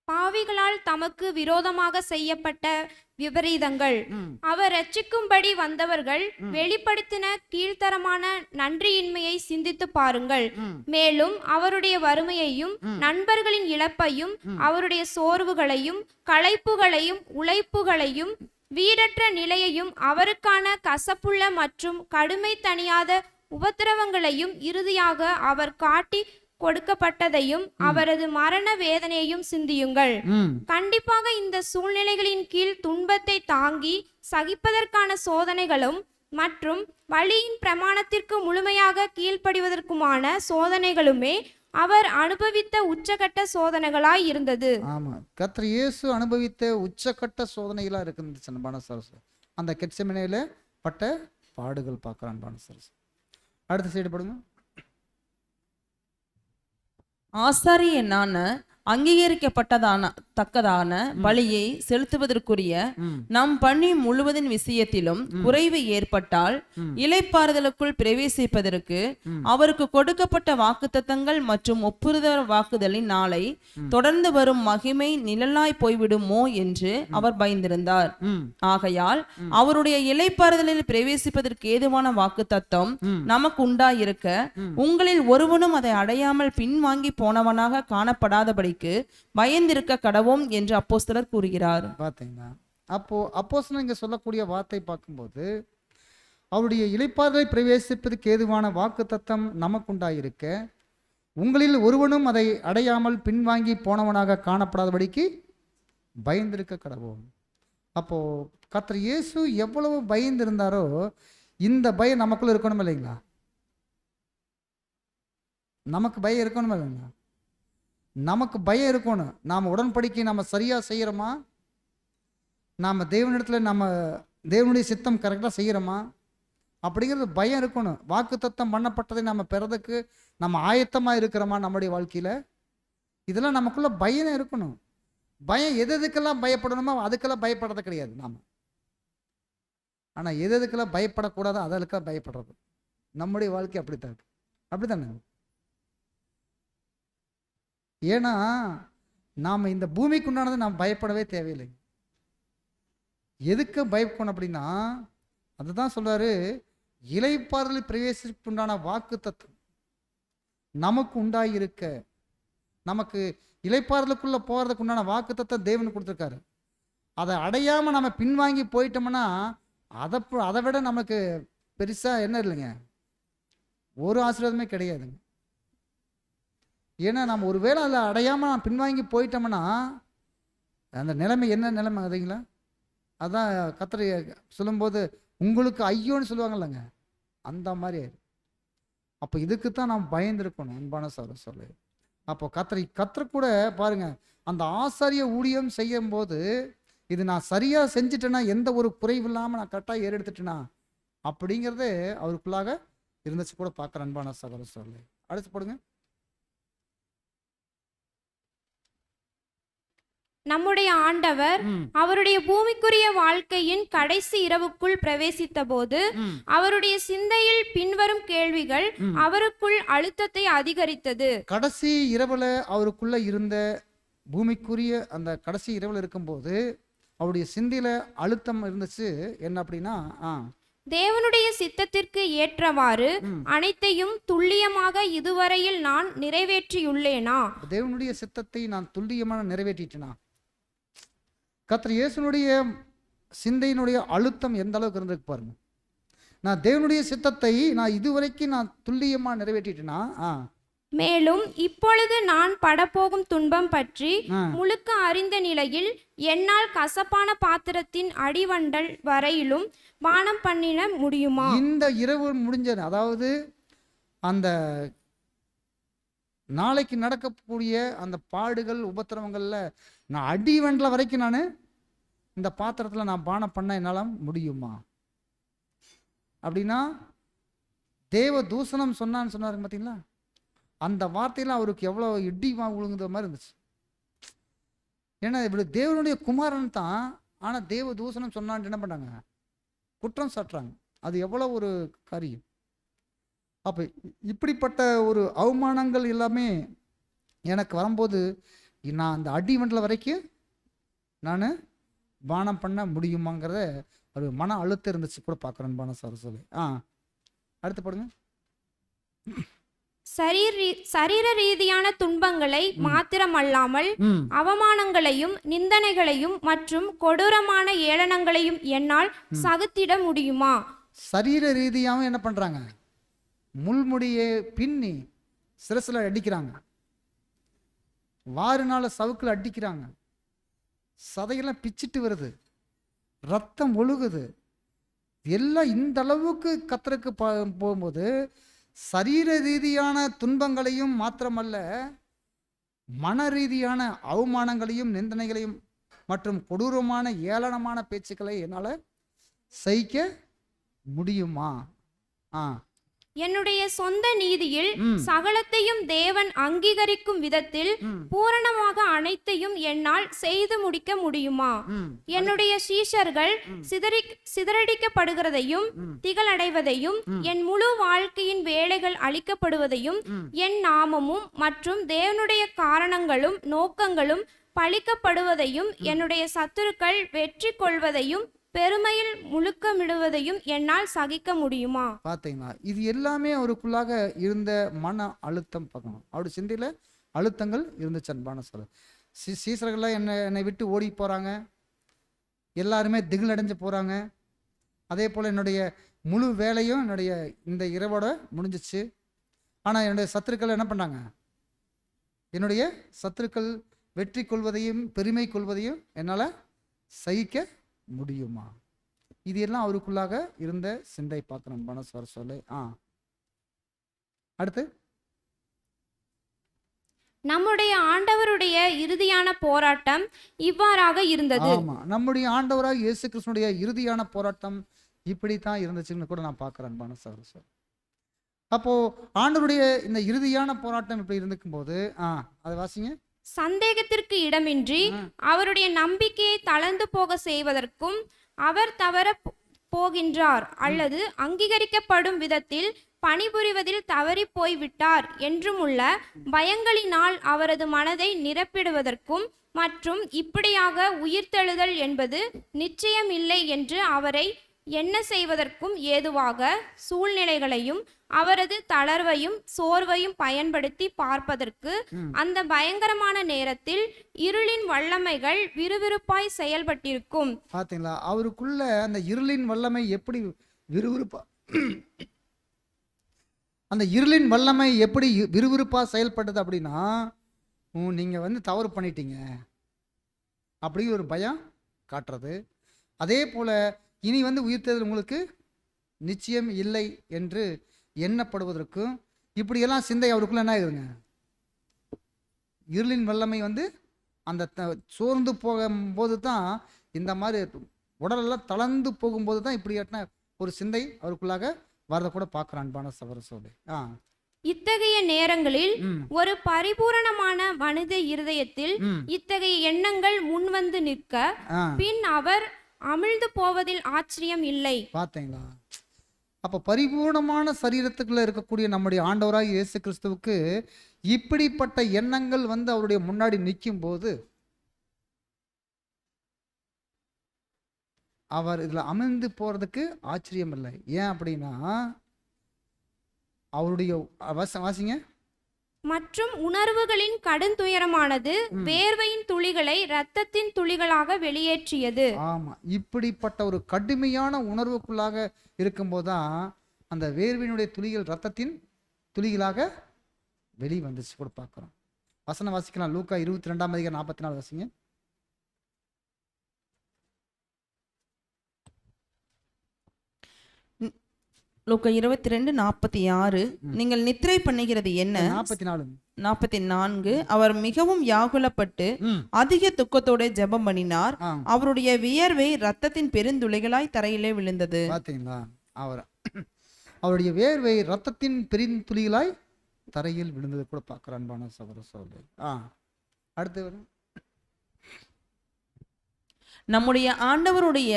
பாவிகளால் தமக்கு விரோதமாக செய்யப்பட்ட விபரீதங்கள் அவர் ரட்சிக்கும்படி வந்தவர்கள் வெளிப்படுத்தின கீழ்த்தரமான நன்றியின்மையை சிந்தித்து பாருங்கள். மேலும் அவருடைய வறுமையையும் நண்பர்களின் இழப்பையும் அவருடைய சோர்வுகளையும் களைப்புகளையும் உழைப்புகளையும் வீடற்ற நிலையையும் அவருக்கான கசப்புள்ள மற்றும் கடுமை தணியாத உபத்திரவங்களையும் இறுதியாக அவர் காட்டி கொடுக்கப்பட்டதையும் அவரது மரண வேதனையையும் சிந்தியுங்கள். கண்டிப்பாக இந்த சூழ்நிலைகளின் கீழ் துன்பத்தை தாங்கி சகிப்பதற்கான சோதனைகளும் மற்றும் வழியின் பிரமாணத்திற்கு முழுமையாக கீழ்ப்படிவதற்குமான சோதனைகளுமே அவர் அனுபவித்த உச்சகட்ட சோதனைகளாய் இருந்தது. ஆமா, கர்த்தர் இயேசு அனுபவித்த உச்சகட்ட சோதனைகளா இருக்கு அன்பான சரசு. அந்த கெத்செமனேல பட்ட பாடுகள் பார்க்குற அன்பான சரசு. அடுத்த சைடு படுங்க. ஆசாரியனான அங்கீகரிக்கப்பட்டதான தக்கதான பலியை செலுத்துவதற்குரிய நம் பணி முழுவதின் விஷயத்திலும் குறைவு ஏற்பட்டால் இளைப்பாறுதலுக்குள் பிரவேசிப்பதற்கு அவருக்கு கொடுக்கப்பட்ட வாக்குத்தத்தங்கள் மற்றும் ஒப்புறுதல் வாக்குதலின் நாளை தொடர்ந்து வரும் மகிமை நிழலாய் போய்விடுமோ என்று அவர் பயந்திருந்தார். ஆகையால் அவருடைய இளைப்பாறுதலில் பிரவேசிப்பதற்கு ஏதுவான வாக்குத்தத்தம் நமக்கு உண்டாயிருக்க உங்களில் ஒருவனும் அதை அடையாமல் பின்வாங்கி போனவனாக காணப்படாதபடி பயந்திருக்க கடவோம் என்று அப்போஸ்தலர் கூறுகிறார். பார்த்தீங்களா? அப்போ அப்போஸ்தலர் இங்க சொல்லக்கூடிய வார்த்தை பார்க்கும்போது அவருடைய இளைப்பாறுதலை பிரவேசிப்பதற்கு ஏதுவான வாக்குத்தத்தம் நமக்குண்டாயிருக்க உங்களில் ஒருவனும் அதை அடையாமல் பின்வாங்கி போனவனாக காணப்படாதபடிக்கு பயந்திருக்க கடவோம். அப்போ கர்த்தர் இயேசு எவ்வளவு பயந்திருந்தாரோ இந்த பயம் நமக்குள்ள இருக்கணும் இல்லைங்களா? நமக்கு பயம் இருக்கணும் இல்லைங்களா? நமக்கு பயம் இருக்கணும். நாம் உடன்படிக்கை நம்ம சரியாக செய்கிறோமா? நாம் தேவனிடத்தில் நம்ம தேவனுடைய சித்தம் கரெக்டாக செய்கிறோமா அப்படிங்கிறது பயம் இருக்கணும். வாக்குத்தத்தம் பண்ணப்பட்டதை நம்ம பெறதுக்கு நம்ம ஆயத்தமாக இருக்கிறோமா நம்முடைய வாழ்க்கையில்? இதெல்லாம் நமக்குள்ள பயம் இருக்கணும். பயம் எதுக்கெல்லாம் பயப்படணுமோ அதுக்கெல்லாம் பயப்படுறது கிடையாது நாம். ஆனால் எதுக்கெல்லாம் பயப்படக்கூடாதோ அதற்கெல்லாம் பயப்படுறது நம்முடைய வாழ்க்கை அப்படித்தான் இருக்கு. அப்படித்தானே? ஏன்னா நாம் இந்த பூமிக்கு உண்டானது நாம் பயப்படவே தேவையில்லை. எதுக்கு பயப்படணும் அப்படின்னா அதுதான் சொல்றாரு, இளைப்பாறுதலில் பிரவேசிப்புண்டான வாக்கு தத்துவம் நமக்கு உண்டாயிருக்க. நமக்கு இளைப்பாறுதலுக்குள்ள போறதுக்கு உண்டான வாக்கு தத்துவம் தேவன் கொடுத்துருக்காரு. அதை அடையாம நம்ம பின்வாங்கி போயிட்டோம்னா அதை விட நமக்கு பெருசா என்ன இல்லைங்க, ஒரு ஆசீர்வாதமே கிடையாதுங்க. ஏன்னா நம்ம ஒருவேளை அதில் அடையாமல் நான் பின்வாங்கி போயிட்டோம்னா அந்த நிலைமை என்ன நிலைமை அதுங்களா? அதான் கர்த்தர் சொல்லும்போது உங்களுக்கு ஐயோன்னு சொல்லுவாங்கல்லங்க, அந்த மாதிரி ஆயிடும். அப்போ இதுக்கு தான் நாம் பயந்துருக்கணும் அன்பான சகோதர சொல்லு. அப்போ கத்தர் கூட பாருங்க, அந்த ஆசாரிய ஊழியம் செய்யும் போது இது நான் சரியா செஞ்சுட்டேன்னா, எந்த ஒரு குறைவு இல்லாமல் நான் கரெக்டாக ஏறெடுத்துட்டேனா அப்படிங்கிறது அவருக்குள்ளாக இருந்துச்சு கூட பார்க்குற அன்பான சகோதர சொல்லு. அடுத்து போடுங்க. நம்முடைய ஆண்டவர் ம், அவருடைய பூமிக்குரிய வாழ்க்கையின் கடைசி இரவுக்குள் பிரவேசித்த போது ம், அவருடைய சிந்தையில் பின்வரும் கேள்விகள் ம். அவருக்குள் அழுத்தத்தை அதிகரித்தது. கடைசி இரவுல அவருக்குள்ள இருந்த பூமிக்குரிய அந்த கடைசி இரவுல இருக்கும்போது அவருடைய சிந்தையில அழுத்தம் இருந்துச்சு. என்ன அப்படின்னா தேவனுடைய சித்தத்திற்கு ஏற்றவாறு ம். அனைத்தையும் துல்லியமாக இதுவரையில் நான் நிறைவேற்றியுள்ளேனா? தேவனுடைய சித்தத்தை நான் துல்லியமான நிறைவேற்றிட்டேனா? கர்த்தர் இயேசுனுடைய சிந்தையினுடைய அழுத்தம் எந்த அளவுக்கு இருந்திருக்கு பாருங்க. நான் தேவனுடைய சித்தத்தை நான் இதுவரைக்கும் நான் துல்லியமா நிறைவேற்றிட்டேனா? மேலும் இப்பொழுது நான் படப்போகும் துன்பம் பற்றி ஆ. முழுக்க அறிந்த நிலையில் என்னால் கசப்பான பாத்திரத்தின் அடிவண்டல் வரையிலும் பானம் பண்ணிட முடியுமா? இந்த இரவு முடிஞ்ச, அதாவது அந்த நாளைக்கு நடக்கக்கூடிய அந்த பாடுகள் உபத்திரவங்கள்ல நான் அடிவண்டல வரைக்கும் நான் இந்த பாத்திரத்தில் நான் பானம் பண்ண என்னால் முடியுமா? அப்படின்னா தேவ தூஷணம் சொன்னான்னு சொன்னாருங்க பார்த்தீங்களா, அந்த வார்த்தையெல்லாம் அவருக்கு எவ்வளோ இடி விழுங்குற மாதிரி இருந்துச்சு. ஏன்னா இப்படி தேவனுடைய குமாரன் தான், ஆனால் தேவ தூஷணம் சொன்னான்ட்டு என்ன பண்ணாங்க, குற்றம் சாட்டுறாங்க. அது எவ்வளோ ஒரு காரியம். அப்போ இப்படிப்பட்ட ஒரு அவமானங்கள் எல்லாமே எனக்கு வரும்போது நான் அந்த அடிமண்டல வரைக்கும் நான் பானம் பண்ண முடியுமாங்கிறத ஒரு மன அழுத்தம் இருந்துச்சு கூட பார்க்குறேன் பான சார் சொல்லி. அடுத்து போடுங்க. சரீர ரீதியான துன்பங்களை மாத்திரமல்லாமல் ம், அவமானங்களையும் நிந்தனைகளையும் மற்றும் கொடூரமான ஏளனங்களையும் என்னால் சகித்திட முடியுமா? சரீர ரீதியாகவும் என்ன பண்ணுறாங்க, முள்முடியை பின்னி சிரசில் அடிக்கிறாங்க, வாறுனால சவுக்கில் அடிக்கிறாங்க, சதையெல்லாம் பிச்சிட்டு வருது, ரத்தம் ஒழுகுது. எல்லாம் இந்த அளவுக்கு கத்தருக்கு போகும்போது சரீர ரீதியான துன்பங்களையும் மாத்திரமல்ல, மன ரீதியான அவமானங்களையும் நிந்தனைகளையும் மற்றும் கொடூரமான ஏளனமான பேச்சுக்களை என்னால் சகிக்க முடியுமா? என்னுடைய சொந்த நீதியில் ம். சகலத்தையும் தேவன் அங்கீகரிக்கும் விதத்தில் ம், பூரணமாக அனைத்தையும் என்னால் செய்து முடிக்க முடியுமா? ம், என்னுடைய சீஷர்கள் சிதறடிக்கப்படுகிறதையும் ம். திகழடைவதையும் என் முழு வாழ்க்கையின் வேலைகள் அளிக்கப்படுவதையும் ம். என் நாமமும் மற்றும் தேவனுடைய காரணங்களும் நோக்கங்களும் பழிக்கப்படுவதையும் என்னுடைய சத்துருக்கள் வெற்றி கொள்வதையும் பெருமையில் முழுக்கமிடுவதையும் என்னால் சகிக்க முடியுமா? பார்த்தீங்களா, இது எல்லாமே அவருக்குள்ளாக இருந்த மன அழுத்தம் பார்க்கணும். அவருடைய சிந்தையில் அழுத்தங்கள் இருந்துச்சு அன்பான சொல்ல. சீசர்கள்லாம் என்னை விட்டு ஓடி போகிறாங்க, எல்லாருமே திகில் அடைஞ்சு போகிறாங்க. அதே போல் என்னுடைய முழு வேலையும் என்னுடைய இந்த இரவோட முடிஞ்சிச்சு. ஆனால் என்னுடைய சத்துருக்கள் என்ன பண்ணாங்க, என்னுடைய சத்துருக்கள் வெற்றி கொள்வதையும் பெருமை கொள்வதையும் என்னால் சகிக்க முடியுமா? இது எல்லாம் அவருக்குள்ளாக இருந்த சிந்தை பார்க்கணும் மனசு வர சொல்லு. அடுத்து நம்முடைய ஆண்டவருடைய இறுதியான போராட்டம் இவ்வாறாக இருந்தது. ஆமா, நம்முடைய ஆண்டவராக இயேசு கிறிஸ்துனுடைய இறுதியான போராட்டம் இப்படித்தான் இருந்துச்சுன்னு கூட நான் பார்க்கிறேன் மனசு வர சொல்லு. அப்போ ஆண்டவருடைய இந்த இறுதியான போராட்டம் இப்படி இருந்துக்கும் போது அதை வாசிங்க. சந்தேகத்திற்கு இடமின்றி அவருடைய நம்பிக்கையை தளர்ந்து போக செய்வதற்கும் அவர் தவற போகின்றார் அல்லது அங்கீகரிக்கப்படும் விதத்தில் பணிபுரிவதில் தவறி போய்விட்டார் என்றுமுள்ள பயங்களினால் அவரது மனதை நிரப்பிடுவதற்கும் மற்றும் இப்படியாக உயிர்த்தெழுதல் என்பது நிச்சயமில்லை என்று அவரை என்ன செய்வதற்கும் ஏதுவாக சூழ்நிலைகளையும் அவரது தளர்வையும் சோர்வையும் பயன்படுத்தி பார்ப்பதற்கு அந்த பயங்கரமான நேரத்தில் இருளின் வல்லமைகள் விறுவிறுப்பாய் செயல்பட்டிருக்கும். பார்த்தீங்களா, அவருக்குள்ள அந்த இருளின் வல்லமை எப்படி விறுவிறுப்பா அந்த இருளின் வல்லமை எப்படி விறுவிறுப்பாக செயல்பட்டது அப்படின்னா, நீங்கள் தவறு பண்ணிட்டீங்க அப்படிங்கிற ஒரு பயம் காட்டுறது. அதே போல் இனி உயிர்த்தெழுதல் உங்களுக்கு நிச்சயம் இல்லை என்று எண்ணப்படுவதற்கும் இப்படியெல்லாம் சிந்தை அவருக்குள்ள என்ன ஆகுதுங்க, இருளின் வல்லமை வந்து அந்த சோர்ந்து போகும்போது தான், இந்த மாதிரி உடலெல்லாம் தளர்ந்து போகும்போது தான் இப்படியாட்டின ஒரு சிந்தை அவருக்குள்ளாக வரதை கூட பார்க்குறான் அன்பான சகோதர சகோதரி. இத்தகைய நேரங்களில் ம் ஒரு பரிபூரணமான மனித இருதயத்தில் ம் இத்தகைய எண்ணங்கள் முன்வந்து நிற்க ஆ பின் அவர் அமிழ்ந்து போவதில் ஆச்சரியம் இல்லை. பார்த்தீங்களா? அப்போ பரிபூர்ணமான சரீரத்துக்குள்ள இருக்கக்கூடிய நம்முடைய ஆண்டவராக இயேசு கிறிஸ்துவுக்கு இப்படிப்பட்ட எண்ணங்கள் வந்து அவருடைய முன்னாடி நிற்கும் போது அவர் இதுல அமிழ்ந்து போறதுக்கு ஆச்சரியம் இல்லை. ஏன் அப்படின்னா அவருடைய வாசிங்க. மற்றும் உணர்வுகளின் கடுந்துயரமானது வேர்வையின் துளிகளை இரத்தத்தின் துளிகளாக வெளியேற்றியது. ஆமா, இப்படிப்பட்ட ஒரு கடுமையான உணர்வுக்குள்ளாக இருக்கும்போதுதான் அந்த வேர்வினுடைய துளிகள் இரத்தத்தின் துளிகளாக வெளி வந்துச்சு கூட பார்க்கிறோம். வசனம் வாசிக்கலாம். லூக்கா 22:44 வாசிங்க. லூக்கா 22:46. நீங்கள் நித்திரை பண்ணுகிறது என்ன? 44. அவர் மிகவும் வியாகுலப்பட்டு அதிக துக்கத்தோட ஜெபம் பண்ணினார். அவருடைய வியர்வை ரத்தத்தின் பெருந்துளிகளாய் தரையிலே விழுந்தது. பாத்தீங்களா? அவருடைய வேர்வை ரத்தத்தின் பெருந்துளிகளாய் தரையில் விழுந்தது கூட பார்க்கிறோம் அன்பான சகோதர சகோதரி. அடுத்து நம்முடைய ஆண்டவருடைய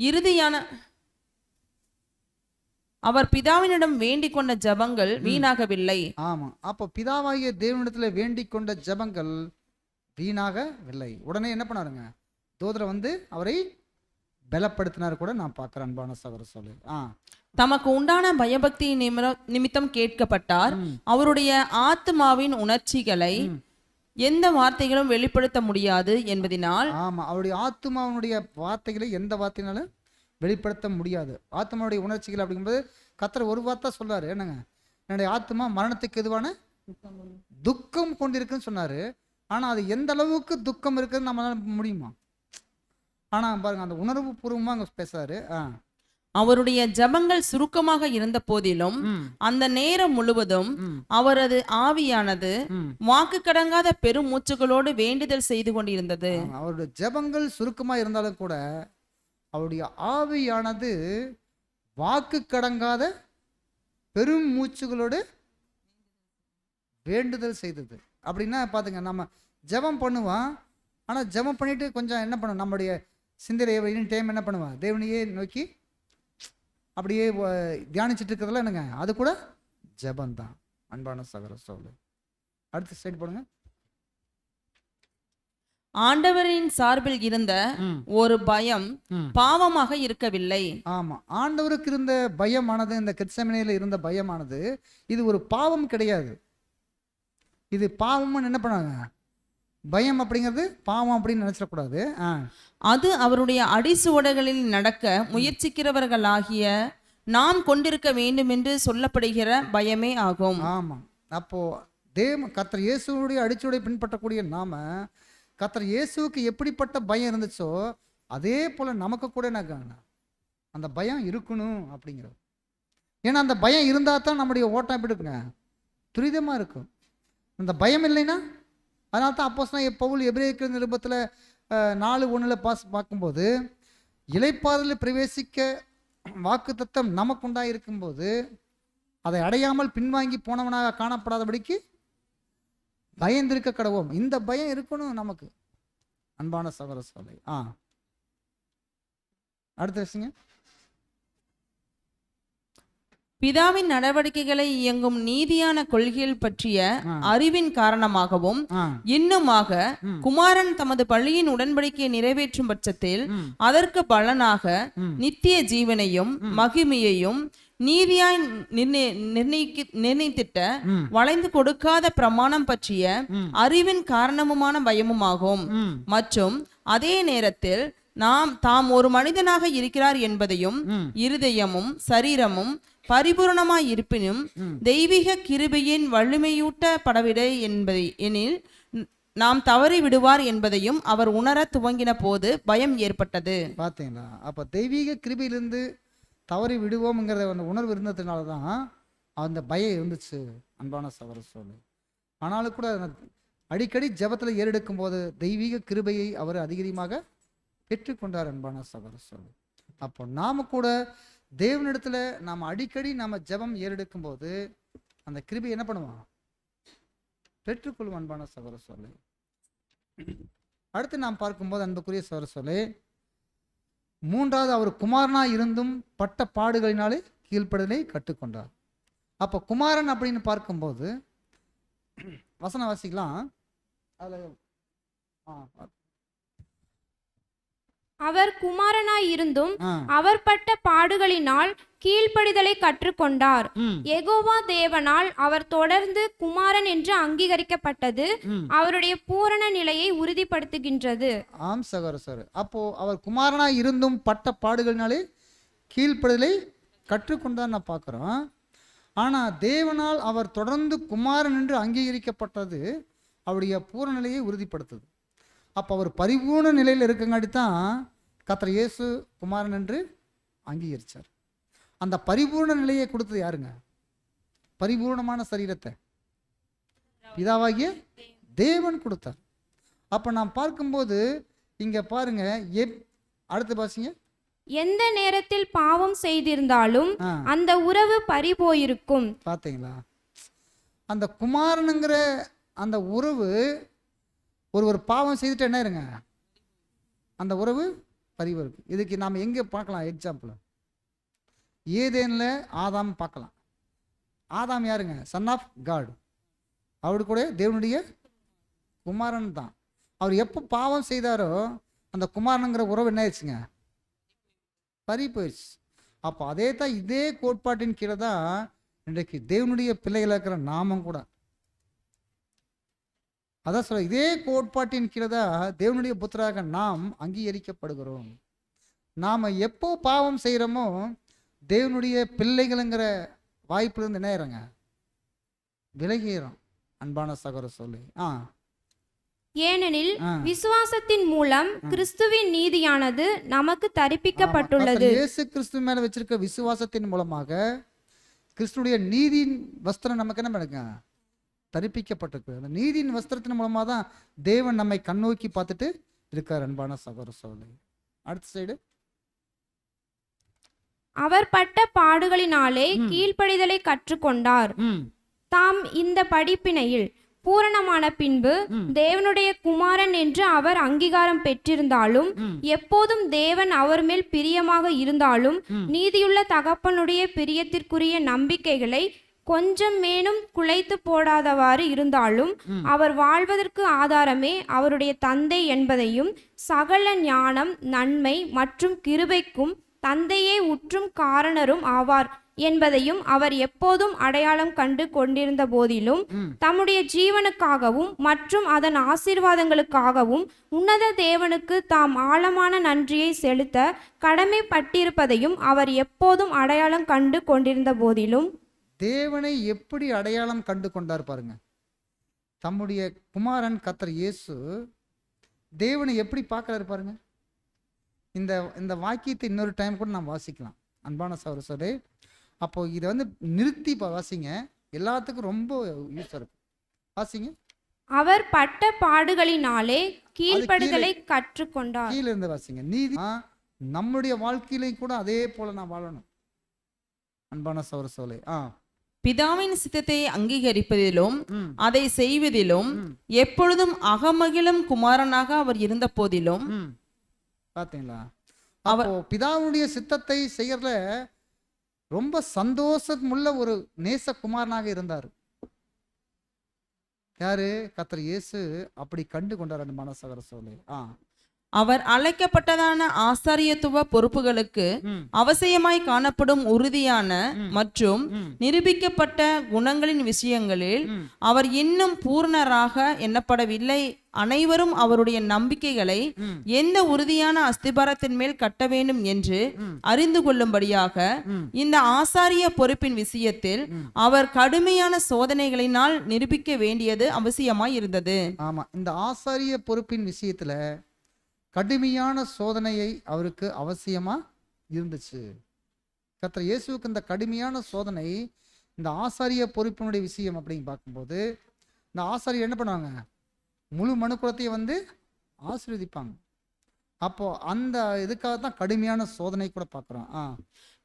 இறுதியான அவர் பிதாவினிடம் வேண்டிக் கொண்ட ஜபங்கள் வீணாகவில்லை. ஆமா, அப்போ பிதாவாகிய தேவனிடத்துல வேண்டிக் கொண்ட ஜபங்கள் வீணாகவில்லை. உடனே என்ன பண்ணாருங்க, தூதரை வந்து அவரை பலப்படுத்தினார் கூட நான் பார்க்கிறேன் அன்பான சகோதர சொல்லு. தமக்கு உண்டான பயபக்தி நிமித்தம் கேட்கப்பட்டார். அவருடைய ஆத்மாவின் உணர்ச்சிகளை எந்த வார்த்தைகளும் வெளிப்படுத்த முடியாது என்பதினால். ஆமா, அவருடைய ஆத்மாவினுடைய வார்த்தைகளை எந்த வார்த்தையினாலும் வெளிப்படுத்த முடியாது. ஆத்மாவுடைய உணர்ச்சிகள் அப்படிங்கும்போது கர்த்தர் ஒரு வார்த்தை சொல்றாரு, என்னங்க, என்னுடைய ஆத்மா மரணத்துக்கு எதுவான துக்கம் கொண்டிருக்குன்னு சொன்னாரு. ஆனா அது எந்த அளவுக்கு துக்கம் இருக்குன்னு நம்மளால முடியுமா? ஆனா பாருங்க, அந்த உணர்வு பூர்வமா அங்க பேசுறாரு. அவருடைய ஜபங்கள் சுருக்கமாக இருந்த போதிலும் அந்த நேரம் முழுவதும் அவரது ஆவியானது வாக்கு கடங்காத பெரும் மூச்சுகளோடு வேண்டுதல் செய்து கொண்டிருந்தது. அவருடைய ஜபங்கள் சுருக்கமா இருந்தாலும் கூட அவருடைய ஆவியானது வாக்கு கடங்காத பெரும் மூச்சுகளோடு வேண்டுதல் செய்தது. அப்படின்னா பாத்துங்க, நம்ம ஜபம் பண்ணுவோம், ஆனா ஜபம் பண்ணிட்டு கொஞ்சம் என்ன பண்ணுவோம், நம்முடைய சிந்தனையை டைம் என்ன பண்ணுவோம், தேவனையே நோக்கி அப்படியே தியானிச்சுட்டு இருக்கிறதுல என்னங்க, அது கூட ஜபம் தான் அன்பான சகோதர சகோதரி. அடுத்த ஸ்லைட் போடுங்க. ஆண்டவரின் சார்பில் இருந்த ஒரு பயம் பாவமாக இருக்கவில்லை. ஆமா, ஆண்டவருக்கு இருந்த பயமானது, இந்த கெத்செமனேல இருந்த பயமானது இது ஒரு பாவம் கிடையாது. இது பாவம்னு என்ன பண்ணாங்க, பயம் அப்படிங்கிறது பாவம் அப்படின்னு நினைச்சிடக்கூடாது. அது அவருடைய அடிசுவடைகளில் நடக்க முயற்சிக்கிறவர்களாகிய நாம் கொண்டிருக்க வேண்டும் என்று சொல்லப்படுகிற பயமே ஆகும். ஆமா, அப்போ கர்த்தர் இயேசுடைய அடிச்சுவடை பின்பற்றக்கூடிய நாம கர்த்தர் இயேசுவுக்கு எப்படிப்பட்ட பயம் இருந்துச்சோ அதே போல நமக்கு கூட என்ன அந்த பயம் இருக்கணும் அப்படிங்கிறது. ஏன்னா அந்த பயம் இருந்தா தான் நம்முடைய ஓட்டம் எப்படி இருக்குங்க, துரிதமா இருக்கும். அந்த பயம் இல்லைன்னா, அதனால தான் அப்போஸ்தலனாகிய பவுல் எபிரேயர் நிருபத்தில் 4:1 பார்க்கும்போது, இளைப்பாறுதலில் பிரவேசிக்க வாக்குத்தத்தம் நமக்கு உண்டாயிருக்கும் போது அதை அடையாமல் பின்வாங்கி போனவனாக காணப்படாதபடிக்கு பயந்திருக்க கடவோம். இந்த பயம் இருக்கணும் நமக்கு அன்பான சகோதர சகோதரி. அடுத்த விஷயம், பிதாவின் நடவடிக்கைகளை இயங்கும் நீதியான கொள்கைகள் பற்றிய அறிவின் காரணமாகவும் இன்னுமாக குமாரன் தமது பள்ளியின் உடன்படிக்கையை நிறைவேற்றும் பட்சத்தில் அதற்கு பலனாக நித்திய ஜீவனையும் மகிமையையும் நீதியாய் நிர்ணயித்திட்ட வளைந்து கொடுக்காத பிரமாணம் பற்றிய அறிவின் காரணமுமான பயமுமாகும். மற்றும் அதே நேரத்தில் தாம் ஒரு மனிதனாக இருக்கிறார் என்பதையும் இருதயமும் சரீரமும் பரிபூர்ணமாய் இருப்பினும் தெய்வீக கிருபையின் வலிமையூட்டப்படவில்லை எனில் நாம் தவறி விடுவார் என்பதையும் அவர் உணர துவங்கின போது பயம் ஏற்பட்டது. பார்த்தீங்களா? அப்ப தெய்வீக கிருபையிலிருந்து தவறி விடுவோம்ங்கிற அந்த உணர்வு இருந்ததுனால தான் அந்த பயம் இருந்துச்சு அன்பான சகோதர சோலை. ஆனாலும் கூட அடிக்கடி ஜெபத்தில் ஏறெடுக்கும் போது தெய்வீக கிருபையை அவர் அதிகமாக பெற்றுக்கொண்டார் அன்பான சகோதர சோலை. அப்போ நாம் கூட தேவனிடத்தில் நாம் அடிக்கடி நம்ம ஜெபம் ஏறெடுக்கும் போது அந்த கிருபை என்ன பண்ணுவோம்? பெற்றுக்கொள்ளும் அன்பான சகோதர சோலை. அடுத்து நாம் பார்க்கும்போது அன்புக்குரிய சகோதர சோலை, மூன்றாவது அவர் குமாரனா இருந்தும் பட்ட பாடுகளினாலே கீழ்ப்படிதலை கற்றுக்கொண்டார். அப்போ குமாரன் அப்படின்னு பார்க்கும்போது வசனம் வாசிக்கலாம். அதில் அவர் குமாரனாய் இருந்தும் அவர் பட்ட பாடுகளினால் கீழ்ப்படிதலை கற்றுக்கொண்டார். யெகோவா தேவனால் அவர் தொடர்ந்து குமாரன் என்று அங்கீகரிக்கப்பட்டது அவருடைய பூரண நிலையை உறுதிப்படுத்துகின்றது. ஆம் சகோதர சார். அப்போ அவர் குமாரனாய் இருந்தும் பட்ட பாடுகளினாலே கீழ்ப்படிதலை கற்றுக்கொண்டார் நான் பார்க்குறோம். ஆனால் தேவனால் அவர் தொடர்ந்து குமாரன் என்று அங்கீகரிக்கப்பட்டது அவருடைய பூரண நிலையை உறுதிப்படுத்துது. அப்போ அவர் பரிபூர்ண நிலையில் இருக்கங்காட்டி தான் கர்த்தர் இயேசு குமாரன் என்று அங்கீகரித்தார். அந்த பரிபூர்ண நிலையை கொடுத்தது யாருங்க? பரிபூர்ணமான சரீரத்தை பிதாவாகிய தேவன் கொடுத்தார். அப்போ நாம் பார்க்கும்போது இங்கே பாருங்க, அடுத்து பாசிங்க, எந்த நேரத்தில் பாவம் செய்திருந்தாலும் அந்த உறவு பறிபோயிருக்கும். பார்த்தீங்களா? அந்த குமாரனுங்கிற அந்த உறவு ஒரு பாவம் செய்துட்டு என்ன இருங்க, அந்த உறவு பறிவு இருக்கு. இதுக்கு நாம் எங்கே பார்க்கலாம்? எக்ஸாம்பிள் ஏதேனில் ஆதாம் பார்க்கலாம். ஆதாம் யாருங்க? Son of God. அவரு கூட தேவனுடைய குமாரன் தான். அவர் எப்போ பாவம் செய்தாரோ அந்த குமாரனுங்கிற உறவு என்ன ஆயிடுச்சுங்க? பறி போயிடுச்சு. அப்போ அதே தான், இதே கோட்பாட்டின் கீழே தான் இன்றைக்கு தேவனுடைய பிள்ளைகள் இருக்கிற நாமும் கூட அதான் சொல்ல, இதே கோட்பாட்டின் கீழே தான் தேவனுடைய புத்திராக நாம் அங்கீகரிக்கப்படுகிறோம். நாம் எப்போ பாவம் செய்கிறோமோ தேவனுடைய பிள்ளைகளுங்கிற வாய்ப்பிலிருந்து என்ன ஆயிடுங்க? விலகிறோம் அன்பான சகோதர சொல்லி. ஏனெனில் விசுவாசத்தின் மூலம் கிறிஸ்துவின் நீதியானது நமக்கு தரிப்பிக்கப்பட்டுள்ளது. இயேசு கிறிஸ்து மேல வச்சிருக்க விசுவாசத்தின் மூலமாக கிறிஸ்துடைய நீதியின் வஸ்திரம் நமக்கு என்ன பண்ணுங்க? தரிப்பிக்கப்பட்டிருக்கு. அந்த நீதியின் வஸ்திரத்தின் மூலமாக தான் தேவன் நம்மை கண்ணோக்கி பார்த்துட்டு இருக்கார் அன்பான சகோதர சகோதரி. அடுத்த சைடு, அவர் பட்ட பாடுகளினாலே கீழ்ப்படிதலை கற்றுக்கொண்டார். தாம் இந்த படிப்பினையில் பூரணமான பின்பு தேவனுடைய குமாரன் என்று அவர் அங்கீகாரம் பெற்றிருந்தாலும், எப்போதும் தேவன் அவர் மேல் பிரியமாக இருந்தாலும், நீதியுள்ள தகப்பனுடைய பிரியத்திற்குரிய நம்பிக்கைகளை கொஞ்சம் மேலும் குலைத்து போடாதவாறு இருந்தாலும், அவர் வாழ்வதற்கு ஆதாரமே அவருடைய தந்தை என்பதையும், சகல ஞானம், நன்மை மற்றும் கிருபைக்கும் தந்தையே உற்றும் காரணரும் ஆவார் என்பதையும் அவர் எப்போதும் அடையாளம் கண்டு கொண்டிருந்த போதிலும், தம்முடைய ஜீவனுக்காகவும் மற்றும் அதன் ஆசீர்வாதங்களுக்காகவும் உன்னத தேவனுக்கு தாம் ஆழமான நன்றியை செலுத்த கடமைப்பட்டிருப்பதையும் அவர் எப்போதும் அடையாளம் கண்டு கொண்டிருந்த போதிலும், தேவனை எப்படி அடையாளம் கண்டு கொண்டார் பாருங்க. தம்முடைய குமாரன் கர்த்தர் இயேசு தேவனை எப்படி பார்க்கறாரு பாருங்க. இந்த வாக்கியத்தை இன்னொரு டைம் கூட நாம் வாசிக்கலாம் அன்பான சகோதரரே. அப்போ இதை நிறுத்தி வாசிங்க, எல்லாத்துக்கும் ரொம்ப யூஸா இருக்கும். வாசிங்க. அவர் பட்ட பாடுகளினாலே கீழ்ப்படிதலை கற்றுக்கொண்டார். கீழே இருந்து வாசிங்க. நீதி நம்முடைய வாழ்க்கையிலையும் கூட அதே போல நான் வாழணும் அன்பான சகோதரரே. பிதாவின் சித்தத்தை அங்கீகரிப்பதிலும் அதை செய்வதிலும் எப்பொழுதும் அகமகிழும் குமாரனாக அவர் இருந்த போதிலும், பாத்தீங்களா, அவர் பிதாவுடைய சித்தத்தை செய்யறதுல ரொம்ப சந்தோஷமுள்ள ஒரு நேசகுமாரனாக இருந்தார். யாரு? கர்த்தர் இயேசு அப்படி கண்டு கொண்டார் அன்பான சகோதரரே. அவர் அழைக்கப்பட்டதான ஆசாரியத்துவ பொறுப்புகளுக்கு அவசியமாய் காணப்படும் உறுதியான மற்றும் நிரூபிக்கப்பட்ட குணங்களின் விஷயங்களில் அவர் இன்னும் பூர்ணராக எண்ணப்படவில்லை. அனைவரும் அவருடைய நம்பிக்கைகளை எந்த உறுதியான அஸ்திபாரத்தின் மேல் கட்ட வேண்டும் என்று அறிந்து கொள்ளும்படியாக இந்த ஆசாரிய பொறுப்பின் விஷயத்தில் அவர் கடுமையான சோதனைகளினால் நிரூபிக்க வேண்டியது அவசியமாய் இருந்தது. ஆமா, இந்த ஆசாரிய பொறுப்பின் விஷயத்துல கடுமையான சோதனையை அவருக்கு அவசியமா இருந்துச்சு. கர்த்தர் இயேசுவுக்கு இந்த கடுமையான சோதனை இந்த ஆசாரிய பொறுப்பினுடைய விஷயம் அப்படின்னு பார்க்கும்போது இந்த ஆசாரியர் என்ன பண்ணுவாங்க, முழு மனுக்குலத்தையும் வந்து ஆசீர்வதிப்பாங்க. அப்போ அந்த இதுக்காக தான் கடுமையான சோதனை கூட பார்க்குறோம்.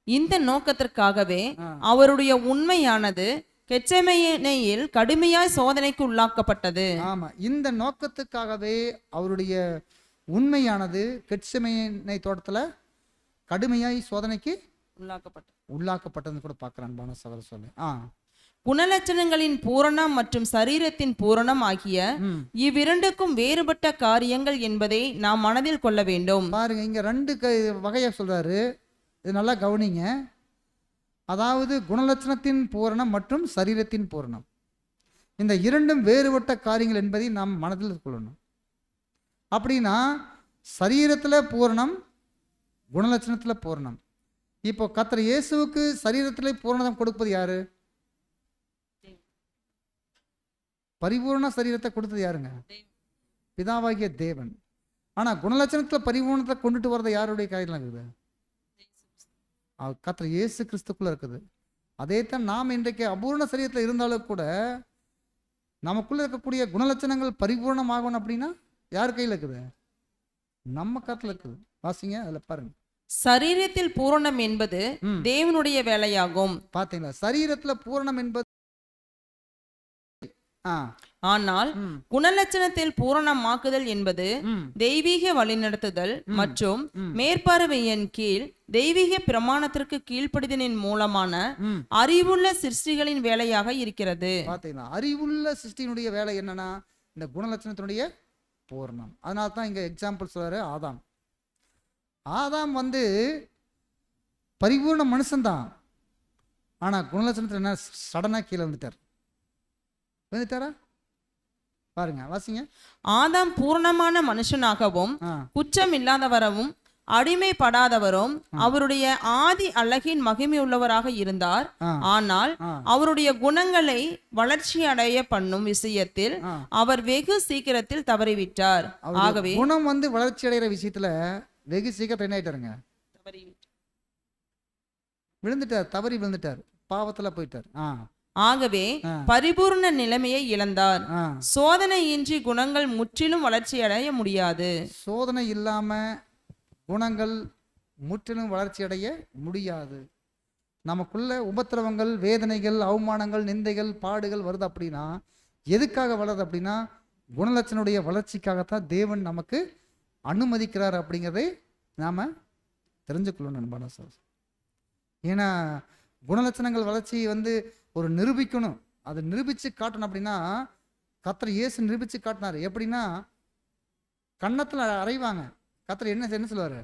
இந்த நோக்கத்திற்காகவே ஆ. அவருடைய உண்மையானது கெச்செமனேயில் கடுமையாய் சோதனைக்கு உள்ளாக்கப்பட்டது. ஆமா, இந்த நோக்கத்துக்காகவே அவருடைய உண்மையானது கெத்செமனே தோட்டத்துல கடுமையாய் சோதனைக்கு உள்ளாக்கப்பட்டதுன்னு கூட பார்க்குறேன் அன்பான சகோதர சொல்லு. குணலட்சணங்களின் பூரணம் மற்றும் சரீரத்தின் பூரணம் ஆகிய இவ்விரண்டுக்கும் வேறுபட்ட காரியங்கள் என்பதை நாம் மனதில் கொள்ள வேண்டும். பாருங்க, இங்க ரெண்டு வகையா சொல்றாரு, இது நல்லா கவனிங்க. அதாவது குணலட்சணத்தின் பூரணம் மற்றும் சரீரத்தின் பூரணம், இந்த இரண்டும் வேறுபட்ட காரியங்கள் என்பதை நாம் மனதில் கொள்ளணும். அப்படின்னா சரீரத்துல பூரணம், குணலட்சணத்துல பூரணம். இப்போ கர்த்தர் இயேசுவுக்கு சரீரத்திலே பூரணம் கொடுப்பது யாரு? பரிபூர்ண சரீரத்தை கொடுத்தது யாருங்க? பிதாவாகிய தேவன். ஆனா குணலட்சணத்துல பரிபூர்ணத்தை கொண்டுட்டு வர்றது யாருடைய கையில இருக்குது? கர்த்தர் இயேசு கிறிஸ்துக்குள்ள இருக்குது. அதே தான் நாம் இன்றைக்கு அபூர்ண சரீரத்தில் இருந்தாலும் கூட நமக்குள்ள இருக்கக்கூடிய குணலட்சணங்கள் பரிபூர்ணமாகணும் அப்படின்னா யார் கையில் இருக்குது? நம்ம கருத்துல இருக்குது. வாசிங்க, அதுல பாருங்க. சரீரத்தில் பூரணம் என்பது தேவனுடைய வேலையாகும். பாத்தீங்களா, சரீரத்துல பூரணம் என்பது. ஆனால் குணலட்சணத்தில் பூரணமாக்குதல் என்பது தெய்வீக வழிநடத்துதல் மற்றும் மேற்பார்வையின் கீழ் தெய்வீக பிரமாணத்திற்கு கீழ்ப்படிதலின் மூலமான அறிவுள்ள சிருஷ்டிகளின் வேலையாக இருக்கிறது. பாத்தீங்களா, அறிவுள்ள சிருஷ்டியினுடைய வேலை என்னன்னா இந்த குணலட்சணத்தினுடைய பூரணம். அதனால தான் இங்க எக்ஸாம்பிள் சொல்றாரு ஆதாம். ஆதாம் வந்து பரிபூர்ண மனுஷன்தான், ஆனா குணலட்சணத்தில் என்ன சடனா கீழே வந்துட்டார். வந்துட்டாரா? பாருங்க, வாசிங்க. ஆதாம் பூர்ணமான மனுஷனாகவும் குற்றம் இல்லாதவரும் அடிமைப்படாதவரும் அவருடைய ஆதி அழகின் மகிமையுள்ளவராக இருந்தார். ஆனால் அவருடைய குணங்களை வளர்ச்சி அடைய பண்ணும் விஷயத்தில் அவர் வெகு சீக்கிரத்தில் தவறிவிட்டார். ஆகவே குணம் வந்து வளர்ச்சி அடைகிற விஷயத்துல வெகு சீக்கிரம் என்ன ஆயிட்டாருங்க? விழுந்துட்டார், தவறி விழுந்துட்டார், பாவத்துல போயிட்டார். ஆகவே பரிபூர்ண நிலைமையை இழந்தார். சோதனையின்றி குணங்கள் முற்றிலும் வளர்ச்சி அடைய முடியாது. சோதனை இல்லாம குணங்கள் முற்றிலும் வளர்ச்சி அடைய முடியாது. நமக்குள்ள உபத்திரவங்கள், வேதனைகள், அவமானங்கள், நிந்தைகள், பாடுகள் வருது அப்படின்னா எதுக்காக வருது அப்படின்னா குணலட்சணுடைய வளர்ச்சிக்காகத்தான் தேவன் நமக்கு அனுமதிக்கிறார் அப்படிங்கிறதை நாம தெரிஞ்சுக்கொள்ளணும் நண்பனா சார். ஏன்னா குணலட்சணங்கள் வளர்ச்சி வந்து ஒரு நிரூபிக்கணும், அதை நிரூபித்து காட்டணும். அப்படின்னா கர்த்தர் இயேசு நிரூபித்து காட்டினார். எப்படின்னா கன்னத்தில் அறைவாங்க, கர்த்தர் என்ன சொல்லுவார்?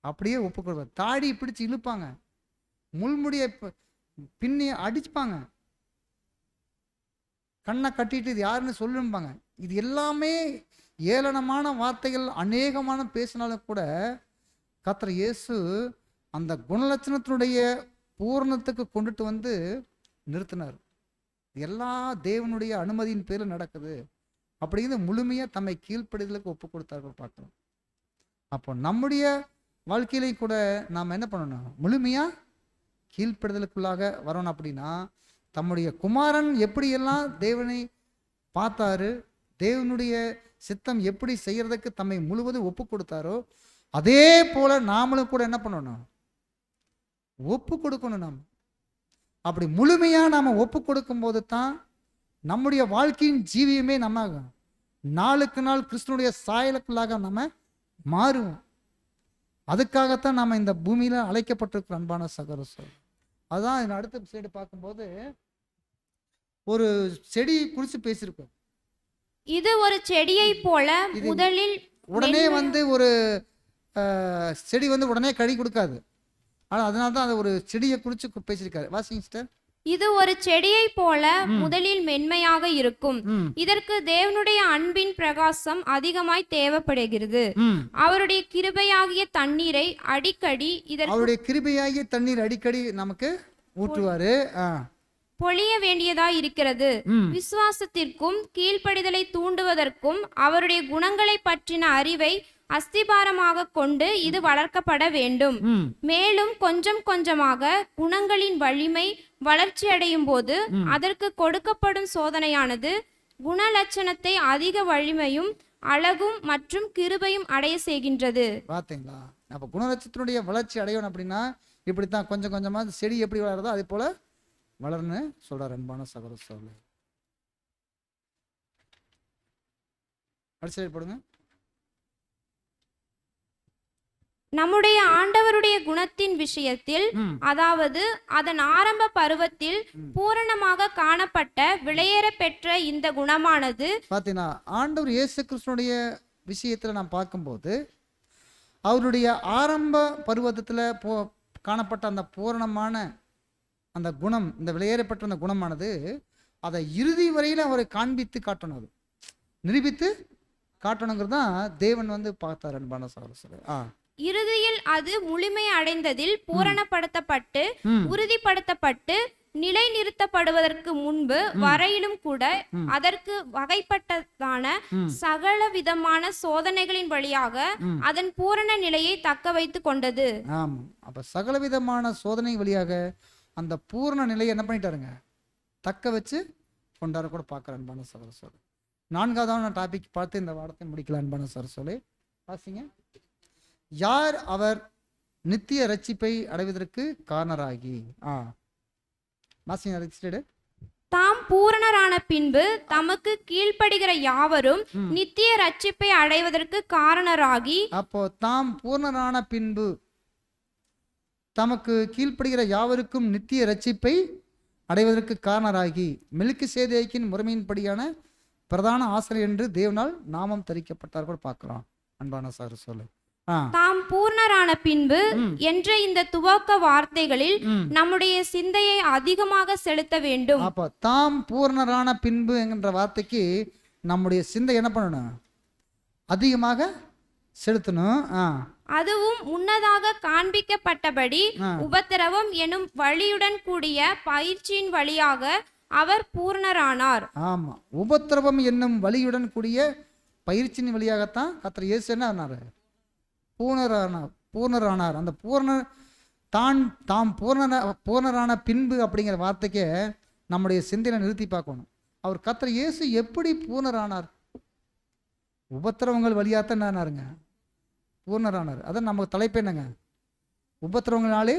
அப்படியே ஒப்புக்கொள்வார். தாடி பிடிச்சு இழுப்பாங்க, முள்முடியை பின்னி அடிச்சுப்பாங்க, கண்ணை கட்டிட்டு இது யாருன்னு சொல்லும்பாங்க. இது எல்லாமே ஏளனமான வார்த்தைகள் அநேகமான பேசினாலும் கூட கர்த்தர் இயேசு அந்த குணலட்சணத்தினுடைய பூரணத்துக்கு கொண்டுட்டு வந்து நிறுத்தினார். எல்லா தேவனுடைய அனுமதியின் பேரில் நடக்குது அப்படிங்கிறது முழுமையாக தம்மை கீழ்ப்படிதலுக்கு ஒப்பு கொடுத்தார்கள் பார்க்கலாம். அப்போ நம்முடைய வாழ்க்கையிலையும் கூட நாம் என்ன பண்ணணும்? முழுமையாக கீழ்ப்படிதலுக்குள்ளாக வரணும். அப்படின்னா தம்முடைய குமாரன் எப்படியெல்லாம் தேவனை பார்த்தாரு, தேவனுடைய சித்தம் எப்படி செய்யறதுக்கு தம்மை முழுவதும் ஒப்பு கொடுத்தாரோ அதே போல நாமளும் கூட என்ன பண்ணணும்? ஒப்பு கொடுக்கணும். நாம் அப்படி முழுமையா நாம ஒப்பு கொடுக்கும் போது தான் நம்முடைய வாழ்க்கையின் ஜீவியமே நம்ம நாளுக்கு நாள் கிறிஸ்துனுடைய சாயலுக்குள்ளாக நம்ம மாறுவோம். அதுக்காகத்தான் நாம இந்த பூமியில அழைக்கப்பட்டிருக்கிற அன்பான சகோதர. அதான் அடுத்த சைடு பார்க்கும்போது ஒரு செடி குறித்து பேசியிருக்கோம். இது ஒரு செடியை போல முதலில் உடனே வந்து ஒரு செடி வந்து உடனே கழி கொடுக்காது. ஆனால் அதனால தான் அதை ஒரு செடியை குறித்து பேசியிருக்காரு. வாசிங்க சிஸ்டர். இது ஒரு செடியை போல முதலில் மென்மையாக இருக்கும். இதற்கு தேவனுடைய அன்பின் பிரகாசம் அதிகமாய் தேவைப்படுகிறது. அவருடைய கிருபையாகிய தண்ணீரை அடிக்கடி அவருடைய கிருபையாகிய தண்ணீர் அடிக்கடி நமக்கு ஊற்றுவாரு, பொழிய வேண்டியதாய் இருக்கிறது. விசுவாசத்திற்கும் கீழ்ப்படிதலை தூண்டுவதற்கும் அவருடைய குணங்களை பற்றின அறிவை அஸ்திபாரமாக கொண்டு இது வளர்க்கப்பட வேண்டும். மேலும் கொஞ்சம் கொஞ்சமாக குணங்களின் வலிமை வளர்ச்சியடையும் போது அதற்கு கொடுக்கப்படும் சோதனையானது குணலட்சணத்தை அதிக வலிமையும் அழகும் மற்றும் கிருபையும் அடைய செய்கின்றது. பார்த்தீங்களா? அப்போ குணலட்சத்தினுடைய வளர்ச்சி அடையணும் அப்படின்னா இப்படித்தான் கொஞ்சம் கொஞ்சமாக செடி எப்படி வளருதோ அதே போல வளர்ன்னு சொல்றார் அன்பான சகோதர சகோதரர்களே. அடுத்த போடுங்க. நம்முடைய ஆண்டவருடைய குணத்தின் விஷயத்தில், அதாவது அதன் ஆரம்ப பருவத்தில் பூரணமாக காணப்பட்ட விலையேற பெற்ற இந்த குணமானது பார்த்தீங்கன்னா ஆண்டவர் இயேசு கிறிஸ்துனுடைய விஷயத்தில் நாம் பார்க்கும்போது அவருடைய ஆரம்ப பருவத்தில் காணப்பட்ட அந்த பூரணமான அந்த குணம், இந்த விலையேறப்பட்ட அந்த குணமானது அதை இறுதி வரையில் அவரை காண்பித்து காட்டணும், அது நிரூபித்து காட்டணுங்கிறது தான் தேவன் வந்து பார்த்தார் அன்பான சகோதரர்களே. இறுதியில் அது முழுமை அடைந்ததில் பூரணப்படுத்தப்பட்டு உறுதிப்படுத்தப்பட்டு நிலை நிறுத்தப்படுவதற்கு முன்பு வரையிலும் கூட அதற்கு வகைப்பட்டதான சகல விதமான சோதனைகளின் வழியாக அதன் பூரண நிலையை தக்க வைத்து கொண்டது. ஆமா, அப்ப சகல விதமான சோதனை வழியாக அந்த பூரண நிலையை என்ன பண்ணிட்டாருங்க, தக்க வச்சு கொண்டாட கூட பார்க்குற அன்பான சகோதரர்களே. நான்காவதான டாபிக் பார்த்து இந்த வாரத்தை முடிக்கலாம் அன்பான சகோதரர்களே. வாசிங்க. யார் அவர் நித்திய ரட்சிப்பை அடைவதற்கு காரணராகி. தாம் பூரணரான பின்பு தமக்கு கீழ்ப்படுகிற யாவரும் நித்திய ரட்சிப்பை அடைவதற்கு காரணராகி. அப்போ தாம் பூரணரான பின்பு தமக்கு கீழ்ப்படுகிற யாவருக்கும் நித்திய ரட்சிப்பை அடைவதற்கு காரணராகி மெல்கிசேதேக்கின் முறைமையின்படியான பிரதான ஆசிரியர் என்று தேவனால் நாமம் தரிக்கப்பட்டார் கூட பார்க்கலாம் அன்பான சகோதரர்களே. தாம் பூர்ணரான பின்பு என்ற இந்த துவக்க வார்த்தைகளில் நம்முடைய சிந்தையை அதிகமாக செலுத்த வேண்டும். அப்ப தாம் பூர்ணரான பின்பு என்கின்ற வார்த்தைக்கு நம்முடைய சிந்தை என்ன பண்ணணும், அதிகமாக செலுத்தணும். அதுவும் முன்னதாக காண்பிக்கப்பட்டபடி உபத்திரவம் எனும் வழியுடன் கூடிய பயிற்சியின் வழியாக அவர் பூர்ணரானார். ஆமா, உபத்திரவம் என்னும் வழியுடன் கூடிய பயிற்சியின் வழியாகத்தான் கர்த்தர் இயேசு என்ன ஆனார், பூர்ணரானார். அந்த தாம் பூர்ணரான பின்பு அப்படிங்கிற வார்த்தைக்கு நம்முடைய சிந்தையில நிறுத்தி பார்க்கணும். அவர் கர்த்தர் இயேசு எப்படி பூர்ணரானார், உபத்திரவங்கள் வழியாத்தான் என்ன ஆனாருங்க, பூர்ணரானார். அதான் நம்ம தலைப்பு என்னங்க, உபத்திரவங்களாலே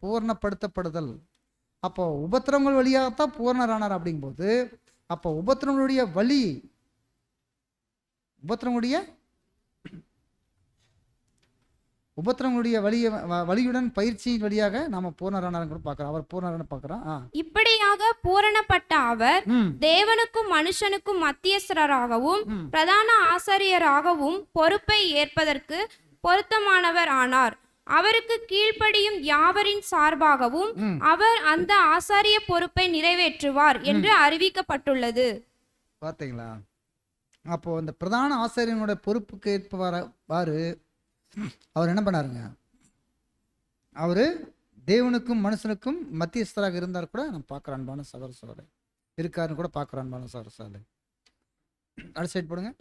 பூர்ணப்படுத்தப்படுதல். அப்போ உபத்திரவங்கள் வழியாகத்தான் பூர்ணரானார். அப்படிங்கும்போது அப்போ உபத்திரவங்களுடைய வழியுடன் பயிற்சியின் வழியாக நாம பூர்ணரானார் பார்க்கிறோம். அவர் பூர்ணரான பார்க்கிறோம். இப்படியாக பூரணப்பட்ட அவர் தேவனுக்கும் மனுஷனுக்கும் மத்தியஸ்தராகவும் பிரதான ஆசாரியராகவும் பொறுப்பை ஏற்பதற்கு பொருத்தமானவர் ஆனார். அவருக்கு கீழ்ப்படியும் யாவரின் சார்பாகவும் அவர் அந்த ஆசாரிய பொறுப்பை நிறைவேற்றுவார் என்று அறிவிக்கப்பட்டுள்ளது. பார்த்தீங்களா? அப்போ அந்த பிரதான ஆசாரியனுடைய பொறுப்புக்கு ஏற்பவாறு அவர் என்ன பண்ணாருங்க, அவரு தேவனுக்கும் மனுஷனுக்கும் மத்தியஸ்தராக இருந்தார் கூட நம்ம பார்க்குற அன்பான சகோதர சகோதரி இருக்காருன்னு கூட பார்க்குற அன்பான சகோதர சகோதரி. அடுத்த சைடு போடுங்க.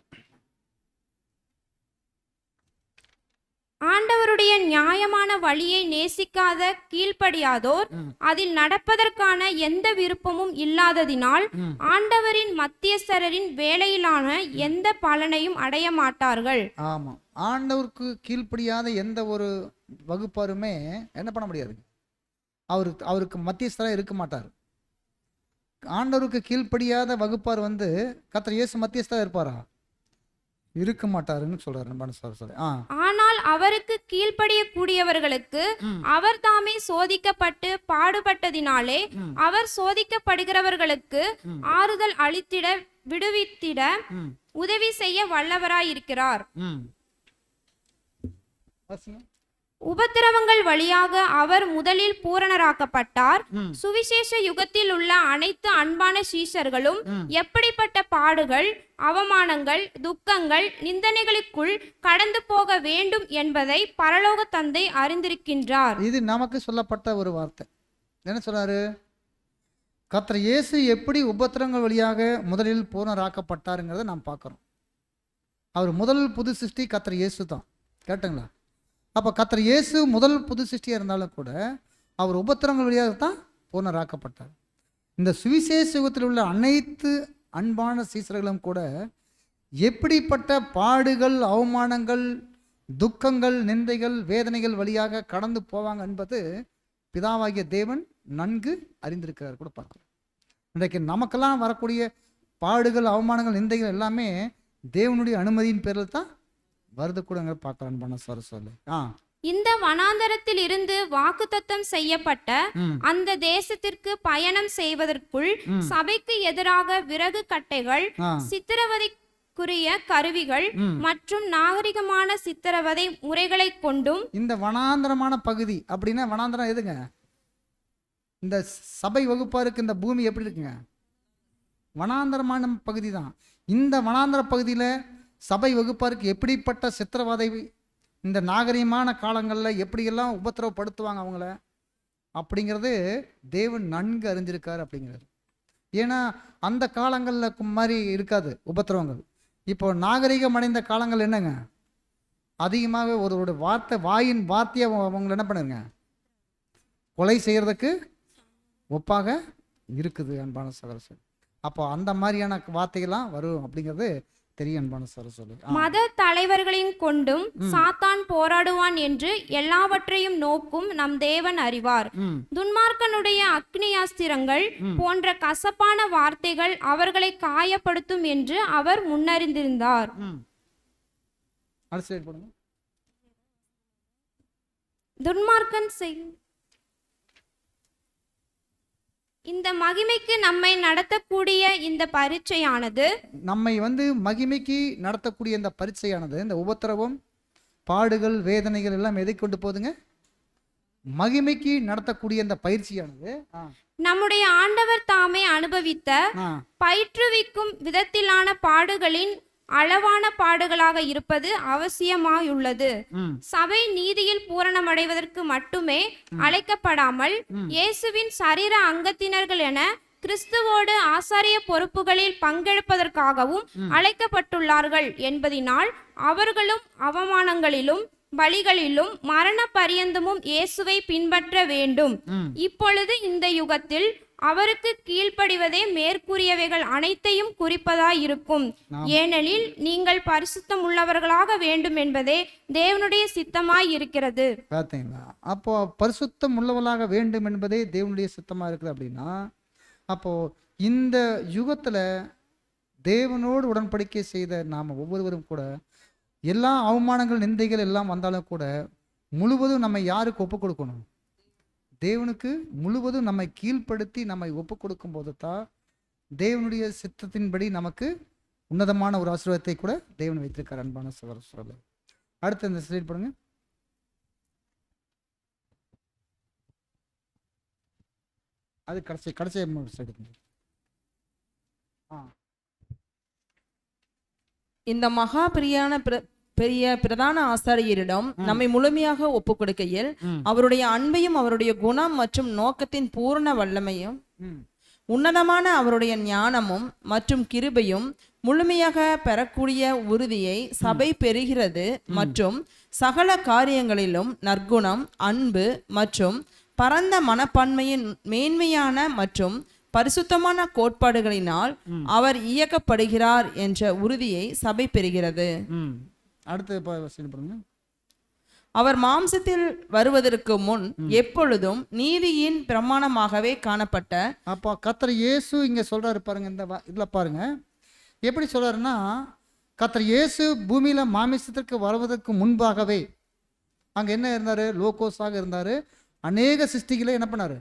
ஆண்டவருடைய நியாயமான வழியை நேசிக்காத கீழ்ப்படியாதோர் அதில் நடப்பதற்கான எந்த விருப்பமும் இல்லாததினால் ஆண்டவரின் மத்தியஸ்தரின் வேலையிலான எந்த பலனையும் அடைய மாட்டார்கள். ஆமா, ஆண்டவருக்கு கீழ்ப்படியாத எந்த ஒரு வகுப்பாருமே என்ன பண்ண முடியாது, அவருக்கு மத்தியஸ்தராக இருக்க மாட்டார். ஆண்டவருக்கு கீழ்ப்படியாத வகுப்பார் வந்து கர்த்தர் இயேசு மத்தியஸ்தராக இருப்பாரா, இருக்க மாட்டாருன்னு சொல்றாரு. ஆனால் அவருக்கு கீழ்ப்படியக்கூடியவர்களுக்கு அவர் தாமே சோதிக்கப்பட்டு பாடுபட்டதினாலே அவர் சோதிக்கப்படுகிறவர்களுக்கு ஆறுதல் அளித்திட விடுவித்திட உதவி செய்ய வல்லவராயிருக்கிறார். உபத்திரவங்கள் வழியாக அவர் முதலில் பூரணராக்கப்பட்டார். சுவிசேஷ யுகத்தில் உள்ள அனைத்து அன்பான சீஷர்களும் எப்படிப்பட்ட பாடுகள், அவமானங்கள், துக்கங்கள், நிந்தனைகளுக்குள் கடந்து போக வேண்டும் என்பதை பரலோக தந்தை அறிந்திருக்கின்றார். இது நமக்கு சொல்லப்பட்ட ஒரு வார்த்தை. என்ன சொல்றாரு, கர்த்தர் இயேசு எப்படி உபத்திரங்கள் வழியாக முதலில் பூரணராக்கப்பட்டாருங்கிறத நாம் பார்க்கிறோம். அவர் முதல் புது சிருஷ்டி கர்த்தர் இயேசு தான். கேட்டுங்களா? அப்போ கர்த்தர் இயேசு முதல் புது சிருஷ்டியாக இருந்தாலும் கூட அவர் உபத்திரங்கள் வழியாக தான் பூர்ணராக்கப்பட்டார். இந்த சுவிசேஷ யுகத்தில் உள்ள அனைத்து அன்பான சீசர்களும் கூட எப்படிப்பட்ட பாடுகள், அவமானங்கள், துக்கங்கள், நிந்தைகள், வேதனைகள் வழியாக கடந்து போவாங்க என்பது பிதாவாகிய தேவன் நன்கு அறிந்திருக்கிறார் கூட பார்க்கலாம். இன்றைக்கு நமக்கெல்லாம் வரக்கூடிய பாடுகள், அவமானங்கள், நிந்தைகள் எல்லாமே தேவனுடைய அனுமதியின் பேரில் தான் வருது கூட பார்க்கலாம். பண்ண சொல்லு. இந்த வனாந்தரத்தில் இருந்து வாக்குத்தத்தம் செய்யப்பட்ட அந்த தேசத்திற்கு பயணம் செய்வதற்குள் சபைக்கு எதிராக விறகு கட்டைகள், சித்திரவதைக்குரிய கருவிகள் மற்றும் நாகரிகமான சித்திரவதை முறைகளை கொண்டும். இந்த வனாந்தரமான பகுதி அப்படின்னா வனாந்தரம் எதுங்க? இந்த சபை வகுப்பாருக்கு இந்த பூமி எப்படி இருக்குங்க? வனாந்தரமான பகுதி தான். இந்த வனாந்தர பகுதியில் சபை வகுப்பாருக்கு எப்படிப்பட்ட சித்திரவதை, இந்த நாகரிகமான காலங்களில் எப்படியெல்லாம் உபத்திரவப்படுத்துவாங்க அவங்கள அப்படிங்கிறது தேவன் நன்கு அறிஞ்சிருக்காரு அப்படிங்கிறது. ஏன்னா அந்த காலங்களில் மாதிரி இருக்காது உபத்திரவங்கள். இப்போ நாகரிகம் அடைந்த காலங்கள் என்னங்க? அதிகமாகவே ஒருவருடைய வாயின் வார்த்தையை அவங்களை என்ன பண்ணுங்க, கொலை செய்கிறதுக்கு ஒப்பாக இருக்குது அன்பான சகோதரர். அப்போ அந்த மாதிரியான வார்த்தைகள்லாம் வரும் அப்படிங்கிறது தெரியும் அன்பான சகோதரர். மத தலைவர்களையும் கொண்டும் சாத்தான் போராடுவான் என்று எல்லாவற்றையும் நோக்கும் நம் தேவன் அறிவார். துன்மார்க்கனுடைய அக்னியாஸ்திரங்கள் போன்ற கசப்பான வார்த்தைகள் அவர்களை காயப்படுத்தும் என்று அவர் முன்னறிந்திருந்தார். துன்மார்க்கன் இந்த மகிமைக்கு நம்மை நடத்தக்கூடிய இந்த பரீட்சையானது, நம்மை மகிமைக்கு நடத்தக்கூடிய இந்த பரீட்சையானது, இந்த உபத்திரவம், பாடுகள், வேதனைகள் எல்லாம் எதை கொண்டு போகுதுங்க? மகிமைக்கு நடத்தக்கூடிய இந்த பயிற்சியானது நம்முடைய ஆண்டவர் தாமே அனுபவித்த பயிற்றுவிக்கும் விதத்திலான பாடுகளின் அளவான பாடுகளாக இருப்பது அவசியமாயுள்ளது. சபை நீதியில் பூரணமடைவதற்கு மட்டுமே அழைக்கப்படாமல் இயேசுவின் சரீர அங்கத்தினர்கள் என கிறிஸ்துவோடு ஆசாரிய பொறுப்புகளில் பங்கெடுப்பதற்காகவும் அழைக்கப்பட்டுள்ளார்கள் என்பதினால் அவர்களும் அவமானங்களிலும் பலிகளிலும் மரண பரியந்தமும் இயேசுவை பின்பற்ற வேண்டும். இப்பொழுது இந்த யுகத்தில் அவருக்கு கீழ்ப்படிவதே மேற்கூறியவைகள் அனைத்தையும் குறிப்பதாயிருக்கும். ஏனெனில் நீங்கள் பரிசுத்தம் உள்ளவர்களாக வேண்டும் என்பதே தேவனுடைய சித்தமாய் இருக்கிறது. பார்த்தீங்களா? அப்போ பரிசுத்தம் உள்ளவர்களாக வேண்டும் என்பதே தேவனுடைய சித்தமா இருக்குது அப்படின்னா, அப்போ இந்த யுகத்துல தேவனோடு உடன்படிக்கை செய்த நாம ஒவ்வொருவரும் கூட எல்லா அவமானங்கள், நிந்தைகள் எல்லாம் வந்தாலும் கூட முழுவதும் நம்ம யாருக்கு ஒப்பு கொடுக்கணும்? தேவனுக்கு முழுவதும் நம்மை கீழ்ப்படுத்தி நம்மை ஒப்பு கொடுக்கும் போது தான் தேவனுடைய சித்தத்தின்படி நமக்கு உன்னதமான ஒரு ஆசீர்வாதத்தை கூட தேவன் வைத்திருக்கார் அன்பான சகோதரர்களே. அடுத்து இந்த ஸ்லைட் பாருங்க. அது கடைசி இந்த மகா பெரிய பிரதான ஆசாரியரிடம் நம்மை முழுமையாக ஒப்பு கொடுக்கையில் அவருடைய அன்பையும் அவருடைய குணம் மற்றும் நோக்கத்தின் பூர்ண வல்லமையும் உன்னதமான அவருடைய ஞானமும் மற்றும் கிருபையும் முழுமையாக பெறக்கூடிய உறுதியை சபை பெறுகிறது. மற்றும் சகல காரியங்களிலும் நற்குணம், அன்பு மற்றும் பரந்த மனப்பான்மையின் மேன்மையான மற்றும் பரிசுத்தமான கோட்பாடுகளினால் அவர் இயக்கப்படுகிறார் என்ற உறுதியை சபை பெறுகிறது. அடுத்து அவர் மாம்சத்தில் வருவதற்கு முன் எப்பொழுதும் நீதியின் பிரமாணமாகவே காணப்பட்ட. அப்போ கர்த்தர் இயேசு இங்க சொல்றாரு பாருங்க. இந்த இதுல பாருங்க எப்படி சொல்றாருன்னா, கர்த்தர் இயேசு பூமியில மாமிசத்திற்கு வருவதற்கு முன்பாகவே அங்க என்ன இருந்தாரு? லோகோஸாக இருந்தாரு. அநேக சிருஷ்டிகளை என்ன பண்ணாரு?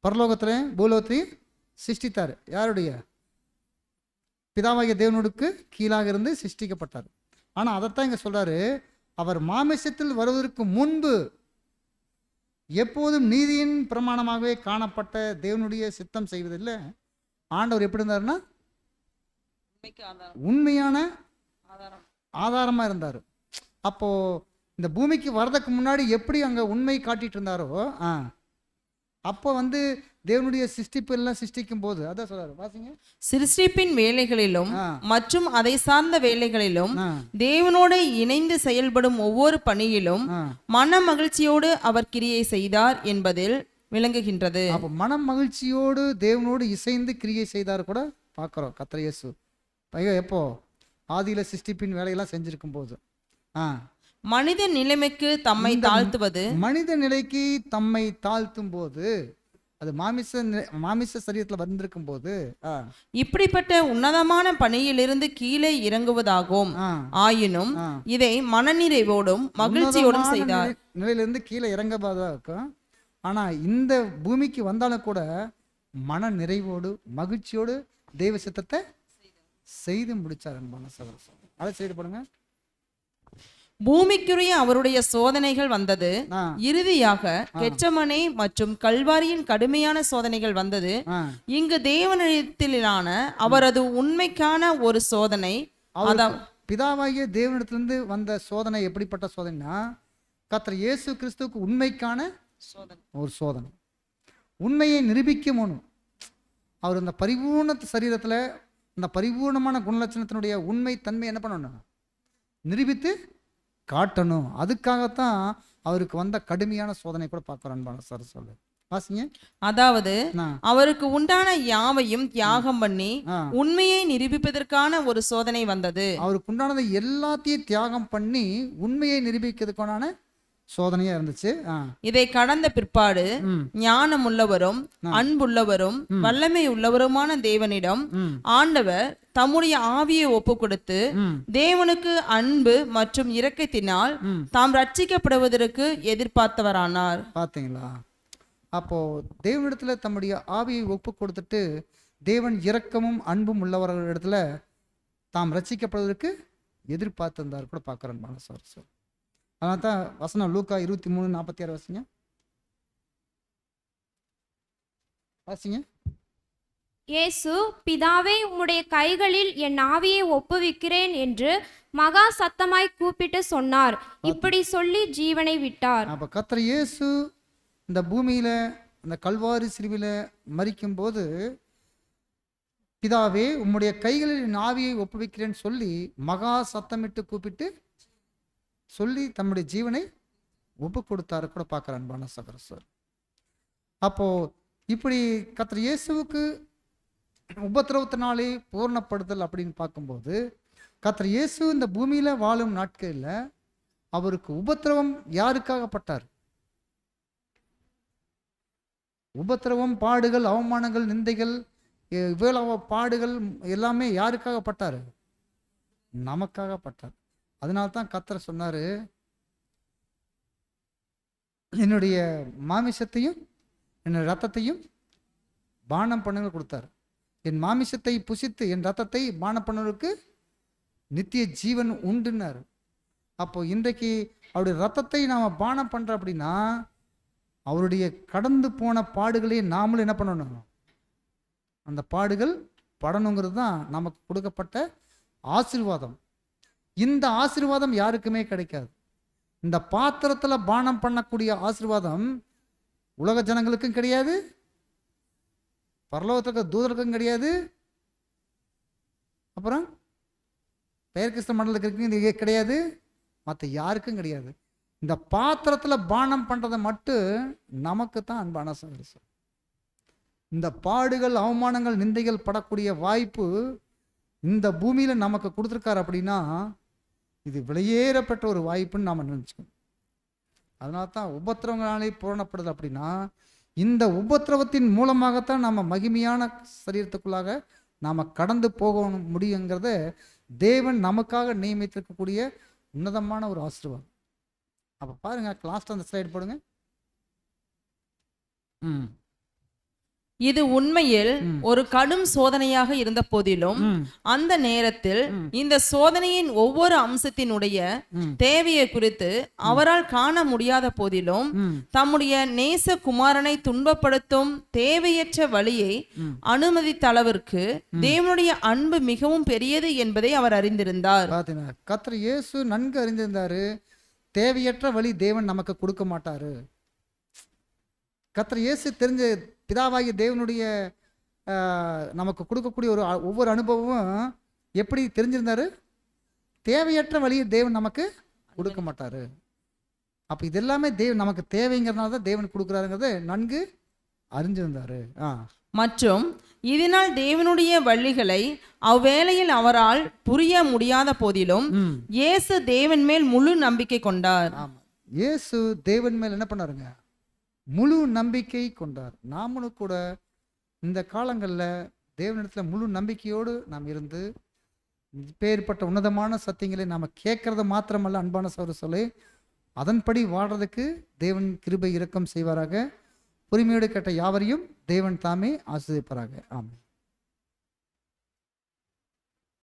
பரலோகத்துல பூலோகத்தையும் சிருஷ்டித்தாரு. யாருடைய? பிதாவாகிய தேவனுக்கு கீழாக இருந்து சிருஷ்டிக்கப்பட்டார். ஆனா அதைத்தான் இங்க சொல்றாரு, அவர் மாமிசத்தில் வருவதற்கு முன்பு எப்போதும் நீதியின் பிரமாணமாகவே காணப்பட்ட தேவனுடைய சித்தம் செய்வதில்லை. ஆண்டவர் எப்படி இருந்தாருன்னா உண்மையான ஆதாரமா இருந்தாரு. அப்போ இந்த பூமிக்கு வர்றதுக்கு முன்னாடி எப்படி அங்க உண்மை காட்டிட்டு இருந்தாரோ அப்போ வந்து தேவனுடைய சிருஷ்டிப்பு எல்லாம் சிருஷ்டிக்கும் போது அதான் சொல்றாரு, வாசிங்க. சிருஷ்டிப்பின் வேலைகளிலும் ஆ. மற்றும் அதை சார்ந்த வேலைகளிலும் ஆ. தேவனோடு இணைந்து செயல்படும் ஒவ்வொரு பணியிலும் ஆ. மன மகிழ்ச்சியோடு அவர் கிரியை செய்தார் என்பதில் விளங்குகின்றது. அப்போ மன மகிழ்ச்சியோடு தேவனோடு இசைந்து கிரியை செய்தார் கூட பார்க்குறோம் கர்த்தர் இயேசு. ஐயோ எப்போ ஆதியில சிருஷ்டிப்பின் வேலையெல்லாம் செஞ்சிருக்கும் போது. மனித நிலைமைக்கு தம்மை தாழ்த்துவது, மனித நிலைக்கு தம்மை தாழ்த்தும் போது, அது மாமிச சரீரத்தில் வந்திருக்கும் போது இப்படிப்பட்ட உன்னதமான பணியிலிருந்து கீழே இறங்குவதாகும். ஆயினும் இதை மனநிறைவோடும் மகிழ்ச்சியோடும் செய்தார். நிலையிலிருந்து கீழே இறங்கபாதான் இருக்கும். ஆனா இந்த பூமிக்கு வந்தாலும் கூட மன நிறைவோடு மகிழ்ச்சியோடு தெய்வ சித்தத்தை செய்து முடிச்சார். அன்பான சகோதரர், அதை செய்து போடுங்க. பூமிக்குரிய அவருடைய சோதனைகள் வந்தது. இறுதியாக கெச்சமனே மற்றும் கல்வாரியின் கடுமையான சோதனைகள் வந்தது. இங்கு தேவனிடத்திலான அவரது உண்மைக்கான ஒரு சோதனை. பிதாவாகிய தேவனிடத்திலிருந்து வந்த சோதனை எப்படிப்பட்ட சோதனைனா, கர்த்தர் இயேசு கிறிஸ்துவுக்கு உண்மைக்கான ஒரு சோதனை. உண்மையை நிரூபிக்கணும். அவர் இந்த பரிபூர்ண சரீரத்தில் இந்த பரிபூர்ணமான குணலட்சணத்தினுடைய உண்மை தன்மை என்ன பண்ணணும், நிரூபித்து காட்டணும். அதுக்காகத்தான் அவருக்கு வந்த கடுமையான சோதனை கூட பார்க்கிறோம். அன்பான சார் சொல்லு, வாசிங்க. அதாவது அவருக்கு உண்டான யாவையும் தியாகம் பண்ணி உண்மையை நிரூபிப்பதற்கான ஒரு சோதனை வந்தது. அவருக்கு உண்டானதை எல்லாத்தையும் தியாகம் பண்ணி உண்மையை நிரூபிக்கிறதுக்கான சோதனையா இருந்துச்சு. இதை கடந்த பிற்பாடு ஞானம் உள்ளவரும் அன்புள்ளவரும் வல்லமை உள்ளவருமான தேவனிடம் ஆண்டவர் தம்முடைய ஆவியை ஒப்பு கொடுத்து தேவனுக்கு அன்பு மற்றும் இரக்கத்தினால் தாம் ரட்சிக்கப்படுவதற்கு எதிர்பார்த்தவரானார். பாத்தீங்களா? அப்போ தேவனிடத்துல தம்முடைய ஆவியை ஒப்பு கொடுத்துட்டு தேவன் இரக்கமும் அன்பும் உள்ளவர்களிடத்துல தாம் ரட்சிக்கப்படுவதற்கு எதிர்பார்த்திருந்தார் கூட பார்க்கிறேன். சார் அதனால தான் வசனம் லூக்கா 23:46 வாசிங்க. வாசிங்க. இயேசு, பிதாவே, உம்முடைய கைகளில் என் ஆவியை ஒப்புவிக்கிறேன் என்று மகா சத்தமாய் கூப்பிட்டு சொன்னார். இப்படி சொல்லி ஜீவனை விட்டார். அப்ப கர்த்தர் இயேசு இந்த பூமியில அந்த கல்வாரி சிலுவையில மரிக்கும் போது, பிதாவே உம்முடைய கைகளில் என் ஆவியை ஒப்புவிக்கிறேன்னு சொல்லி மகா சத்தமிட்டு கூப்பிட்டு சொல்லி தம்முடைய ஜீவனை ஒப்பு கொடுத்தாரு கூட பார்க்குற அன்பான சகோதரர். அப்போ இப்படி கர்த்தர் இயேசுவுக்கு உபத்திரவத்தினாலே பூர்ணப்படுதல் அப்படின்னு பார்க்கும்போது, கர்த்தர் இயேசு இந்த பூமியில வாழும் நாட்களில் அவருக்கு உபத்திரவம் யாருக்காகப்பட்டார்? உபத்திரவம், பாடுகள், அவமானங்கள், நிந்தைகள், இவ்வளவு பாடுகள் எல்லாமே யாருக்காகப்பட்டார்? நமக்காகப்பட்டார். அதனால தான் கர்த்தர் சொன்னாரு, என்னுடைய மாமிசத்தையும் என்னுடைய ரத்தத்தையும் பானம் பண்ணுங்க கொடுத்தார். என் மாமிசத்தை புசித்து என் ரத்தத்தை பானம் பண்ணுவதற்கு நித்திய ஜீவன் உண்டுன்னாரு. அப்போ இன்றைக்கு அவருடைய ரத்தத்தை நாம் பானம் பண்றோம் அப்படின்னா, அவருடைய கடந்து போன பாடுகளை நாமளும் என்ன பண்ணணும், அந்த பாடுகள் படணுங்கிறது தான் நமக்கு கொடுக்கப்பட்ட ஆசீர்வாதம். இந்த ஆசீர்வாதம் யாருக்குமே கிடைக்காது. இந்த பாத்திரத்தில் பானம் பண்ணக்கூடிய ஆசீர்வாதம் உலக ஜனங்களுக்கும் கிடையாது, பரலோகத்துக்கு தூதருக்கும் கிடையாது, அப்புறம் பெயர் கிறிஸ்தவ மண்டலத்துக்கு கிடையாது, மற்ற யாருக்கும் கிடையாது. இந்த பாத்திரத்தில் பானம் பண்ணுறதை மட்டும் நமக்கு தான் அன்பான சகோதரர். இந்த பாடுகள், அவமானங்கள், நிந்தைகள் படக்கூடிய வாய்ப்பு இந்த பூமியில் நமக்கு கொடுத்துருக்காரு அப்படின்னா, இது வெளியேறப்பட்ட ஒரு வாய்ப்புன்னு நாம் நினச்சிக்கணும். அதனால தான் உபத்திரவங்களாலே பூரணப்படுது அப்படின்னா, இந்த உபத்திரவத்தின் மூலமாகத்தான் நம்ம மகிமையான சரீரத்துக்குள்ளாக நாம் கடந்து போக முடியுங்கிறத தேவன் நமக்காக நியமித்திருக்கக்கூடிய உன்னதமான ஒரு ஆசீர்வாதம். அப்போ பாருங்க, லாஸ்ட் அந்த ஸ்லைடு போடுங்க. இது உண்மையில் ஒரு கடும் சோதனையாக இருந்த போதிலும் அந்த நேரத்தில் இந்த சோதனையின் ஒவ்வொரு அம்சத்தினுடைய தேவையை குறித்து அவரால் காண முடியாத போதிலும் தம்முடைய நேச குமாரனை துன்பப்படுத்தும் தேவையற்ற வழியை அனுமதித்த அளவிற்கு தேவனுடைய அன்பு மிகவும் பெரியது என்பதை அவர் அறிந்திருந்தார். கர்த்தர் இயேசு நன்கு அறிந்திருந்தாரு, தேவையற்ற வழி தேவன் நமக்கு கொடுக்க மாட்டாரு. கர்த்தர் இயேசு தெரிஞ்ச பிதாவாகிய தேவனுடைய நமக்கு கொடுக்கக்கூடிய ஒவ்வொரு அனுபவமும் எப்படி தெரிஞ்சிருந்தாரு? தேவையற்ற வழியை தேவன் நமக்கு கொடுக்க மாட்டாரு. அப்போ இதெல்லாமே தேவன் நமக்கு தேவைங்கிறதுனால தான் தேவன் கொடுக்குறாருங்கிறத நன்கு அறிஞ்சிருந்தாரு. மற்றும் இதனால் தேவனுடைய வழிகளை அவ்வேளையில் அவரால் புரிய முடியாத போதிலும் இயேசு தேவன் மேல் முழு நம்பிக்கை கொண்டார். ஆமாம், இயேசு தேவன் மேல் என்ன பண்ணாருங்க? முழு நம்பிக்கை கொண்டார். நாமளும் கூட இந்த காலங்களில் தேவனிடத்தில் முழு நம்பிக்கையோடு நாம் இருந்து இப்பேற்பட்ட உன்னதமான சத்தியங்களை நாம் கேட்கறது மாத்திரமல்ல, அன்பான சகோதர சொல்லி அதன்படி வாழ்றதுக்கு தேவன் கிருபை இரக்கம் செய்வாராக. உரிமையோடு கேட்ட யாவரையும் தேவன் தாமே ஆசீர்வதிப்பாராக. ஆமென்.